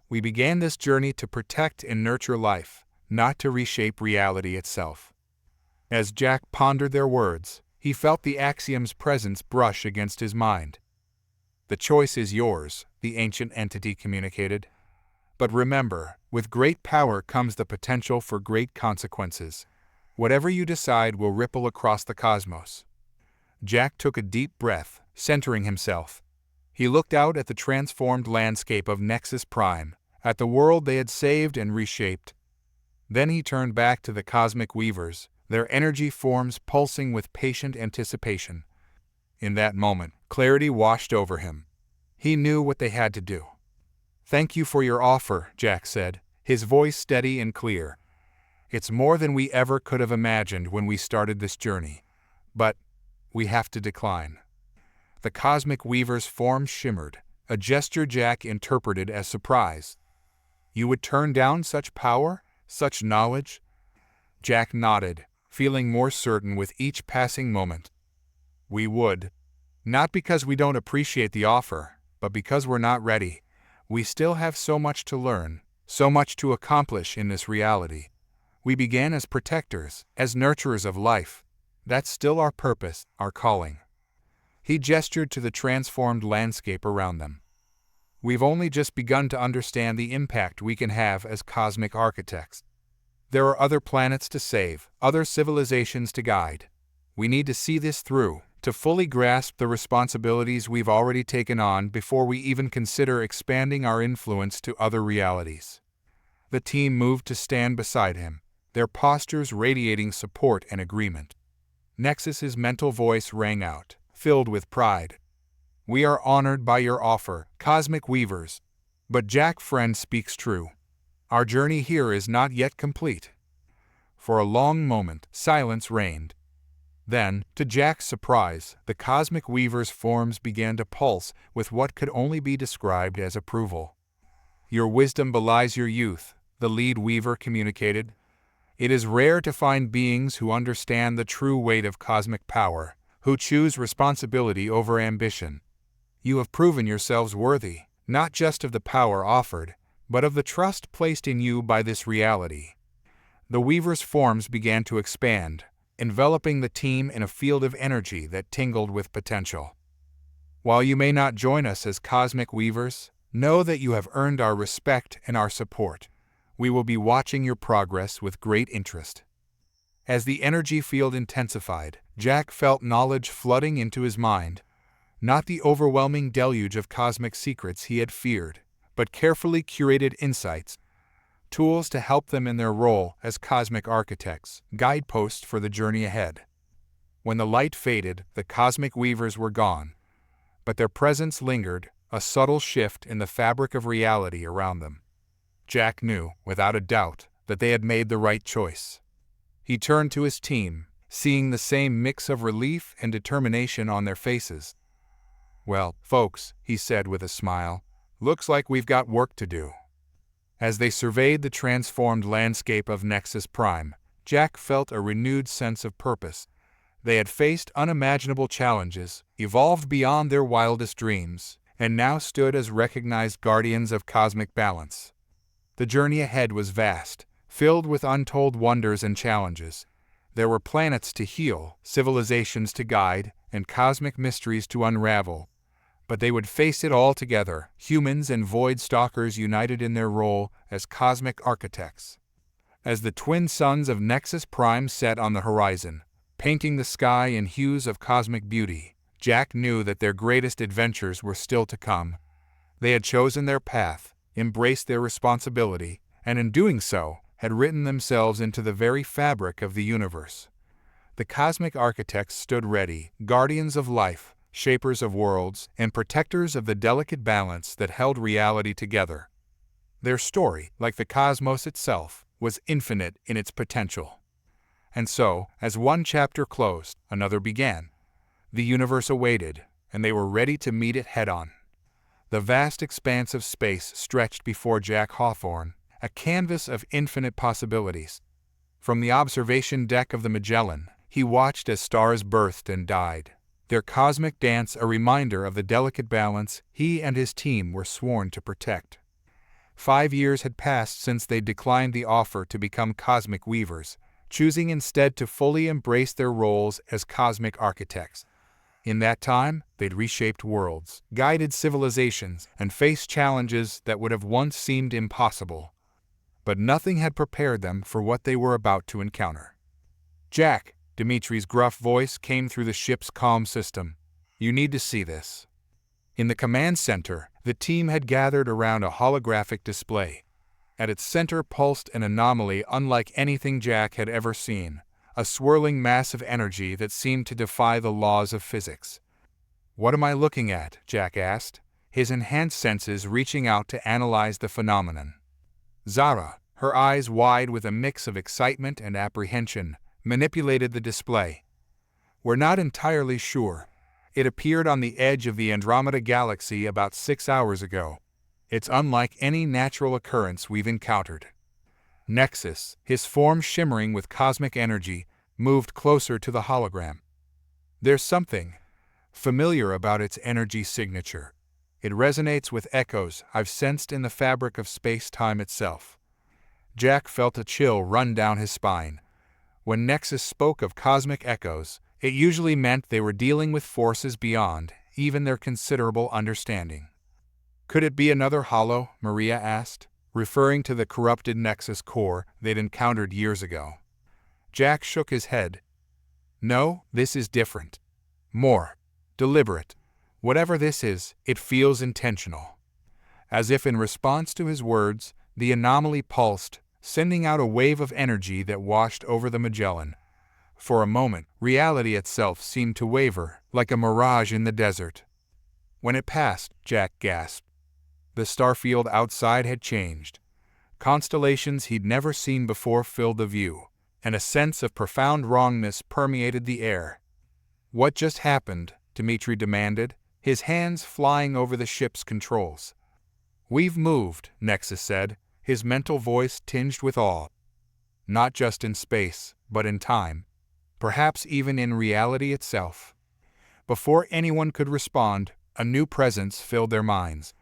We began this journey to protect and nurture life, not to reshape reality itself." As Jack pondered their words, he felt the axiom's presence brush against his mind. "The choice is yours," the ancient entity communicated. "But remember, with great power comes the potential for great consequences. Whatever you decide will ripple across the cosmos." Jack took a deep breath, centering himself. He looked out at the transformed landscape of Nexus Prime, at the world they had saved and reshaped. Then he turned back to the cosmic weavers, their energy forms pulsing with patient anticipation. In that moment, clarity washed over him. He knew what they had to do. "Thank you for your offer," Jack said, his voice steady and clear. "It's more than we ever could have imagined when we started this journey. But we have to decline." The cosmic weaver's form shimmered, a gesture Jack interpreted as surprise. "You would turn down such power? Such knowledge?" Jack nodded, feeling more certain with each passing moment. "We would. Not because we don't appreciate the offer, but because we're not ready. We still have so much to learn, so much to accomplish in this reality. We began as protectors, as nurturers of life. That's still our purpose, our calling." He gestured to the transformed landscape around them. "We've only just begun to understand the impact we can have as cosmic architects. There are other planets to save, other civilizations to guide. We need to see this through, to fully grasp the responsibilities we've already taken on before we even consider expanding our influence to other realities." The team moved to stand beside him, their postures radiating support and agreement. Nexus's mental voice rang out, filled with pride. "We are honored by your offer, Cosmic Weavers. But Jack Friend speaks true. Our journey here is not yet complete." For a long moment, silence reigned. Then, to Jack's surprise, the Cosmic Weaver's forms began to pulse with what could only be described as approval. "Your wisdom belies your youth," the lead weaver communicated. "It is rare to find beings who understand the true weight of cosmic power, who choose responsibility over ambition. You have proven yourselves worthy, not just of the power offered, but of the trust placed in you by this reality." The weaver's forms began to expand, enveloping the team in a field of energy that tingled with potential. "While you may not join us as cosmic weavers, know that you have earned our respect and our support. We will be watching your progress with great interest." As the energy field intensified, Jack felt knowledge flooding into his mind. Not the overwhelming deluge of cosmic secrets he had feared, but carefully curated insights, tools to help them in their role as cosmic architects, guideposts for the journey ahead. When the light faded, the cosmic weavers were gone, but their presence lingered, a subtle shift in the fabric of reality around them. Jack knew, without a doubt, that they had made the right choice. He turned to his team, seeing the same mix of relief and determination on their faces. "Well, folks," he said with a smile, "looks like we've got work to do." As they surveyed the transformed landscape of Nexus Prime, Jack felt a renewed sense of purpose. They had faced unimaginable challenges, evolved beyond their wildest dreams, and now stood as recognized guardians of cosmic balance. The journey ahead was vast, filled with untold wonders and challenges. There were planets to heal, civilizations to guide, and cosmic mysteries to unravel. But they would face it all together, humans and void stalkers united in their role as cosmic architects. As the twin suns of Nexus Prime set on the horizon, painting the sky in hues of cosmic beauty, Jack knew that their greatest adventures were still to come. They had chosen their path, embraced their responsibility, and in doing so, had written themselves into the very fabric of the universe. The cosmic architects stood ready, guardians of life, shapers of worlds, and protectors of the delicate balance that held reality together. Their story, like the cosmos itself, was infinite in its potential. And so, as one chapter closed, another began. The universe awaited, and they were ready to meet it head-on. The vast expanse of space stretched before Jack Hawthorne, a canvas of infinite possibilities. From the observation deck of the Magellan, he watched as stars birthed and died, their cosmic dance a reminder of the delicate balance he and his team were sworn to protect. 5 years had passed since they declined the offer to become cosmic weavers, choosing instead to fully embrace their roles as cosmic architects. In that time, they'd reshaped worlds, guided civilizations, and faced challenges that would have once seemed impossible. But nothing had prepared them for what they were about to encounter. "Jack," Dimitri's gruff voice came through the ship's comm system. You need to see this. In the command center, the team had gathered around a holographic display. At its center pulsed an anomaly unlike anything Jack had ever seen, a swirling mass of energy that seemed to defy the laws of physics. "What am I looking at?" Jack asked, his enhanced senses reaching out to analyze the phenomenon. Zara, her eyes wide with a mix of excitement and apprehension, manipulated the display. "We're not entirely sure. It appeared on the edge of the Andromeda Galaxy about 6 hours ago. It's unlike any natural occurrence we've encountered." Nexus, his form shimmering with cosmic energy, moved closer to the hologram. "There's something familiar about its energy signature. It resonates with echoes I've sensed in the fabric of space-time itself." Jack felt a chill run down his spine. When Nexus spoke of cosmic echoes, it usually meant they were dealing with forces beyond even their considerable understanding. "Could it be another holo?" Maria asked, referring to the corrupted Nexus core they'd encountered years ago. Jack shook his head. "No, this is different. More deliberate. Whatever this is, it feels intentional." As if in response to his words, the anomaly pulsed, sending out a wave of energy that washed over the Magellan. For a moment, reality itself seemed to waver, like a mirage in the desert. When it passed, Jack gasped. The starfield outside had changed. Constellations he'd never seen before filled the view, and a sense of profound wrongness permeated the air. "What just happened?" Dmitri demanded, his hands flying over the ship's controls. "We've moved," Nexus said, his mental voice tinged with awe. "Not just in space, but in time. Perhaps even in reality itself." Before anyone could respond, a new presence filled their minds.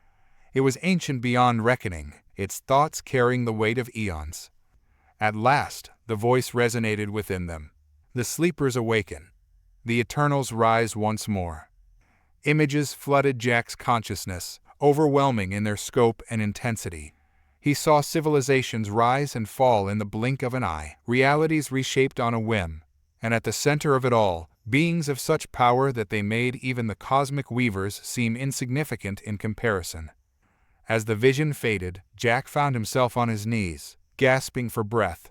It was ancient beyond reckoning, its thoughts carrying the weight of eons. At last, the voice resonated within them. "The sleepers awaken. The Eternals rise once more." Images flooded Jack's consciousness, overwhelming in their scope and intensity. He saw civilizations rise and fall in the blink of an eye, realities reshaped on a whim, and at the center of it all, beings of such power that they made even the cosmic weavers seem insignificant in comparison. As the vision faded, Jack found himself on his knees, gasping for breath.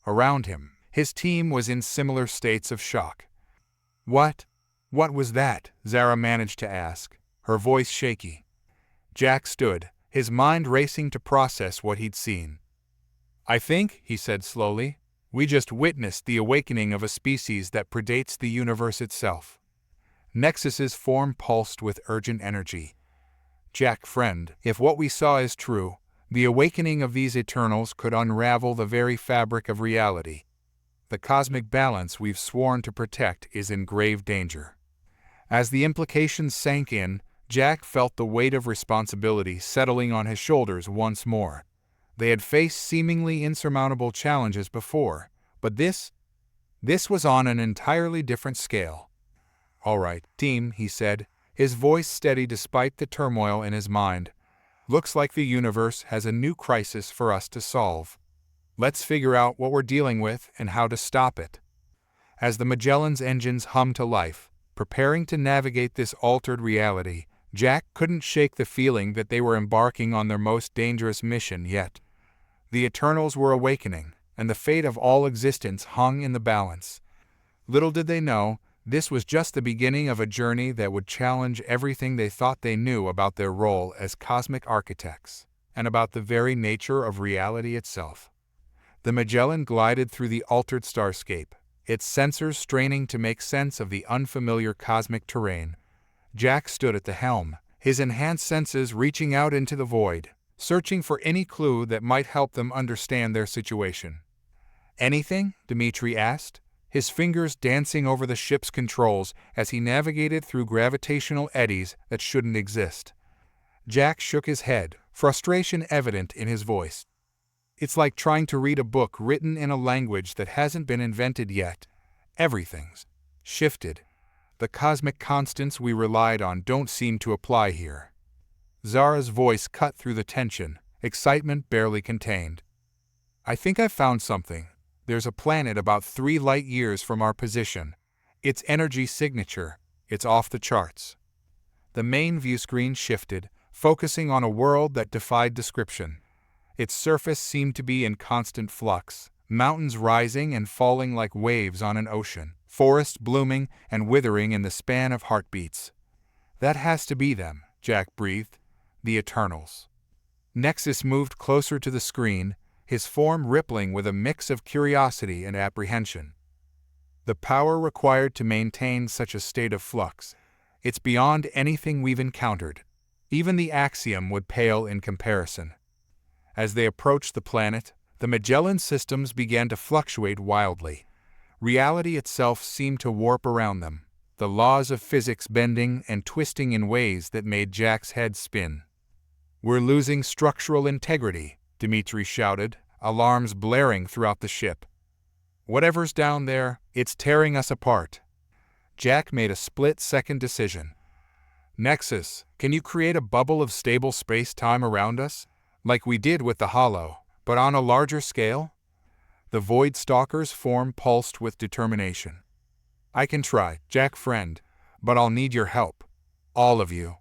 Around him, his team was in similar states of shock. What was that?" Zara managed to ask, her voice shaky. Jack stood, his mind racing to process what he'd seen. "I think," he said slowly, "we just witnessed the awakening of a species that predates the universe itself." Nexus's form pulsed with urgent energy. "Jack, friend, if what we saw is true, the awakening of these Eternals could unravel the very fabric of reality. The cosmic balance we've sworn to protect is in grave danger." As the implications sank in, Jack felt the weight of responsibility settling on his shoulders once more. They had faced seemingly insurmountable challenges before, but this was on an entirely different scale. "All right, team," he said, his voice steady despite the turmoil in his mind. "Looks like the universe has a new crisis for us to solve. Let's figure out what we're dealing with and how to stop it." As the Magellan's engines hummed to life, preparing to navigate this altered reality, Jack couldn't shake the feeling that they were embarking on their most dangerous mission yet. The Eternals were awakening, and the fate of all existence hung in the balance. Little did they know, this was just the beginning of a journey that would challenge everything they thought they knew about their role as cosmic architects, and about the very nature of reality itself. The Magellan glided through the altered starscape, its sensors straining to make sense of the unfamiliar cosmic terrain. Jack stood at the helm, his enhanced senses reaching out into the void, searching for any clue that might help them understand their situation. "Anything?" Dmitri asked, his fingers dancing over the ship's controls as he navigated through gravitational eddies that shouldn't exist. Jack shook his head, frustration evident in his voice. "It's like trying to read a book written in a language that hasn't been invented yet. Everything's shifted. The cosmic constants we relied on don't seem to apply here." Zara's voice cut through the tension, excitement barely contained. "I think I've found something. There's a planet about 3 light years from our position. Its energy signature, It's off the charts. The main view screen shifted, focusing on a world that defied description. Its surface seemed to be in constant flux, mountains rising and falling like waves on an ocean, forests blooming and withering in the span of heartbeats. That has to be them, Jack breathed. The Eternals. Nexus moved closer to the screen, his form rippling with a mix of curiosity and apprehension. The power required to maintain such a state of flux. It's beyond anything we've encountered. Even the Axiom would pale in comparison. As they approached the planet, the Magellan systems began to fluctuate wildly. Reality itself seemed to warp around them, the laws of physics bending and twisting in ways that made Jack's head spin. "We're losing structural integrity," Dimitri shouted, alarms blaring throughout the ship. "Whatever's down there, it's tearing us apart." Jack made a split-second decision. "Nexus, can you create a bubble of stable space-time around us? Like we did with the Hollow, but on a larger scale?" The Void Stalker's form pulsed with determination. "I can try, Jack friend, but I'll need your help. All of you."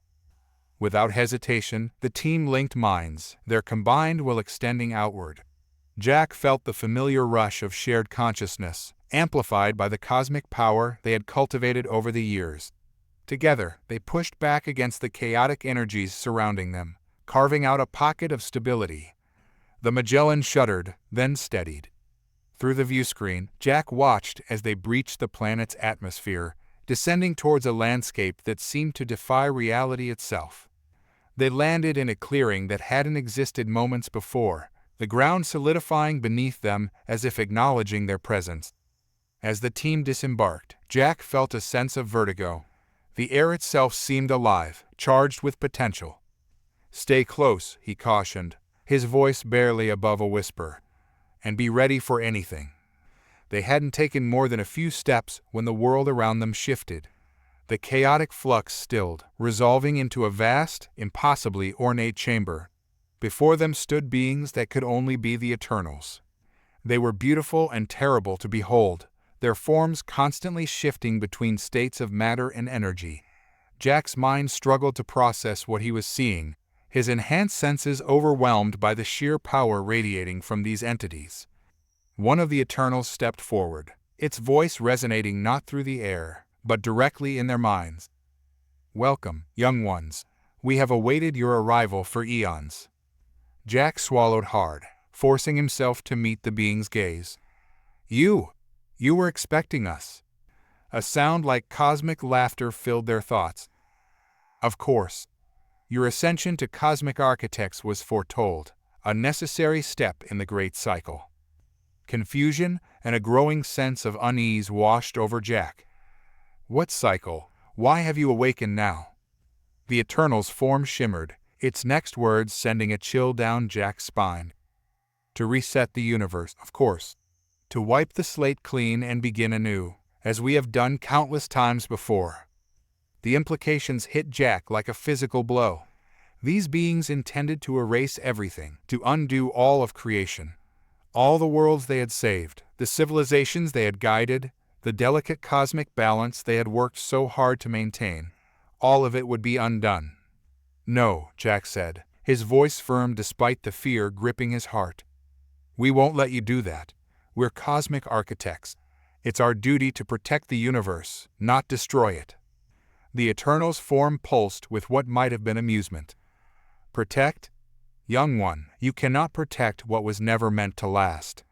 Without hesitation, the team linked minds, their combined will extending outward. Jack felt the familiar rush of shared consciousness, amplified by the cosmic power they had cultivated over the years. Together, they pushed back against the chaotic energies surrounding them, carving out a pocket of stability. The Magellan shuddered, then steadied. Through the viewscreen, Jack watched as they breached the planet's atmosphere, descending towards a landscape that seemed to defy reality itself. They landed in a clearing that hadn't existed moments before, the ground solidifying beneath them as if acknowledging their presence. As the team disembarked, Jack felt a sense of vertigo. The air itself seemed alive, charged with potential. "Stay close," he cautioned, his voice barely above a whisper, "and be ready for anything." They hadn't taken more than a few steps when the world around them shifted. The chaotic flux stilled, resolving into a vast, impossibly ornate chamber. Before them stood beings that could only be the Eternals. They were beautiful and terrible to behold, their forms constantly shifting between states of matter and energy. Jack's mind struggled to process what he was seeing, his enhanced senses overwhelmed by the sheer power radiating from these entities. One of the Eternals stepped forward, its voice resonating not through the air, but directly in their minds. "Welcome, young ones. We have awaited your arrival for eons." Jack swallowed hard, forcing himself to meet the being's gaze. You were expecting us." A sound like cosmic laughter filled their thoughts. "Of course. Your ascension to cosmic architects was foretold, a necessary step in the great cycle." Confusion and a growing sense of unease washed over Jack. "What cycle? Why have you awakened now?" The Eternal's form shimmered, its next words sending a chill down Jack's spine. "To reset the universe, of course. To wipe the slate clean and begin anew, as we have done countless times before." The implications hit Jack like a physical blow. These beings intended to erase everything, to undo all of creation. All the worlds they had saved, the civilizations they had guided, the delicate cosmic balance they had worked so hard to maintain, all of it would be undone. "No," Jack said, his voice firm despite the fear gripping his heart. "We won't let you do that. We're cosmic architects. It's our duty to protect the universe, not destroy it." The Eternal's form pulsed with what might have been amusement. "Protect? Young one, you cannot protect what was never meant to last.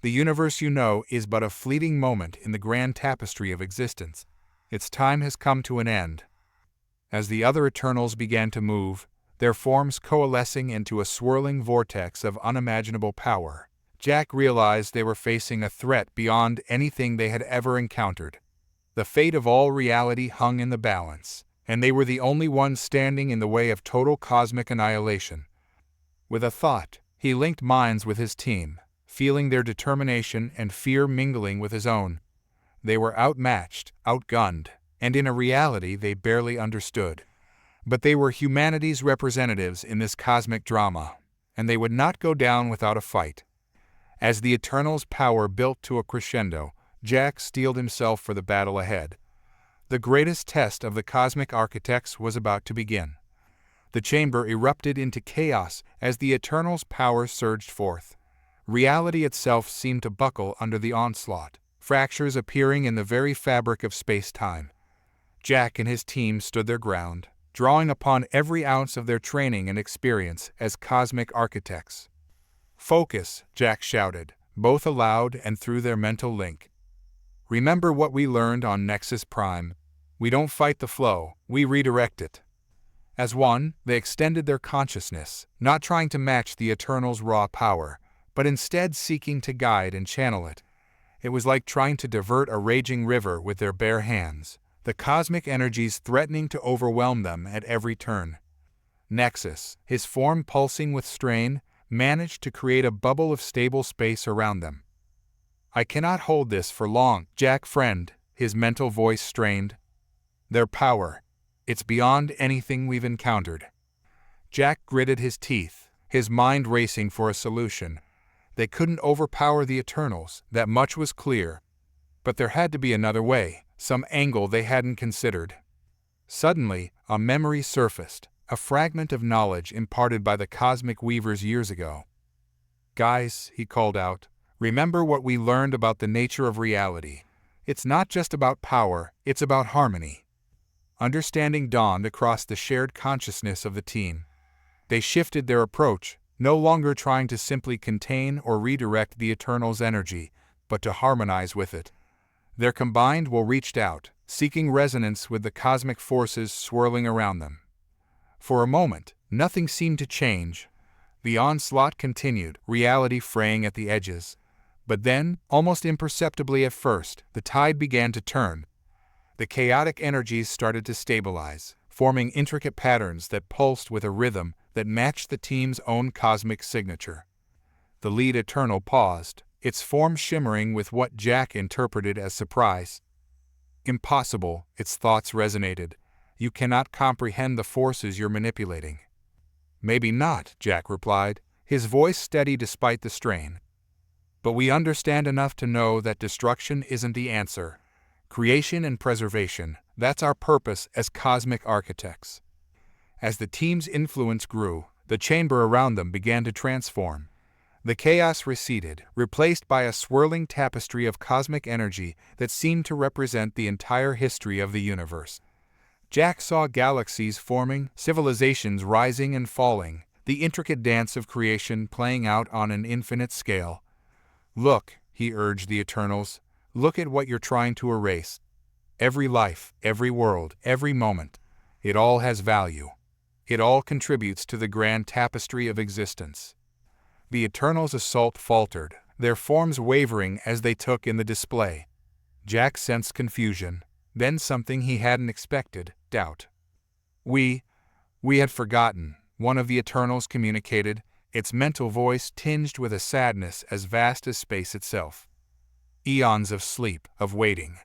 The universe you know is but a fleeting moment in the grand tapestry of existence. Its time has come to an end." As the other Eternals began to move, their forms coalescing into a swirling vortex of unimaginable power, Jack realized they were facing a threat beyond anything they had ever encountered. The fate of all reality hung in the balance, and they were the only ones standing in the way of total cosmic annihilation. With a thought, he linked minds with his team, feeling their determination and fear mingling with his own. They were outmatched, outgunned, and in a reality they barely understood. But they were humanity's representatives in this cosmic drama, and they would not go down without a fight. As the Eternal's power built to a crescendo, Jack steeled himself for the battle ahead. The greatest test of the cosmic architects was about to begin. The chamber erupted into chaos as the Eternals' power surged forth. Reality itself seemed to buckle under the onslaught, fractures appearing in the very fabric of space-time. Jack and his team stood their ground, drawing upon every ounce of their training and experience as cosmic architects. "Focus," Jack shouted, both aloud and through their mental link. "Remember what we learned on Nexus Prime. We don't fight the flow, we redirect it." As one, they extended their consciousness, not trying to match the Eternals' raw power, but instead seeking to guide and channel it. It was like trying to divert a raging river with their bare hands, the cosmic energies threatening to overwhelm them at every turn. Nexus, his form pulsing with strain, managed to create a bubble of stable space around them. "I cannot hold this for long, Jack friend," his mental voice strained. "Their power, it's beyond anything we've encountered." Jack gritted his teeth, his mind racing for a solution. They couldn't overpower the Eternals, that much was clear. But there had to be another way, some angle they hadn't considered. Suddenly, a memory surfaced, a fragment of knowledge imparted by the Cosmic Weavers years ago. "Guys," he called out, "remember what we learned about the nature of reality. It's not just about power, it's about harmony." Understanding dawned across the shared consciousness of the team. They shifted their approach, no longer trying to simply contain or redirect the Eternals' energy, but to harmonize with it. Their combined will reached out, seeking resonance with the cosmic forces swirling around them. For a moment, nothing seemed to change. The onslaught continued, reality fraying at the edges. But then, almost imperceptibly at first, the tide began to turn. The chaotic energies started to stabilize, forming intricate patterns that pulsed with a rhythm that matched the team's own cosmic signature. The lead Eternal paused, its form shimmering with what Jack interpreted as surprise. "Impossible," its thoughts resonated. "You cannot comprehend the forces you're manipulating." "Maybe not," Jack replied, his voice steady despite the strain. "But we understand enough to know that destruction isn't the answer. Creation and preservation, that's our purpose as cosmic architects." As the team's influence grew, the chamber around them began to transform. The chaos receded, replaced by a swirling tapestry of cosmic energy that seemed to represent the entire history of the universe. Jack saw galaxies forming, civilizations rising and falling, the intricate dance of creation playing out on an infinite scale. "Look," he urged the Eternals, "look at what you're trying to erase. Every life, every world, every moment. It all has value. It all contributes to the grand tapestry of existence." The Eternals' assault faltered, their forms wavering as they took in the display. Jack sensed confusion, then something he hadn't expected, doubt. We had forgotten," one of the Eternals communicated, its mental voice tinged with a sadness as vast as space itself. "Eons of sleep, of waiting.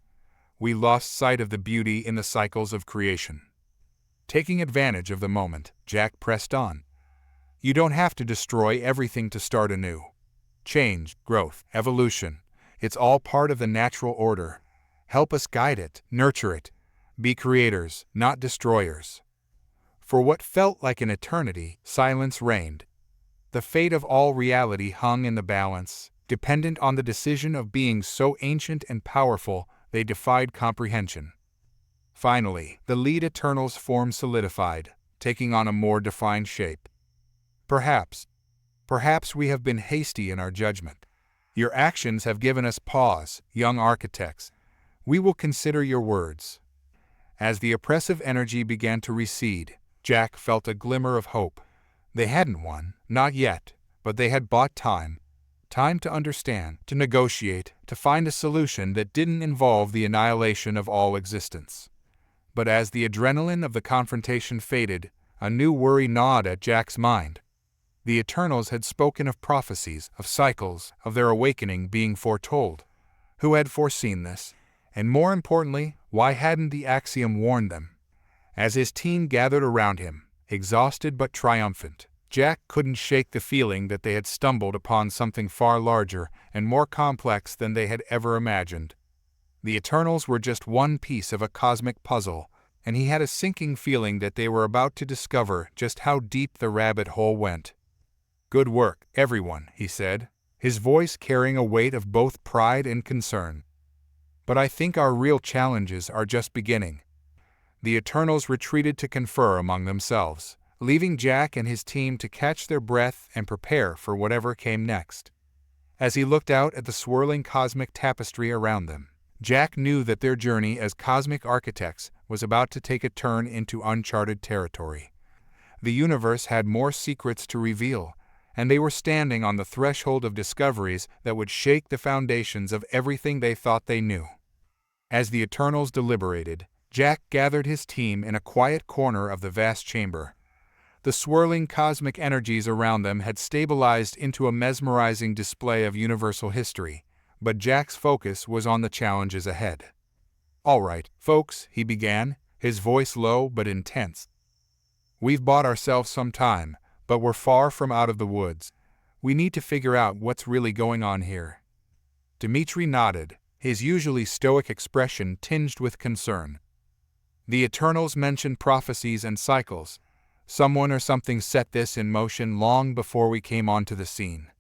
We lost sight of the beauty in the cycles of creation." Taking advantage of the moment, Jack pressed on. "You don't have to destroy everything to start anew. Change, growth, evolution, it's all part of the natural order. Help us guide it, nurture it. Be creators, not destroyers." For what felt like an eternity, silence reigned. The fate of all reality hung in the balance, dependent on the decision of beings so ancient and powerful they defied comprehension. Finally, the lead Eternal's form solidified, taking on a more defined shape. Perhaps we have been hasty in our judgment. Your actions have given us pause, young architects. We will consider your words." As the oppressive energy began to recede, Jack felt a glimmer of hope. They hadn't won, not yet, but they had bought time. Time to understand, to negotiate, to find a solution that didn't involve the annihilation of all existence. But as the adrenaline of the confrontation faded, a new worry gnawed at Jack's mind. The Eternals had spoken of prophecies, of cycles, of their awakening being foretold. Who had foreseen this? And more importantly, why hadn't the axiom warned them? As his team gathered around him, exhausted but triumphant, Jack couldn't shake the feeling that they had stumbled upon something far larger and more complex than they had ever imagined. The Eternals were just one piece of a cosmic puzzle, and he had a sinking feeling that they were about to discover just how deep the rabbit hole went. "Good work, everyone," he said, his voice carrying a weight of both pride and concern. "But I think our real challenges are just beginning." The Eternals retreated to confer among themselves, leaving Jack and his team to catch their breath and prepare for whatever came next. As he looked out at the swirling cosmic tapestry around them, Jack knew that their journey as cosmic architects was about to take a turn into uncharted territory. The universe had more secrets to reveal, and they were standing on the threshold of discoveries that would shake the foundations of everything they thought they knew. As the Eternals deliberated, Jack gathered his team in a quiet corner of the vast chamber. The swirling cosmic energies around them had stabilized into a mesmerizing display of universal history, but Jack's focus was on the challenges ahead. "All right, folks," he began, his voice low but intense. "We've bought ourselves some time, but we're far from out of the woods. We need to figure out what's really going on here." Dimitri nodded, his usually stoic expression tinged with concern. "The Eternals mentioned prophecies and cycles. Someone or something set this in motion long before we came onto the scene."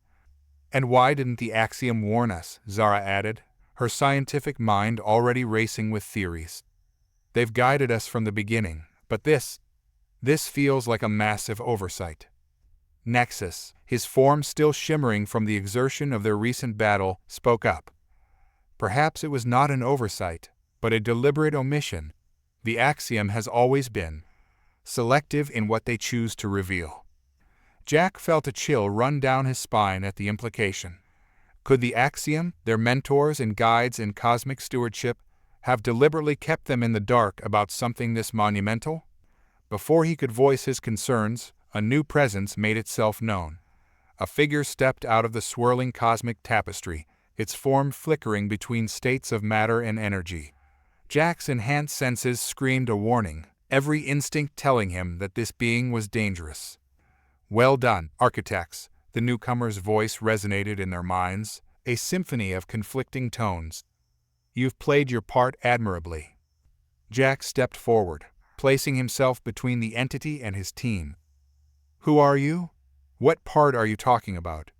"And why didn't the axiom warn us?" Zara added, her scientific mind already racing with theories. "They've guided us from the beginning, but this feels like a massive oversight." Nexus, his form still shimmering from the exertion of their recent battle, spoke up. "Perhaps it was not an oversight, but a deliberate omission. The axiom has always been selective in what they choose to reveal." Jack felt a chill run down his spine at the implication. Could the axiom, their mentors and guides in cosmic stewardship, have deliberately kept them in the dark about something this monumental? Before he could voice his concerns, a new presence made itself known. A figure stepped out of the swirling cosmic tapestry, its form flickering between states of matter and energy. Jack's enhanced senses screamed a warning, every instinct telling him that this being was dangerous. "Well done, architects," the newcomer's voice resonated in their minds, a symphony of conflicting tones. "You've played your part admirably." Jack stepped forward, placing himself between the entity and his team. "Who are you? What part are you talking about?"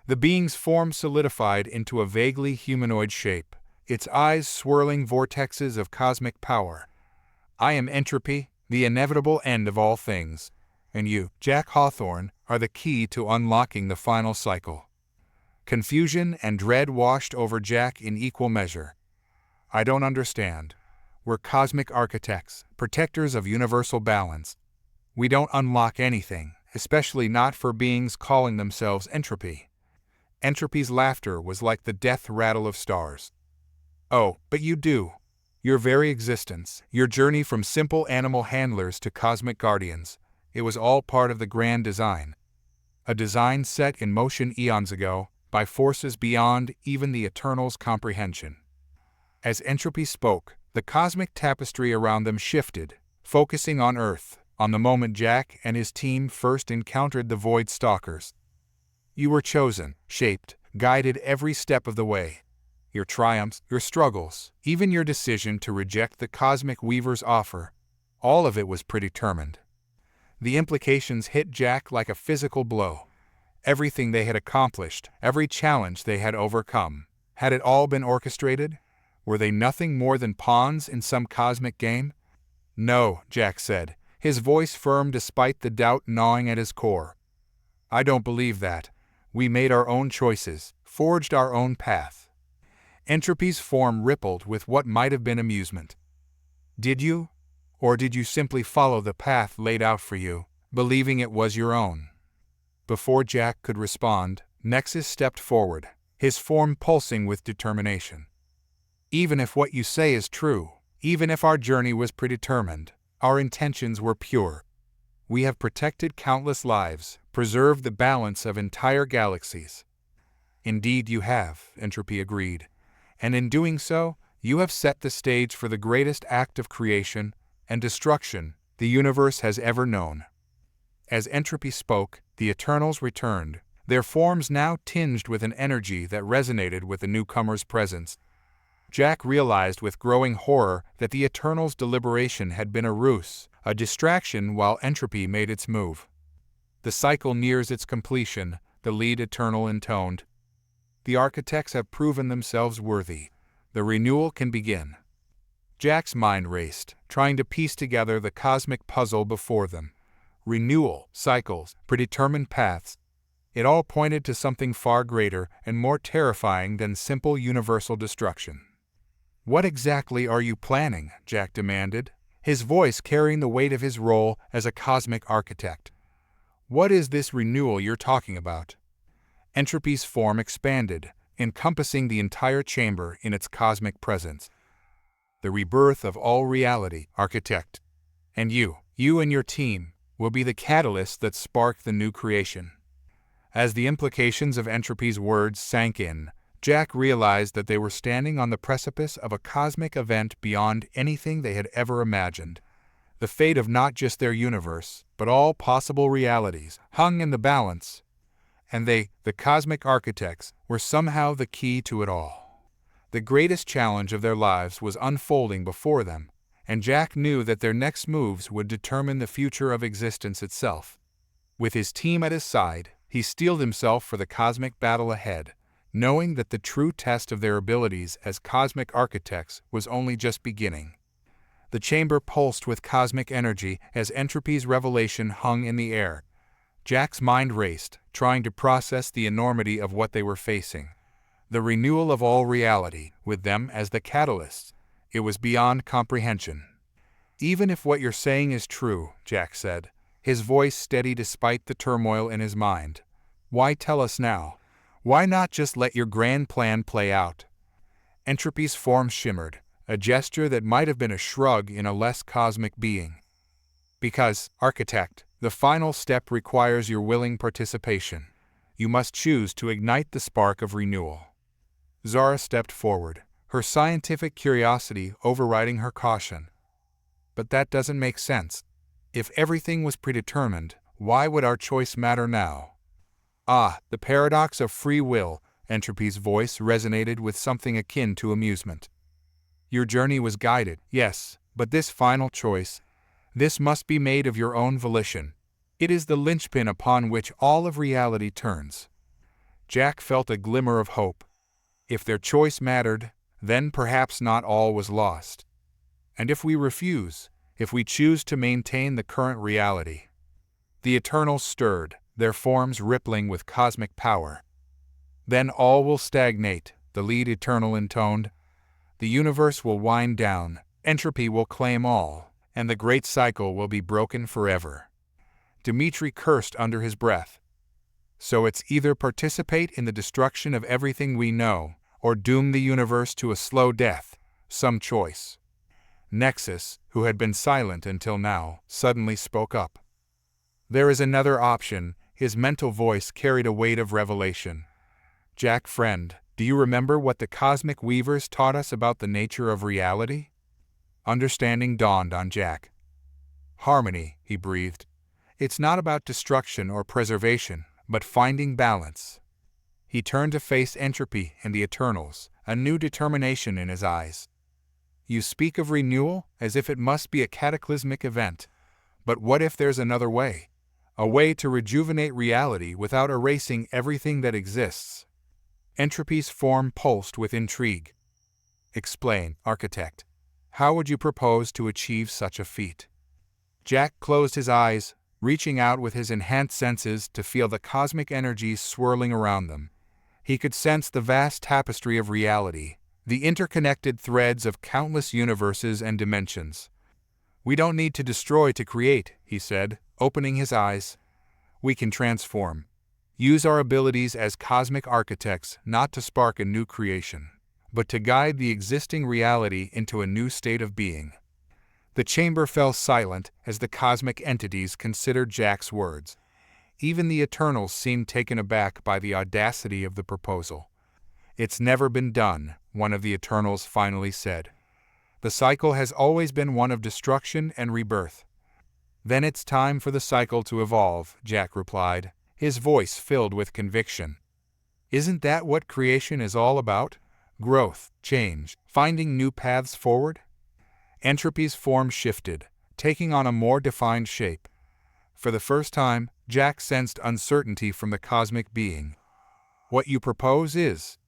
The being's form solidified into a vaguely humanoid shape, its eyes swirling vortexes of cosmic power. "I am entropy, the inevitable end of all things. And you, Jack Hawthorne, are the key to unlocking the final cycle." Confusion and dread washed over Jack in equal measure. "I don't understand. We're cosmic architects, protectors of universal balance. We don't unlock anything, especially not for beings calling themselves entropy." Entropy's laughter was like the death rattle of stars. "Oh, but you do. Your very existence, your journey from simple animal handlers to cosmic guardians, it was all part of the grand design. A design set in motion eons ago, by forces beyond even the Eternals' comprehension." As entropy spoke, the cosmic tapestry around them shifted, focusing on Earth, on the moment Jack and his team first encountered the Void Stalkers. "You were chosen, shaped, guided every step of the way. Your triumphs, your struggles, even your decision to reject the Cosmic Weaver's offer, all of it was predetermined." The implications hit Jack like a physical blow. Everything they had accomplished, every challenge they had overcome, had it all been orchestrated? Were they nothing more than pawns in some cosmic game? "No," Jack said, his voice firm despite the doubt gnawing at his core. "I don't believe that. We made our own choices, forged our own path." Entropy's form rippled with what might have been amusement. "Did you? Or did you simply follow the path laid out for you, believing it was your own?" Before Jack could respond, Nexus stepped forward, his form pulsing with determination. "Even if what you say is true, even if our journey was predetermined, our intentions were pure. We have protected countless lives, preserved the balance of entire galaxies." "Indeed you have," Entropy agreed. "And in doing so, you have set the stage for the greatest act of creation and destruction the universe has ever known." As Entropy spoke, the Eternals returned, their forms now tinged with an energy that resonated with the newcomer's presence. Jack realized with growing horror that the Eternals' deliberation had been a ruse, a distraction while entropy made its move. The cycle nears its completion, the lead Eternal intoned. The architects have proven themselves worthy. The renewal can begin. Jack's mind raced, trying to piece together the cosmic puzzle before them. Renewal, cycles, predetermined paths. It all pointed to something far greater and more terrifying than simple universal destruction. "What exactly are you planning?" Jack demanded, his voice carrying the weight of his role as a cosmic architect. "What is this renewal you're talking about?" Entropy's form expanded, encompassing the entire chamber in its cosmic presence. "The rebirth of all reality, architect. And you and your team, will be the catalyst that sparked the new creation." As the implications of entropy's words sank in, Jack realized that they were standing on the precipice of a cosmic event beyond anything they had ever imagined. The fate of not just their universe, but all possible realities, hung in the balance. And they, the cosmic architects, were somehow the key to it all. The greatest challenge of their lives was unfolding before them, and Jack knew that their next moves would determine the future of existence itself. With his team at his side, he steeled himself for the cosmic battle ahead, knowing that the true test of their abilities as cosmic architects was only just beginning. The chamber pulsed with cosmic energy as entropy's revelation hung in the air. Jack's mind raced, trying to process the enormity of what they were facing. The renewal of all reality, with them as the catalysts. It was beyond comprehension. "Even if what you're saying is true," Jack said, his voice steady despite the turmoil in his mind, "why tell us now? Why not just let your grand plan play out?" Entropy's form shimmered, a gesture that might have been a shrug in a less cosmic being. "Because, architect, the final step requires your willing participation. You must choose to ignite the spark of renewal." Zara stepped forward, her scientific curiosity overriding her caution. "But that doesn't make sense. If everything was predetermined, why would our choice matter now?" "Ah, the paradox of free will," Entropy's voice resonated with something akin to amusement. "Your journey was guided, yes, but this final choice, this must be made of your own volition. It is the linchpin upon which all of reality turns." Jack felt a glimmer of hope. If their choice mattered, then perhaps not all was lost. "And if we refuse, if we choose to maintain the current reality?" The Eternals stirred, their forms rippling with cosmic power. "Then all will stagnate," the lead Eternal intoned. "The universe will wind down, entropy will claim all, and the great cycle will be broken forever." Dimitri cursed under his breath. "So it's either participate in the destruction of everything we know, or doom the universe to a slow death, some choice." Nexus, who had been silent until now, suddenly spoke up. "There is another option," his mental voice carried a weight of revelation. "Jack friend, do you remember what the cosmic weavers taught us about the nature of reality?" Understanding dawned on Jack. "Harmony," he breathed. "It's not about destruction or preservation, but finding balance." He turned to face entropy and the Eternals, a new determination in his eyes. "You speak of renewal as if it must be a cataclysmic event. But what if there's another way? A way to rejuvenate reality without erasing everything that exists?" Entropy's form pulsed with intrigue. "Explain, architect. How would you propose to achieve such a feat?" Jack closed his eyes, reaching out with his enhanced senses to feel the cosmic energies swirling around them. He could sense the vast tapestry of reality, the interconnected threads of countless universes and dimensions. "We don't need to destroy to create," he said, opening his eyes. "We can transform. Use our abilities as cosmic architects not to spark a new creation, but to guide the existing reality into a new state of being." The chamber fell silent as the cosmic entities considered Jack's words. Even the Eternals seemed taken aback by the audacity of the proposal. "It's never been done," one of the Eternals finally said. "The cycle has always been one of destruction and rebirth." "Then it's time for the cycle to evolve," Jack replied, his voice filled with conviction. "Isn't that what creation is all about? growth, change, finding new paths forward? Entropy's form shifted, taking on a more defined shape. For the first time, Jack sensed uncertainty from the cosmic being. What you propose is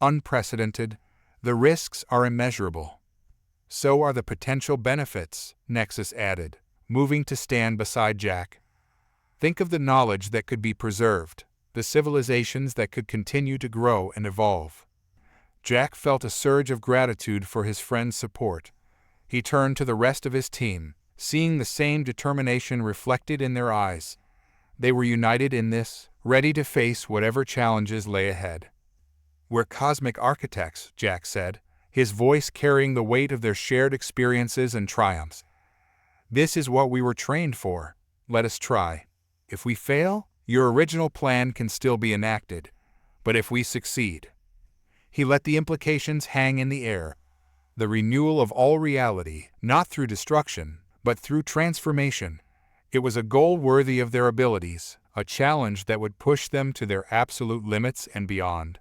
unprecedented. The risks are immeasurable. So are the potential benefits, Nexus added, moving to stand beside Jack. Think of the knowledge that could be preserved, the civilizations that could continue to grow and evolve. Jack felt a surge of gratitude for his friend's support. He turned to the rest of his team, seeing the same determination reflected in their eyes. They were united in this, ready to face whatever challenges lay ahead. "We're cosmic architects," Jack said, his voice carrying the weight of their shared experiences and triumphs. "This is what we were trained for. Let us try. If we fail, your original plan can still be enacted. But if we succeed..." He let the implications hang in the air. The renewal of all reality, not through destruction, but through transformation. It was a goal worthy of their abilities, a challenge that would push them to their absolute limits and beyond.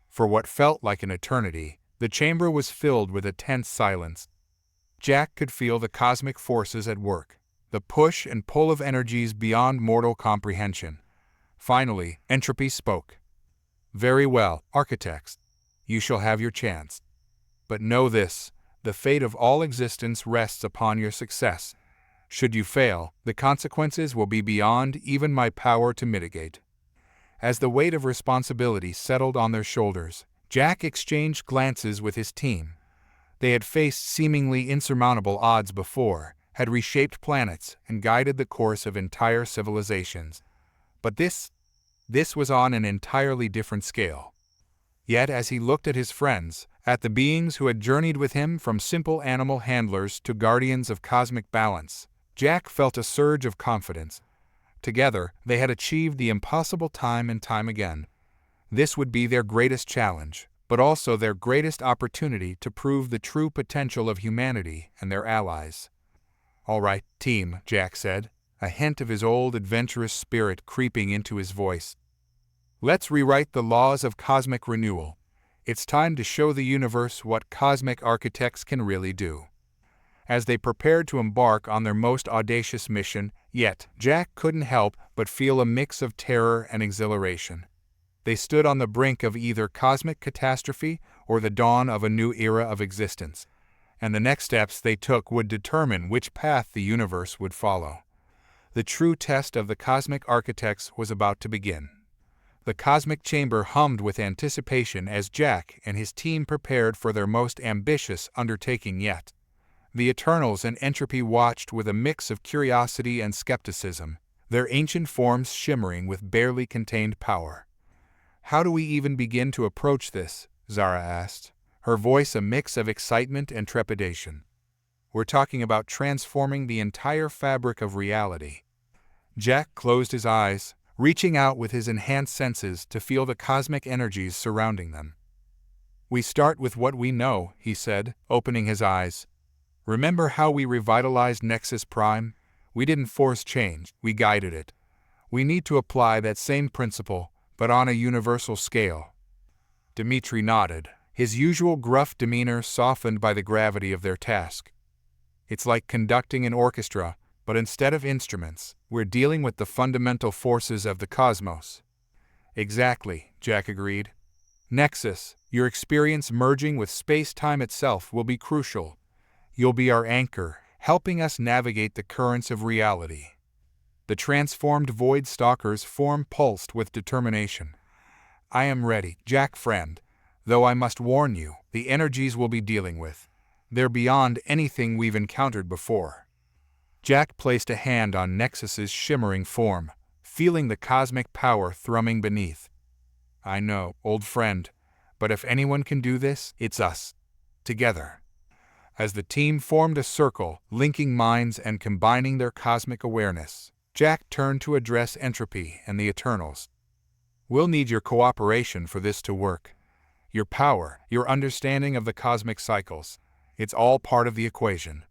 For what felt like an eternity, the chamber was filled with a tense silence. Jack could feel the cosmic forces at work, the push and pull of energies beyond mortal comprehension. Finally, Entropy spoke. "Very well, architects. You shall have your chance. But know this, the fate of all existence rests upon your success. Should you fail, the consequences will be beyond even my power to mitigate." As the weight of responsibility settled on their shoulders, Jack exchanged glances with his team. They had faced seemingly insurmountable odds before, had reshaped planets and guided the course of entire civilizations. But this was on an entirely different scale. Yet as he looked at his friends, at the beings who had journeyed with him from simple animal handlers to guardians of cosmic balance, Jack felt a surge of confidence. Together, they had achieved the impossible time and time again. This would be their greatest challenge, but also their greatest opportunity to prove the true potential of humanity and their allies. "All right, team," Jack said, a hint of his old adventurous spirit creeping into his voice. "Let's rewrite the laws of cosmic renewal. It's time to show the universe what cosmic architects can really do." As they prepared to embark on their most audacious mission yet, Jack couldn't help but feel a mix of terror and exhilaration. They stood on the brink of either cosmic catastrophe or the dawn of a new era of existence, and the next steps they took would determine which path the universe would follow. The true test of the cosmic architects was about to begin. The cosmic chamber hummed with anticipation as Jack and his team prepared for their most ambitious undertaking yet. The Eternals and Entropy watched with a mix of curiosity and skepticism, their ancient forms shimmering with barely contained power. "How do we even begin to approach this?" Zara asked, her voice a mix of excitement and trepidation. "We're talking about transforming the entire fabric of reality." Jack closed his eyes, reaching out with his enhanced senses to feel the cosmic energies surrounding them. "We start with what we know," he said, opening his eyes. "Remember how we revitalized Nexus Prime? We didn't force change, we guided it. We need to apply that same principle, but on a universal scale." Dimitri nodded, his usual gruff demeanor softened by the gravity of their task. "It's like conducting an orchestra, but instead of instruments, we're dealing with the fundamental forces of the cosmos." "Exactly," Jack agreed. "Nexus, your experience merging with space-time itself will be crucial. You'll be our anchor, helping us navigate the currents of reality." The transformed Void Stalker's form pulsed with determination. "I am ready, Jack friend. Though I must warn you, the energies we'll be dealing with, they're beyond anything we've encountered before." Jack placed a hand on Nexus's shimmering form, feeling the cosmic power thrumming beneath. "I know, old friend, but if anyone can do this, it's us. Together." As the team formed a circle, linking minds and combining their cosmic awareness, Jack turned to address Entropy and the Eternals. "We'll need your cooperation for this to work. Your power, your understanding of the cosmic cycles, it's all part of the equation."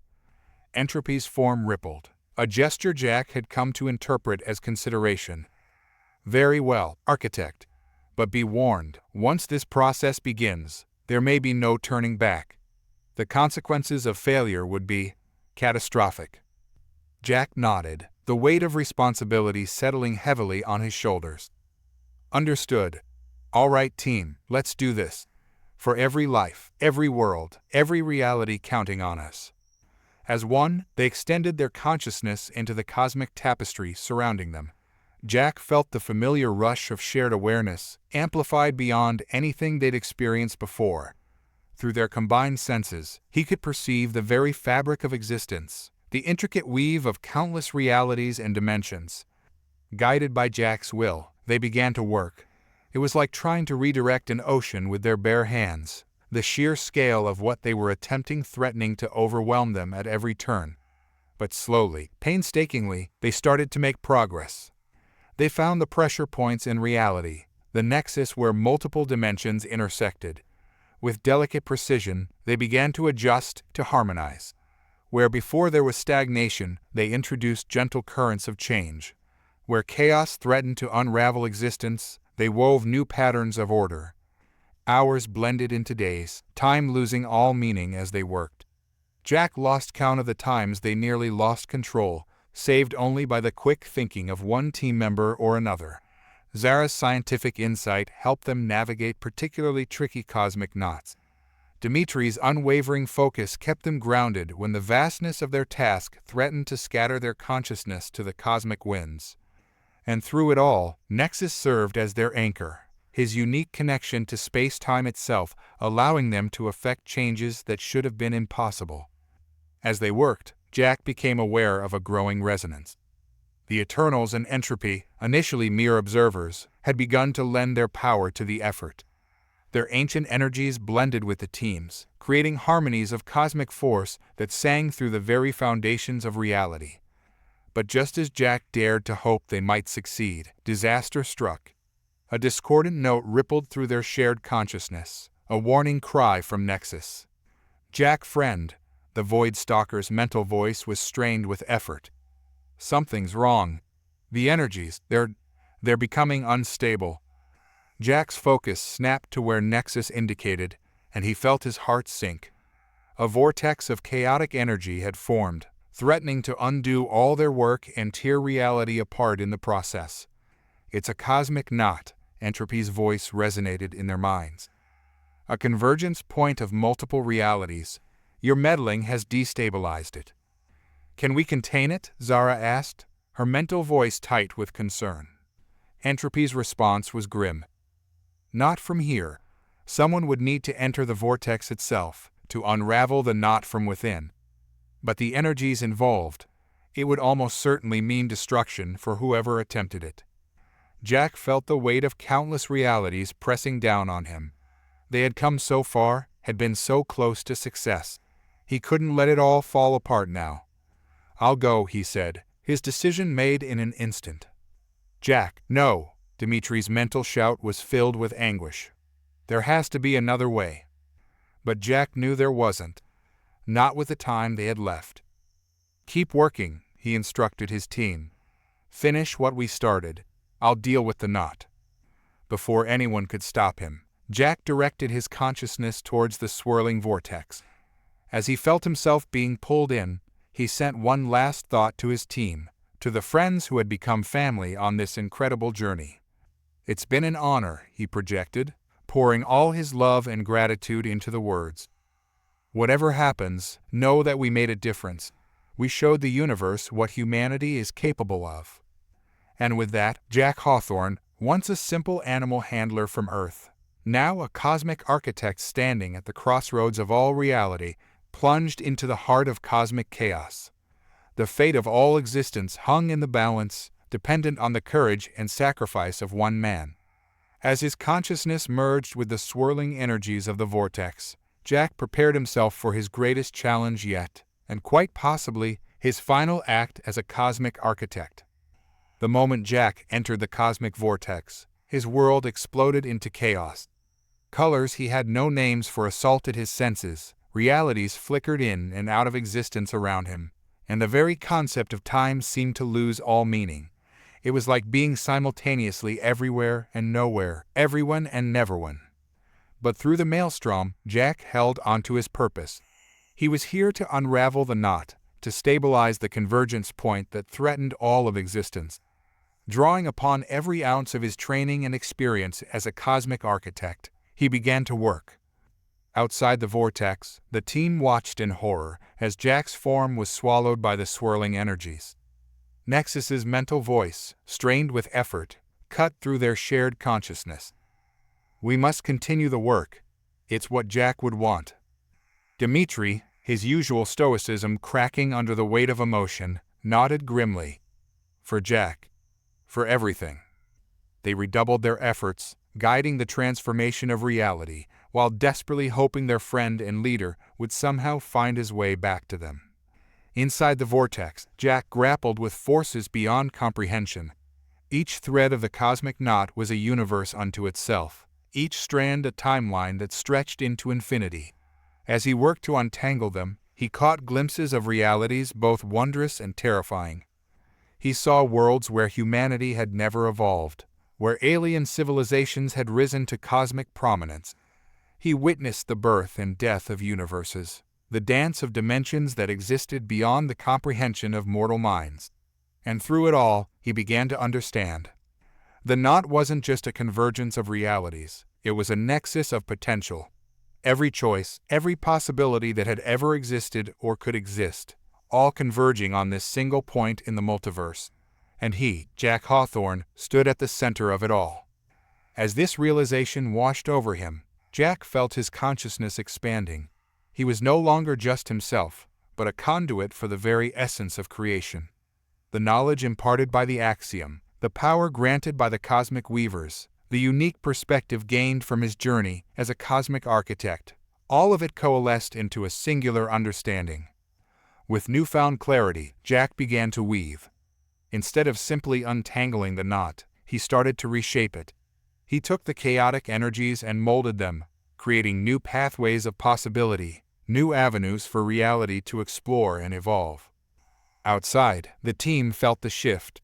Entropy's form rippled, a gesture Jack had come to interpret as consideration. "Very well, architect. But be warned, once this process begins, there may be no turning back. The consequences of failure would be catastrophic. Jack nodded, the weight of responsibility settling heavily on his shoulders. Understood. All right, team, let's do this. For every life, every world, every reality counting on us. As one, they extended their consciousness into the cosmic tapestry surrounding them. Jack felt the familiar rush of shared awareness, amplified beyond anything they'd experienced before. Through their combined senses, he could perceive the very fabric of existence, the intricate weave of countless realities and dimensions. Guided by Jack's will, they began to work. It was like trying to redirect an ocean with their bare hands, the sheer scale of what they were attempting threatening to overwhelm them at every turn. But slowly, painstakingly, they started to make progress. They found the pressure points in reality, the nexus where multiple dimensions intersected. With delicate precision, they began to adjust, to harmonize. Where before there was stagnation, they introduced gentle currents of change. Where chaos threatened to unravel existence, they wove new patterns of order. Hours blended into days, time losing all meaning as they worked. Jack lost count of the times they nearly lost control, saved only by the quick thinking of one team member or another. Zara's scientific insight helped them navigate particularly tricky cosmic knots. Dimitri's unwavering focus kept them grounded when the vastness of their task threatened to scatter their consciousness to the cosmic winds. And through it all, Nexus served as their anchor, his unique connection to space-time itself allowing them to effect changes that should have been impossible. As they worked, Jack became aware of a growing resonance. The Eternals and Entropy, initially mere observers, had begun to lend their power to the effort. Their ancient energies blended with the team's, creating harmonies of cosmic force that sang through the very foundations of reality. But just as Jack dared to hope they might succeed, disaster struck. A discordant note rippled through their shared consciousness, a warning cry from Nexus. "Jack, friend," the Void Stalker's mental voice was strained with effort. "Something's wrong. The energies, they're becoming unstable." Jack's focus snapped to where Nexus indicated, and he felt his heart sink. A vortex of chaotic energy had formed, threatening to undo all their work and tear reality apart in the process. "It's a cosmic knot," Entropy's voice resonated in their minds. "A convergence point of multiple realities. Your meddling has destabilized it." "Can we contain it?" Zara asked, her mental voice tight with concern. Entropy's response was grim. "Not from here. Someone would need to enter the vortex itself, to unravel the knot from within. But the energies involved, it would almost certainly mean destruction for whoever attempted it." Jack felt the weight of countless realities pressing down on him. They had come so far, had been so close to success. He couldn't let it all fall apart now. "I'll go," he said, his decision made in an instant. "Jack, no!" Dimitri's mental shout was filled with anguish. "There has to be another way." But Jack knew there wasn't. Not with the time they had left. "Keep working," he instructed his team. "Finish what we started. I'll deal with the knot." Before anyone could stop him, Jack directed his consciousness towards the swirling vortex. As he felt himself being pulled in, he sent one last thought to his team, to the friends who had become family on this incredible journey. "It's been an honor," he projected, pouring all his love and gratitude into the words. "Whatever happens, know that we made a difference. We showed the universe what humanity is capable of." And with that, Jack Hawthorne, once a simple animal handler from Earth, now a cosmic architect standing at the crossroads of all reality, plunged into the heart of cosmic chaos. The fate of all existence hung in the balance, dependent on the courage and sacrifice of one man. As his consciousness merged with the swirling energies of the vortex, Jack prepared himself for his greatest challenge yet, and quite possibly his final act as a cosmic architect. The moment Jack entered the cosmic vortex, his world exploded into chaos. Colors he had no names for assaulted his senses, realities flickered in and out of existence around him, and the very concept of time seemed to lose all meaning. It was like being simultaneously everywhere and nowhere, everyone and neverone. But through the maelstrom, Jack held onto his purpose. He was here to unravel the knot, to stabilize the convergence point that threatened all of existence. Drawing upon every ounce of his training and experience as a cosmic architect, he began to work. Outside the vortex, the team watched in horror as Jack's form was swallowed by the swirling energies. Nexus's mental voice, strained with effort, cut through their shared consciousness. "We must continue the work. It's what Jack would want." Dimitri, his usual stoicism cracking under the weight of emotion, nodded grimly. For Jack. For everything. They redoubled their efforts, guiding the transformation of reality, while desperately hoping their friend and leader would somehow find his way back to them. Inside the vortex, Jack grappled with forces beyond comprehension. Each thread of the cosmic knot was a universe unto itself, each strand a timeline that stretched into infinity. As he worked to untangle them, he caught glimpses of realities both wondrous and terrifying. He saw worlds where humanity had never evolved, where alien civilizations had risen to cosmic prominence. He witnessed the birth and death of universes, the dance of dimensions that existed beyond the comprehension of mortal minds. And through it all, he began to understand. The knot wasn't just a convergence of realities, it was a nexus of potential. Every choice, every possibility that had ever existed or could exist, all converging on this single point in the multiverse. And he, Jack Hawthorne, stood at the center of it all. As this realization washed over him, Jack felt his consciousness expanding. He was no longer just himself, but a conduit for the very essence of creation. The knowledge imparted by the axiom, the power granted by the cosmic weavers, the unique perspective gained from his journey as a cosmic architect, all of it coalesced into a singular understanding. With newfound clarity, Jack began to weave. Instead of simply untangling the knot, he started to reshape it. He took the chaotic energies and molded them, creating new pathways of possibility, new avenues for reality to explore and evolve. Outside, the team felt the shift.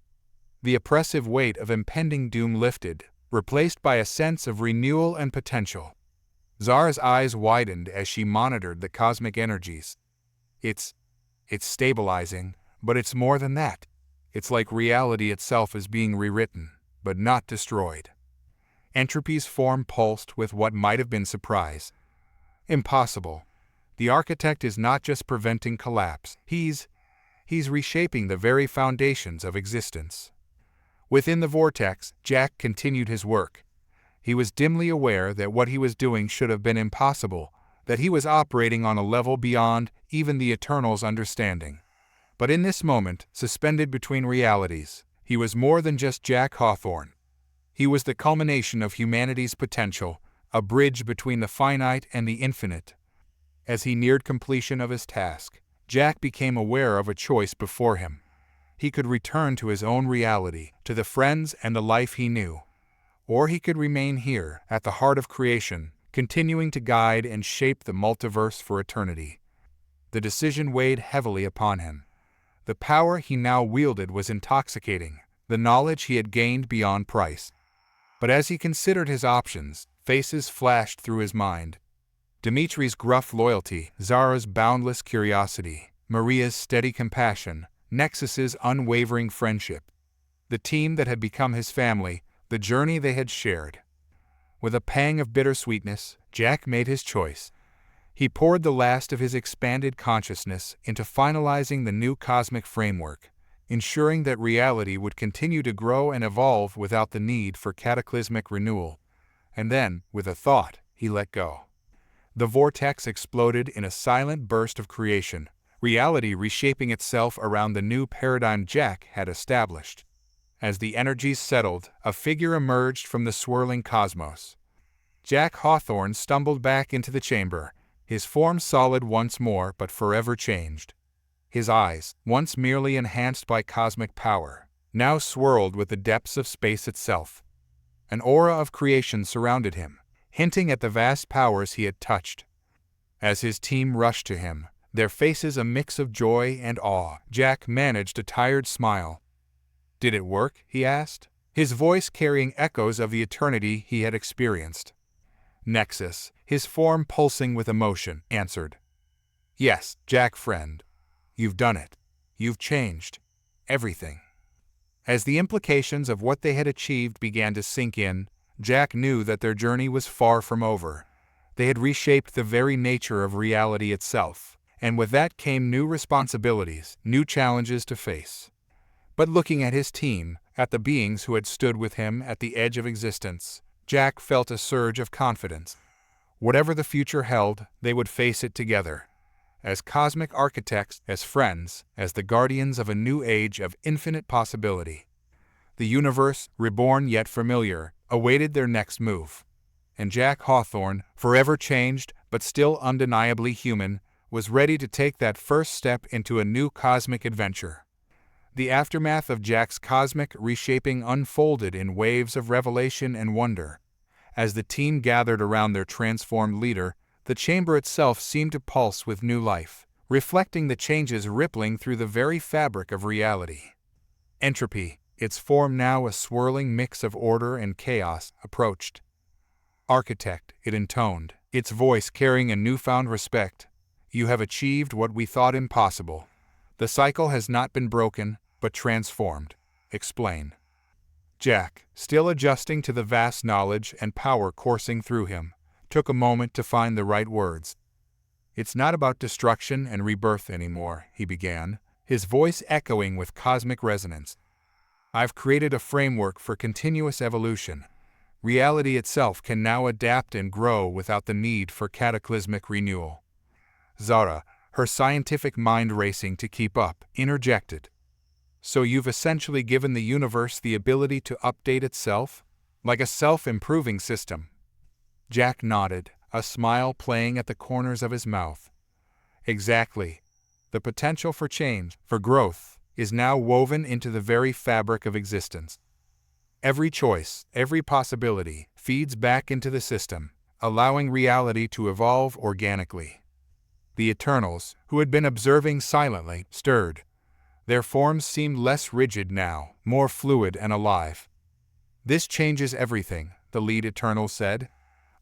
The oppressive weight of impending doom lifted, replaced by a sense of renewal and potential. Zara's eyes widened as she monitored the cosmic energies. It's stabilizing, but it's more than that. It's like reality itself is being rewritten, but not destroyed. Entropy's form pulsed with what might have been surprise. Impossible. The architect is not just preventing collapse, he's reshaping the very foundations of existence. Within the vortex, Jack continued his work. He was dimly aware that what he was doing should have been impossible, that he was operating on a level beyond even the Eternal's understanding. But in this moment, suspended between realities, he was more than just Jack Hawthorne. He was the culmination of humanity's potential, a bridge between the finite and the infinite. As he neared completion of his task, Jack became aware of a choice before him. He could return to his own reality, to the friends and the life he knew. Or he could remain here, at the heart of creation, continuing to guide and shape the multiverse for eternity. The decision weighed heavily upon him. The power he now wielded was intoxicating, the knowledge he had gained beyond price. But as he considered his options, faces flashed through his mind. Dimitri's gruff loyalty, Zara's boundless curiosity, Maria's steady compassion, Nexus's unwavering friendship. The team that had become his family, the journey they had shared. With a pang of bittersweetness, Jack made his choice. He poured the last of his expanded consciousness into finalizing the new cosmic framework, ensuring that reality would continue to grow and evolve without the need for cataclysmic renewal. And then, with a thought, he let go. The vortex exploded in a silent burst of creation, reality reshaping itself around the new paradigm Jack had established. As the energies settled, a figure emerged from the swirling cosmos. Jack Hawthorne stumbled back into the chamber, his form solid once more but forever changed. His eyes, once merely enhanced by cosmic power, now swirled with the depths of space itself. An aura of creation surrounded him, hinting at the vast powers he had touched. As his team rushed to him, their faces a mix of joy and awe, Jack managed a tired smile. "Did it work?" he asked, his voice carrying echoes of the eternity he had experienced. Nexus, his form pulsing with emotion, answered. Yes, Jack friend. You've done it. You've changed. Everything. As the implications of what they had achieved began to sink in, Jack knew that their journey was far from over. They had reshaped the very nature of reality itself, and with that came new responsibilities, new challenges to face. But looking at his team, at the beings who had stood with him at the edge of existence, Jack felt a surge of confidence. Whatever the future held, they would face it together. As cosmic architects, as friends, as the guardians of a new age of infinite possibility. The universe, reborn yet familiar, awaited their next move. And Jack Hawthorne, forever changed but still undeniably human, was ready to take that first step into a new cosmic adventure. The aftermath of Jack's cosmic reshaping unfolded in waves of revelation and wonder. As the team gathered around their transformed leader, the chamber itself seemed to pulse with new life, reflecting the changes rippling through the very fabric of reality. Entropy, its form now a swirling mix of order and chaos, approached. Architect, it intoned, its voice carrying a newfound respect. You have achieved what we thought impossible. The cycle has not been broken, but transformed. Explain. Jack, still adjusting to the vast knowledge and power coursing through him, took a moment to find the right words. It's not about destruction and rebirth anymore, he began, his voice echoing with cosmic resonance. I've created a framework for continuous evolution. Reality itself can now adapt and grow without the need for cataclysmic renewal. Zara, her scientific mind racing to keep up, interjected. So you've essentially given the universe the ability to update itself? Like a self-improving system. Jack nodded, a smile playing at the corners of his mouth. Exactly. The potential for change, for growth, is now woven into the very fabric of existence. Every choice, every possibility, feeds back into the system, allowing reality to evolve organically. The Eternals, who had been observing silently, stirred. Their forms seemed less rigid now, more fluid and alive. This changes everything, the lead Eternal said.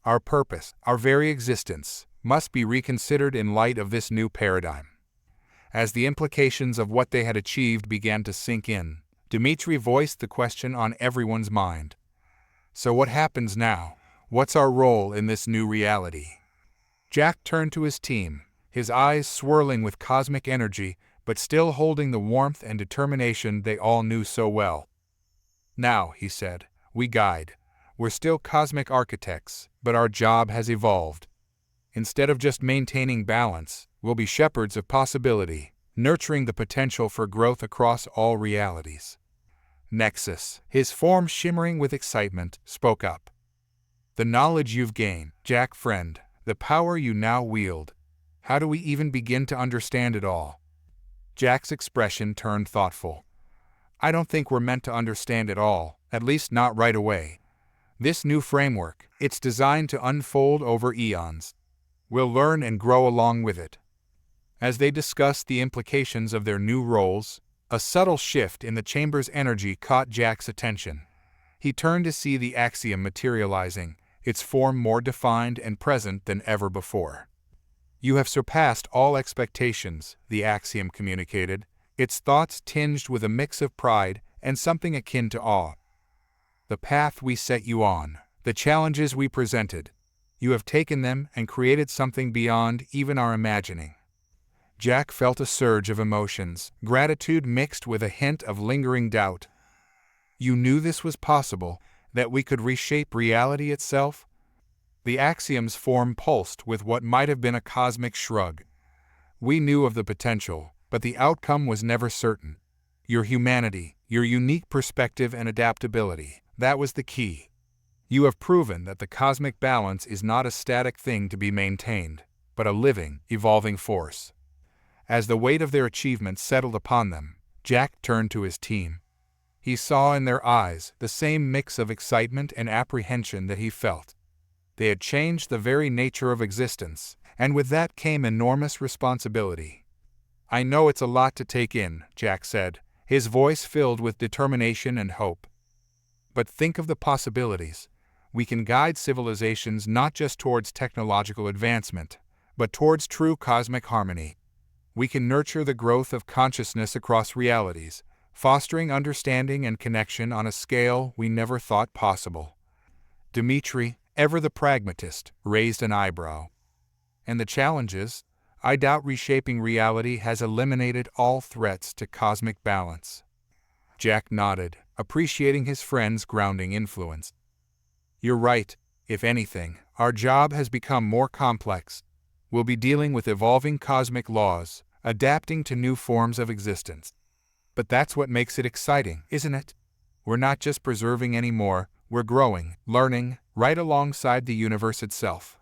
Our purpose, our very existence, must be reconsidered in light of this new paradigm. As the implications of what they had achieved began to sink in, Dmitri voiced the question on everyone's mind. So what happens now? What's our role in this new reality? Jack turned to his team, his eyes swirling with cosmic energy, but still holding the warmth and determination they all knew so well. Now, he said, we guide. We're still cosmic architects, but our job has evolved. Instead of just maintaining balance, we'll be shepherds of possibility, nurturing the potential for growth across all realities. Nexus, his form shimmering with excitement, spoke up. The knowledge you've gained, Jack friend, the power you now wield. How do we even begin to understand it all? Jack's expression turned thoughtful. I don't think we're meant to understand it all, at least not right away. This new framework, it's designed to unfold over eons. We'll learn and grow along with it. As they discussed the implications of their new roles, a subtle shift in the chamber's energy caught Jack's attention. He turned to see the axiom materializing, its form more defined and present than ever before. You have surpassed all expectations, the axiom communicated, its thoughts tinged with a mix of pride and something akin to awe. The path we set you on, the challenges we presented, you have taken them and created something beyond even our imagining. Jack felt a surge of emotions, gratitude mixed with a hint of lingering doubt. You knew this was possible, that we could reshape reality itself? The axiom's form pulsed with what might have been a cosmic shrug. We knew of the potential, but the outcome was never certain. Your humanity, your unique perspective and adaptability, that was the key. You have proven that the cosmic balance is not a static thing to be maintained, but a living, evolving force. As the weight of their achievements settled upon them, Jack turned to his team. He saw in their eyes the same mix of excitement and apprehension that he felt. They had changed the very nature of existence, and with that came enormous responsibility. I know it's a lot to take in, Jack said, his voice filled with determination and hope. But think of the possibilities. we can guide civilizations not just towards technological advancement, but towards true cosmic harmony. We can nurture the growth of consciousness across realities, fostering understanding and connection on a scale we never thought possible. Dmitri, ever the pragmatist, raised an eyebrow. And the challenges? I doubt reshaping reality has eliminated all threats to cosmic balance. Jack nodded, appreciating his friend's grounding influence. You're right. If anything, our job has become more complex. We'll be dealing with evolving cosmic laws, adapting to new forms of existence. But that's what makes it exciting, isn't it? We're not just preserving anymore, we're growing, learning, right alongside the universe itself.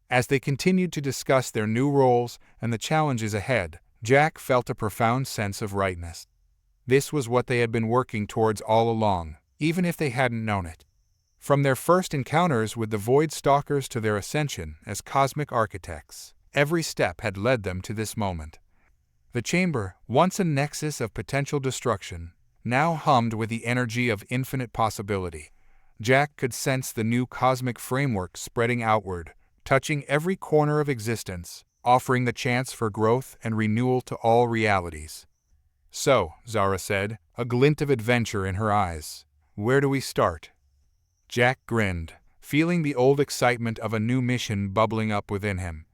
As they continued to discuss their new roles and the challenges ahead, Jack felt a profound sense of rightness. This was what they had been working towards all along, even if they hadn't known it. From their first encounters with the Void Stalkers to their ascension as cosmic architects, every step had led them to this moment. The chamber, once a nexus of potential destruction, now hummed with the energy of infinite possibility. Jack could sense the new cosmic framework spreading outward, touching every corner of existence, offering the chance for growth and renewal to all realities. So, Zara said, a glint of adventure in her eyes. Where do we start? Jack grinned, feeling the old excitement of a new mission bubbling up within him.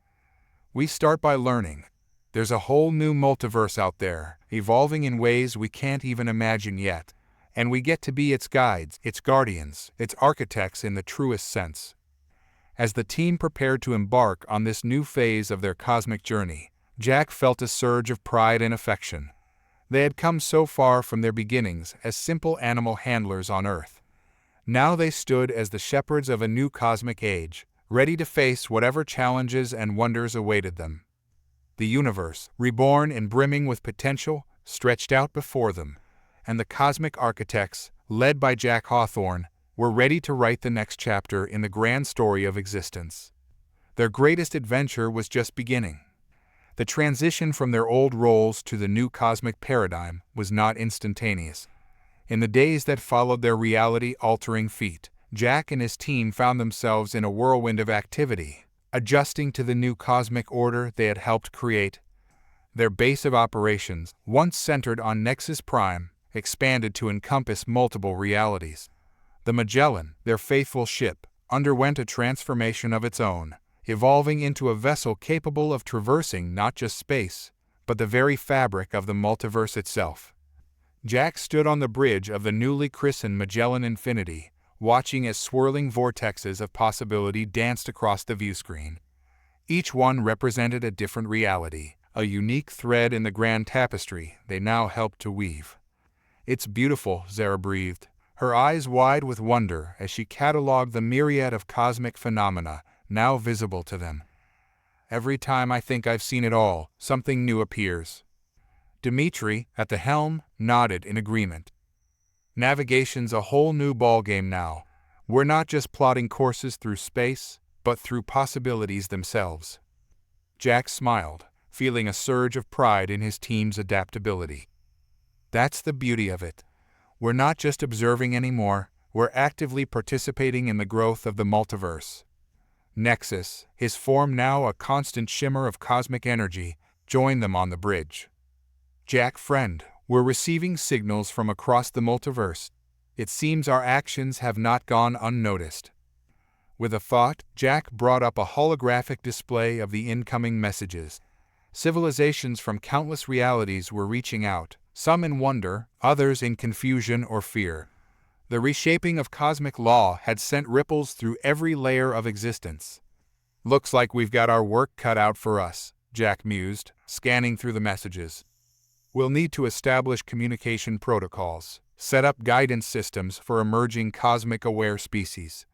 We start by learning. There's a whole new multiverse out there, evolving in ways we can't even imagine yet, and we get to be its guides, its guardians, its architects in the truest sense. As the team prepared to embark on this new phase of their cosmic journey, Jack felt a surge of pride and affection. They had come so far from their beginnings as simple animal handlers on Earth. Now they stood as the shepherds of a new cosmic age, ready to face whatever challenges and wonders awaited them. The universe, reborn and brimming with potential, stretched out before them, and the cosmic architects, led by Jack Hawthorne, were ready to write the next chapter in the grand story of existence. Their greatest adventure was just beginning. The transition from their old roles to the new cosmic paradigm was not instantaneous. In the days that followed their reality-altering feat, Jack and his team found themselves in a whirlwind of activity, adjusting to the new cosmic order they had helped create. Their base of operations, once centered on Nexus Prime, expanded to encompass multiple realities. The Magellan, their faithful ship, underwent a transformation of its own, evolving into a vessel capable of traversing not just space, but the very fabric of the multiverse itself. Jack stood on the bridge of the newly christened Magellan Infinity, watching as swirling vortexes of possibility danced across the viewscreen. Each one represented a different reality, a unique thread in the grand tapestry they now helped to weave. "It's beautiful," Zara breathed, her eyes wide with wonder as she catalogued the myriad of cosmic phenomena now visible to them. "Every time I think I've seen it all, something new appears." Dmitri, at the helm, nodded in agreement. "Navigation's a whole new ballgame now. We're not just plotting courses through space, but through possibilities themselves." Jack smiled, feeling a surge of pride in his team's adaptability. That's the beauty of it. We're not just observing anymore, we're actively participating in the growth of the multiverse. Nexus, his form now a constant shimmer of cosmic energy, joined them on the bridge. "Jack, friend, we're receiving signals from across the multiverse. It seems our actions have not gone unnoticed." With a thought, Jack brought up a holographic display of the incoming messages. Civilizations from countless realities were reaching out, some in wonder, others in confusion or fear. The reshaping of cosmic law had sent ripples through every layer of existence. "Looks like we've got our work cut out for us," Jack mused, scanning through the messages. "We'll need to establish communication protocols, set up guidance systems for emerging cosmic-aware species."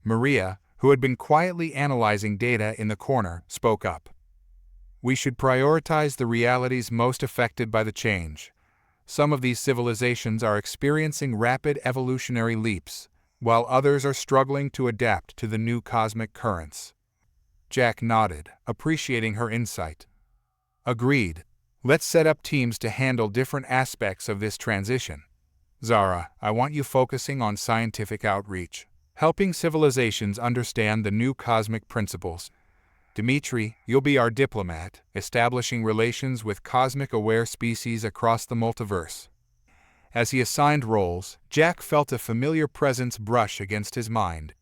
Maria, who had been quietly analyzing data in the corner, spoke up. "We should prioritize the realities most affected by the change. Some of these civilizations are experiencing rapid evolutionary leaps, while others are struggling to adapt to the new cosmic currents." Jack nodded, appreciating her insight. "Agreed. Let's set up teams to handle different aspects of this transition. Zara, I want you focusing on scientific outreach. helping civilizations understand the new cosmic principles. Dimitri, you'll be our diplomat, establishing relations with cosmic-aware species across the multiverse. As he assigned roles, Jack felt a familiar presence brush against his mind.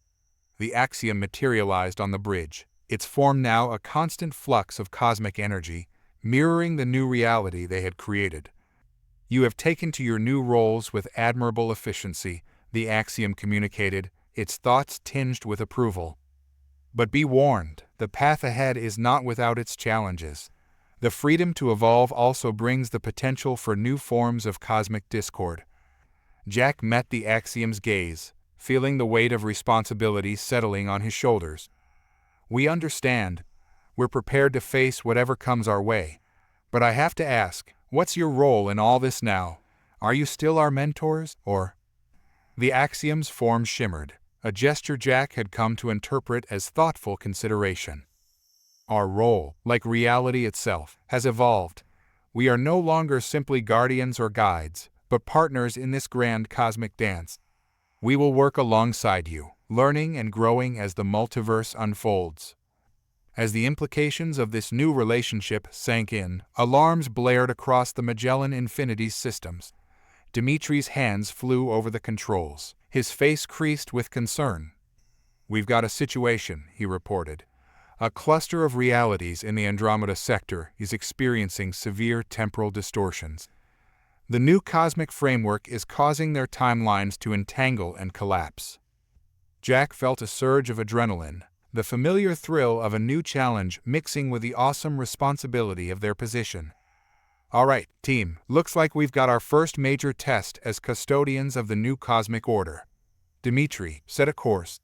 The axiom materialized on the bridge, its form now a constant flux of cosmic energy, mirroring the new reality they had created. You have taken to your new roles with admirable efficiency, the axiom communicated, its thoughts tinged with approval. But be warned, the path ahead is not without its challenges. The freedom to evolve also brings the potential for new forms of cosmic discord. Jack met the axiom's gaze, feeling the weight of responsibility settling on his shoulders. We understand. We're prepared to face whatever comes our way. But I have to ask, what's your role in all this now? Are you still our mentors, or? The axiom's form shimmered, a gesture Jack had come to interpret as thoughtful consideration. Our role, like reality itself, has evolved. We are no longer simply guardians or guides, but partners in this grand cosmic dance. We will work alongside you, learning and growing as the multiverse unfolds. As the implications of this new relationship sank in, alarms blared across the Magellan Infinity's systems. Dimitri's hands flew over the controls, his face creased with concern. "We've got a situation," he reported. "A cluster of realities in the Andromeda sector is experiencing severe temporal distortions. The new cosmic framework is causing their timelines to entangle and collapse." Jack felt a surge of adrenaline, the familiar thrill of a new challenge mixing with the awesome responsibility of their position. "All right, team, looks like we've got our first major test as custodians of the new cosmic order." Dimitri, set a course.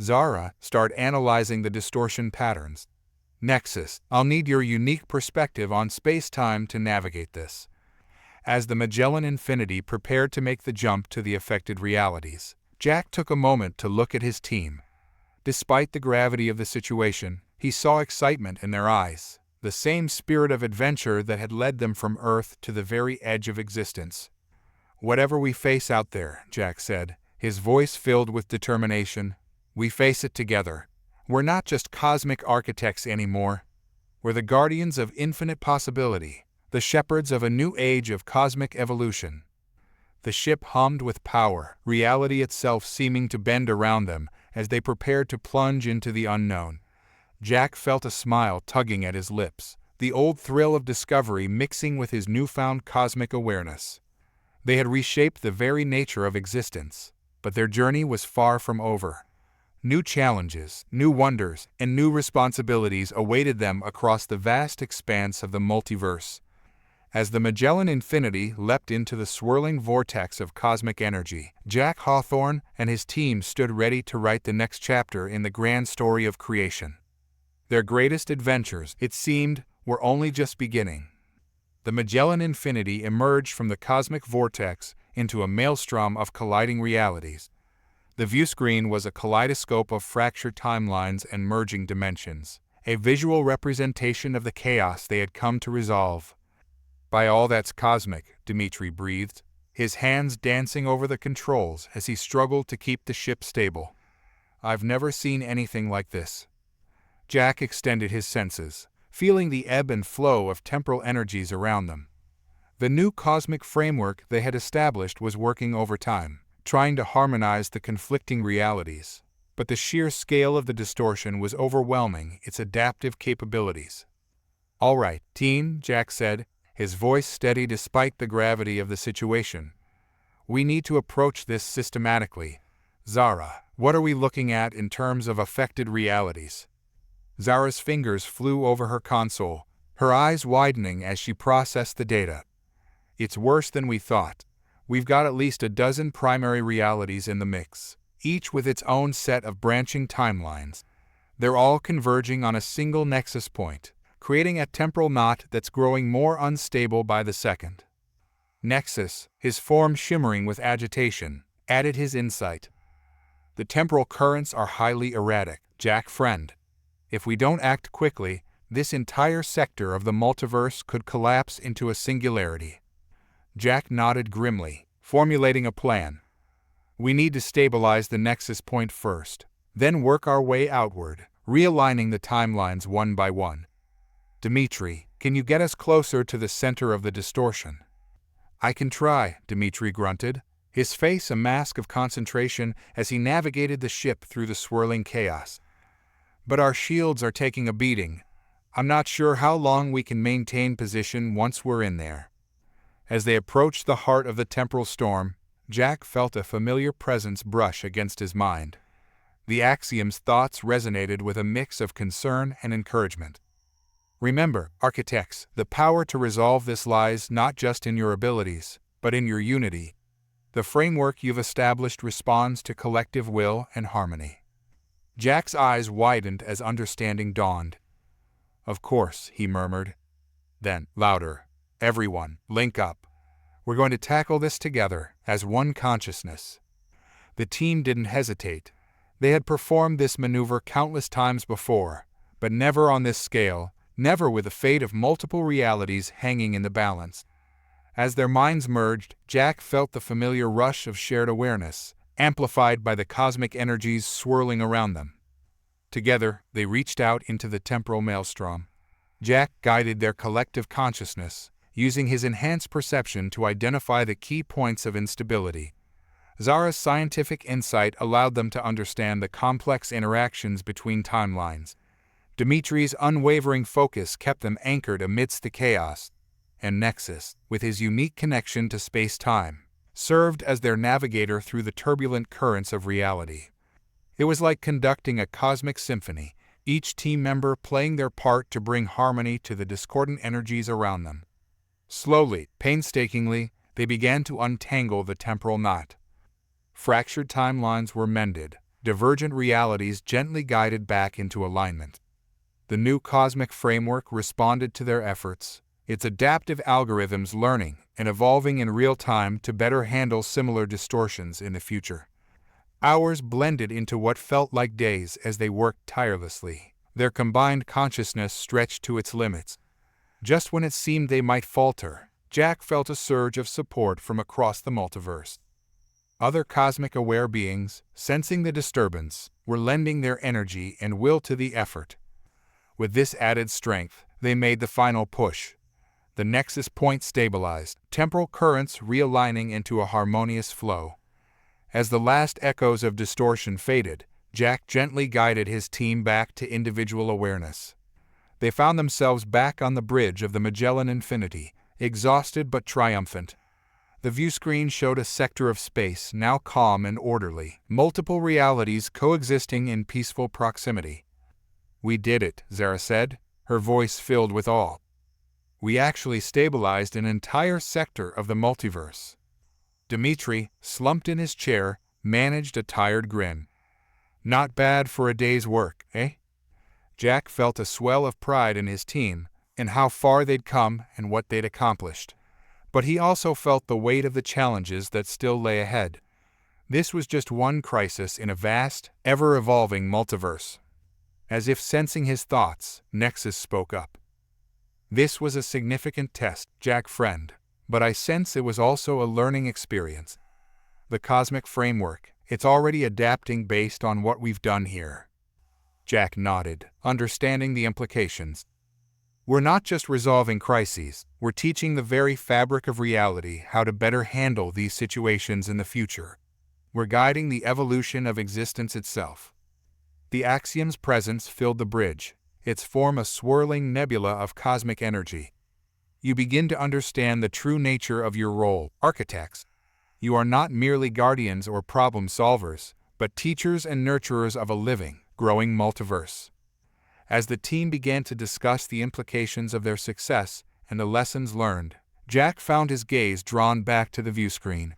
Zara, start analyzing the distortion patterns. Nexus, I'll need your unique perspective on space-time to navigate this. As the Magellan Infinity prepared to make the jump to the affected realities, Jack took a moment to look at his team. Despite the gravity of the situation, he saw excitement in their eyes, the same spirit of adventure that had led them from Earth to the very edge of existence. "Whatever we face out there," Jack said, his voice filled with determination, "we face it together. We're not just cosmic architects anymore. We're the guardians of infinite possibility, the shepherds of a new age of cosmic evolution." The ship hummed with power, reality itself seeming to bend around them as they prepared to plunge into the unknown. Jack felt a smile tugging at his lips, the old thrill of discovery mixing with his newfound cosmic awareness. They had reshaped the very nature of existence, but their journey was far from over. New challenges, new wonders, and new responsibilities awaited them across the vast expanse of the multiverse. As the Magellan Infinity leapt into the swirling vortex of cosmic energy, Jack Hawthorne and his team stood ready to write the next chapter in the grand story of creation. Their greatest adventures, it seemed, were only just beginning. The Magellan Infinity emerged from the cosmic vortex into a maelstrom of colliding realities. The viewscreen was a kaleidoscope of fractured timelines and merging dimensions, a visual representation of the chaos they had come to resolve. "By all that's cosmic," Dimitri breathed, his hands dancing over the controls as he struggled to keep the ship stable. "I've never seen anything like this." Jack extended his senses, feeling the ebb and flow of temporal energies around them. The new cosmic framework they had established was working overtime, trying to harmonize the conflicting realities. But the sheer scale of the distortion was overwhelming its adaptive capabilities. "All right, team," Jack said, his voice steady despite the gravity of the situation. "We need to approach this systematically. Zara, what are we looking at in terms of affected realities?" Zara's fingers flew over her console, her eyes widening as she processed the data. "It's worse than we thought. We've got at least a dozen primary realities in the mix, each with its own set of branching timelines. They're all converging on a single nexus point, creating a temporal knot that's growing more unstable by the second." Nexus, his form shimmering with agitation, added his insight. "The temporal currents are highly erratic, Jack friend. If we don't act quickly, this entire sector of the multiverse could collapse into a singularity." Jack nodded grimly, formulating a plan. We need to stabilize the nexus point first, then work our way outward, realigning the timelines one by one. Dimitri, can you get us closer to the center of the distortion? I can try, Dimitri grunted, his face a mask of concentration as he navigated the ship through the swirling chaos. But our shields are taking a beating. I'm not sure how long we can maintain position once we're in there. As they approached the heart of the temporal storm, Jack felt a familiar presence brush against his mind. The Axiom's thoughts resonated with a mix of concern and encouragement. Remember, architects, the power to resolve this lies not just in your abilities, but in your unity. The framework you've established responds to collective will and harmony. Jack's eyes widened as understanding dawned. Of course, he murmured. Then, louder, everyone, link up. We're going to tackle this together, as one consciousness. The team didn't hesitate. They had performed this maneuver countless times before, but never on this scale, never with the fate of multiple realities hanging in the balance. As their minds merged, Jack felt the familiar rush of shared awareness, amplified by the cosmic energies swirling around them. Together, they reached out into the temporal maelstrom. Jack guided their collective consciousness, using his enhanced perception to identify the key points of instability. Zara's scientific insight allowed them to understand the complex interactions between timelines. Dimitri's unwavering focus kept them anchored amidst the chaos, and Nexus, with his unique connection to space-time, served as their navigator through the turbulent currents of reality. It was like conducting a cosmic symphony, each team member playing their part to bring harmony to the discordant energies around them. Slowly, painstakingly, they began to untangle the temporal knot. Fractured timelines were mended, divergent realities gently guided back into alignment. The new cosmic framework responded to their efforts, its adaptive algorithms learning and evolving in real time to better handle similar distortions in the future. Hours blended into what felt like days as they worked tirelessly, their combined consciousness stretched to its limits. Just when it seemed they might falter, Jack felt a surge of support from across the multiverse. Other cosmic-aware beings, sensing the disturbance, were lending their energy and will to the effort. With this added strength, they made the final push. The nexus point stabilized, temporal currents realigning into a harmonious flow. As the last echoes of distortion faded, Jack gently guided his team back to individual awareness. They found themselves back on the bridge of the Magellan Infinity, exhausted but triumphant. The viewscreen showed a sector of space now calm and orderly, multiple realities coexisting in peaceful proximity. "We did it," Zara said, her voice filled with awe. "We actually stabilized an entire sector of the multiverse." Dimitri, slumped in his chair, managed a tired grin. "Not bad for a day's work, eh?" Jack felt a swell of pride in his team, in how far they'd come and what they'd accomplished. But he also felt the weight of the challenges that still lay ahead. This was just one crisis in a vast, ever-evolving multiverse. As if sensing his thoughts, Nexus spoke up. "This was a significant test, Jack friend, but I sense it was also a learning experience. The cosmic framework, it's already adapting based on what we've done here." Jack nodded, understanding the implications. "We're not just resolving crises, we're teaching the very fabric of reality how to better handle these situations in the future. We're guiding the evolution of existence itself." The Axiom's presence filled the bridge, its form a swirling nebula of cosmic energy. "You begin to understand the true nature of your role, architects. You are not merely guardians or problem solvers, but teachers and nurturers of a living, growing multiverse." As the team began to discuss the implications of their success and the lessons learned, Jack found his gaze drawn back to the viewscreen.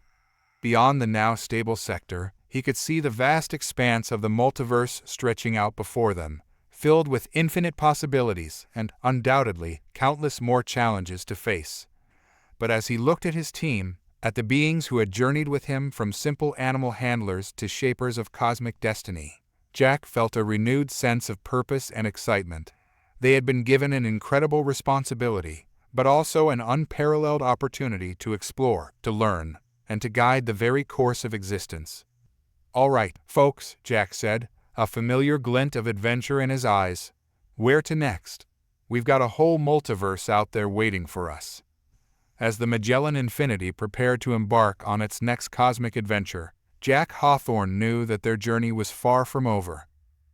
Beyond the now stable sector, he could see the vast expanse of the multiverse stretching out before them, filled with infinite possibilities and, undoubtedly, countless more challenges to face. But as he looked at his team, at the beings who had journeyed with him from simple animal handlers to shapers of cosmic destiny, Jack felt a renewed sense of purpose and excitement. They had been given an incredible responsibility, but also an unparalleled opportunity to explore, to learn, and to guide the very course of existence. "All right, folks," Jack said, a familiar glint of adventure in his eyes. "Where to next? We've got a whole multiverse out there waiting for us." As the Magellan Infinity prepared to embark on its next cosmic adventure, Jack Hawthorne knew that their journey was far from over.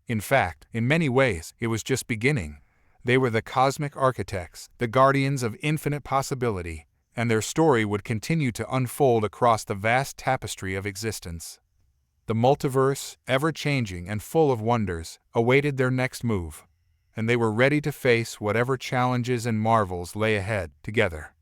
In fact, in many ways, it was just beginning. They were the cosmic architects, the guardians of infinite possibility, and their story would continue to unfold across the vast tapestry of existence. The multiverse, ever-changing and full of wonders, awaited their next move, and they were ready to face whatever challenges and marvels lay ahead together.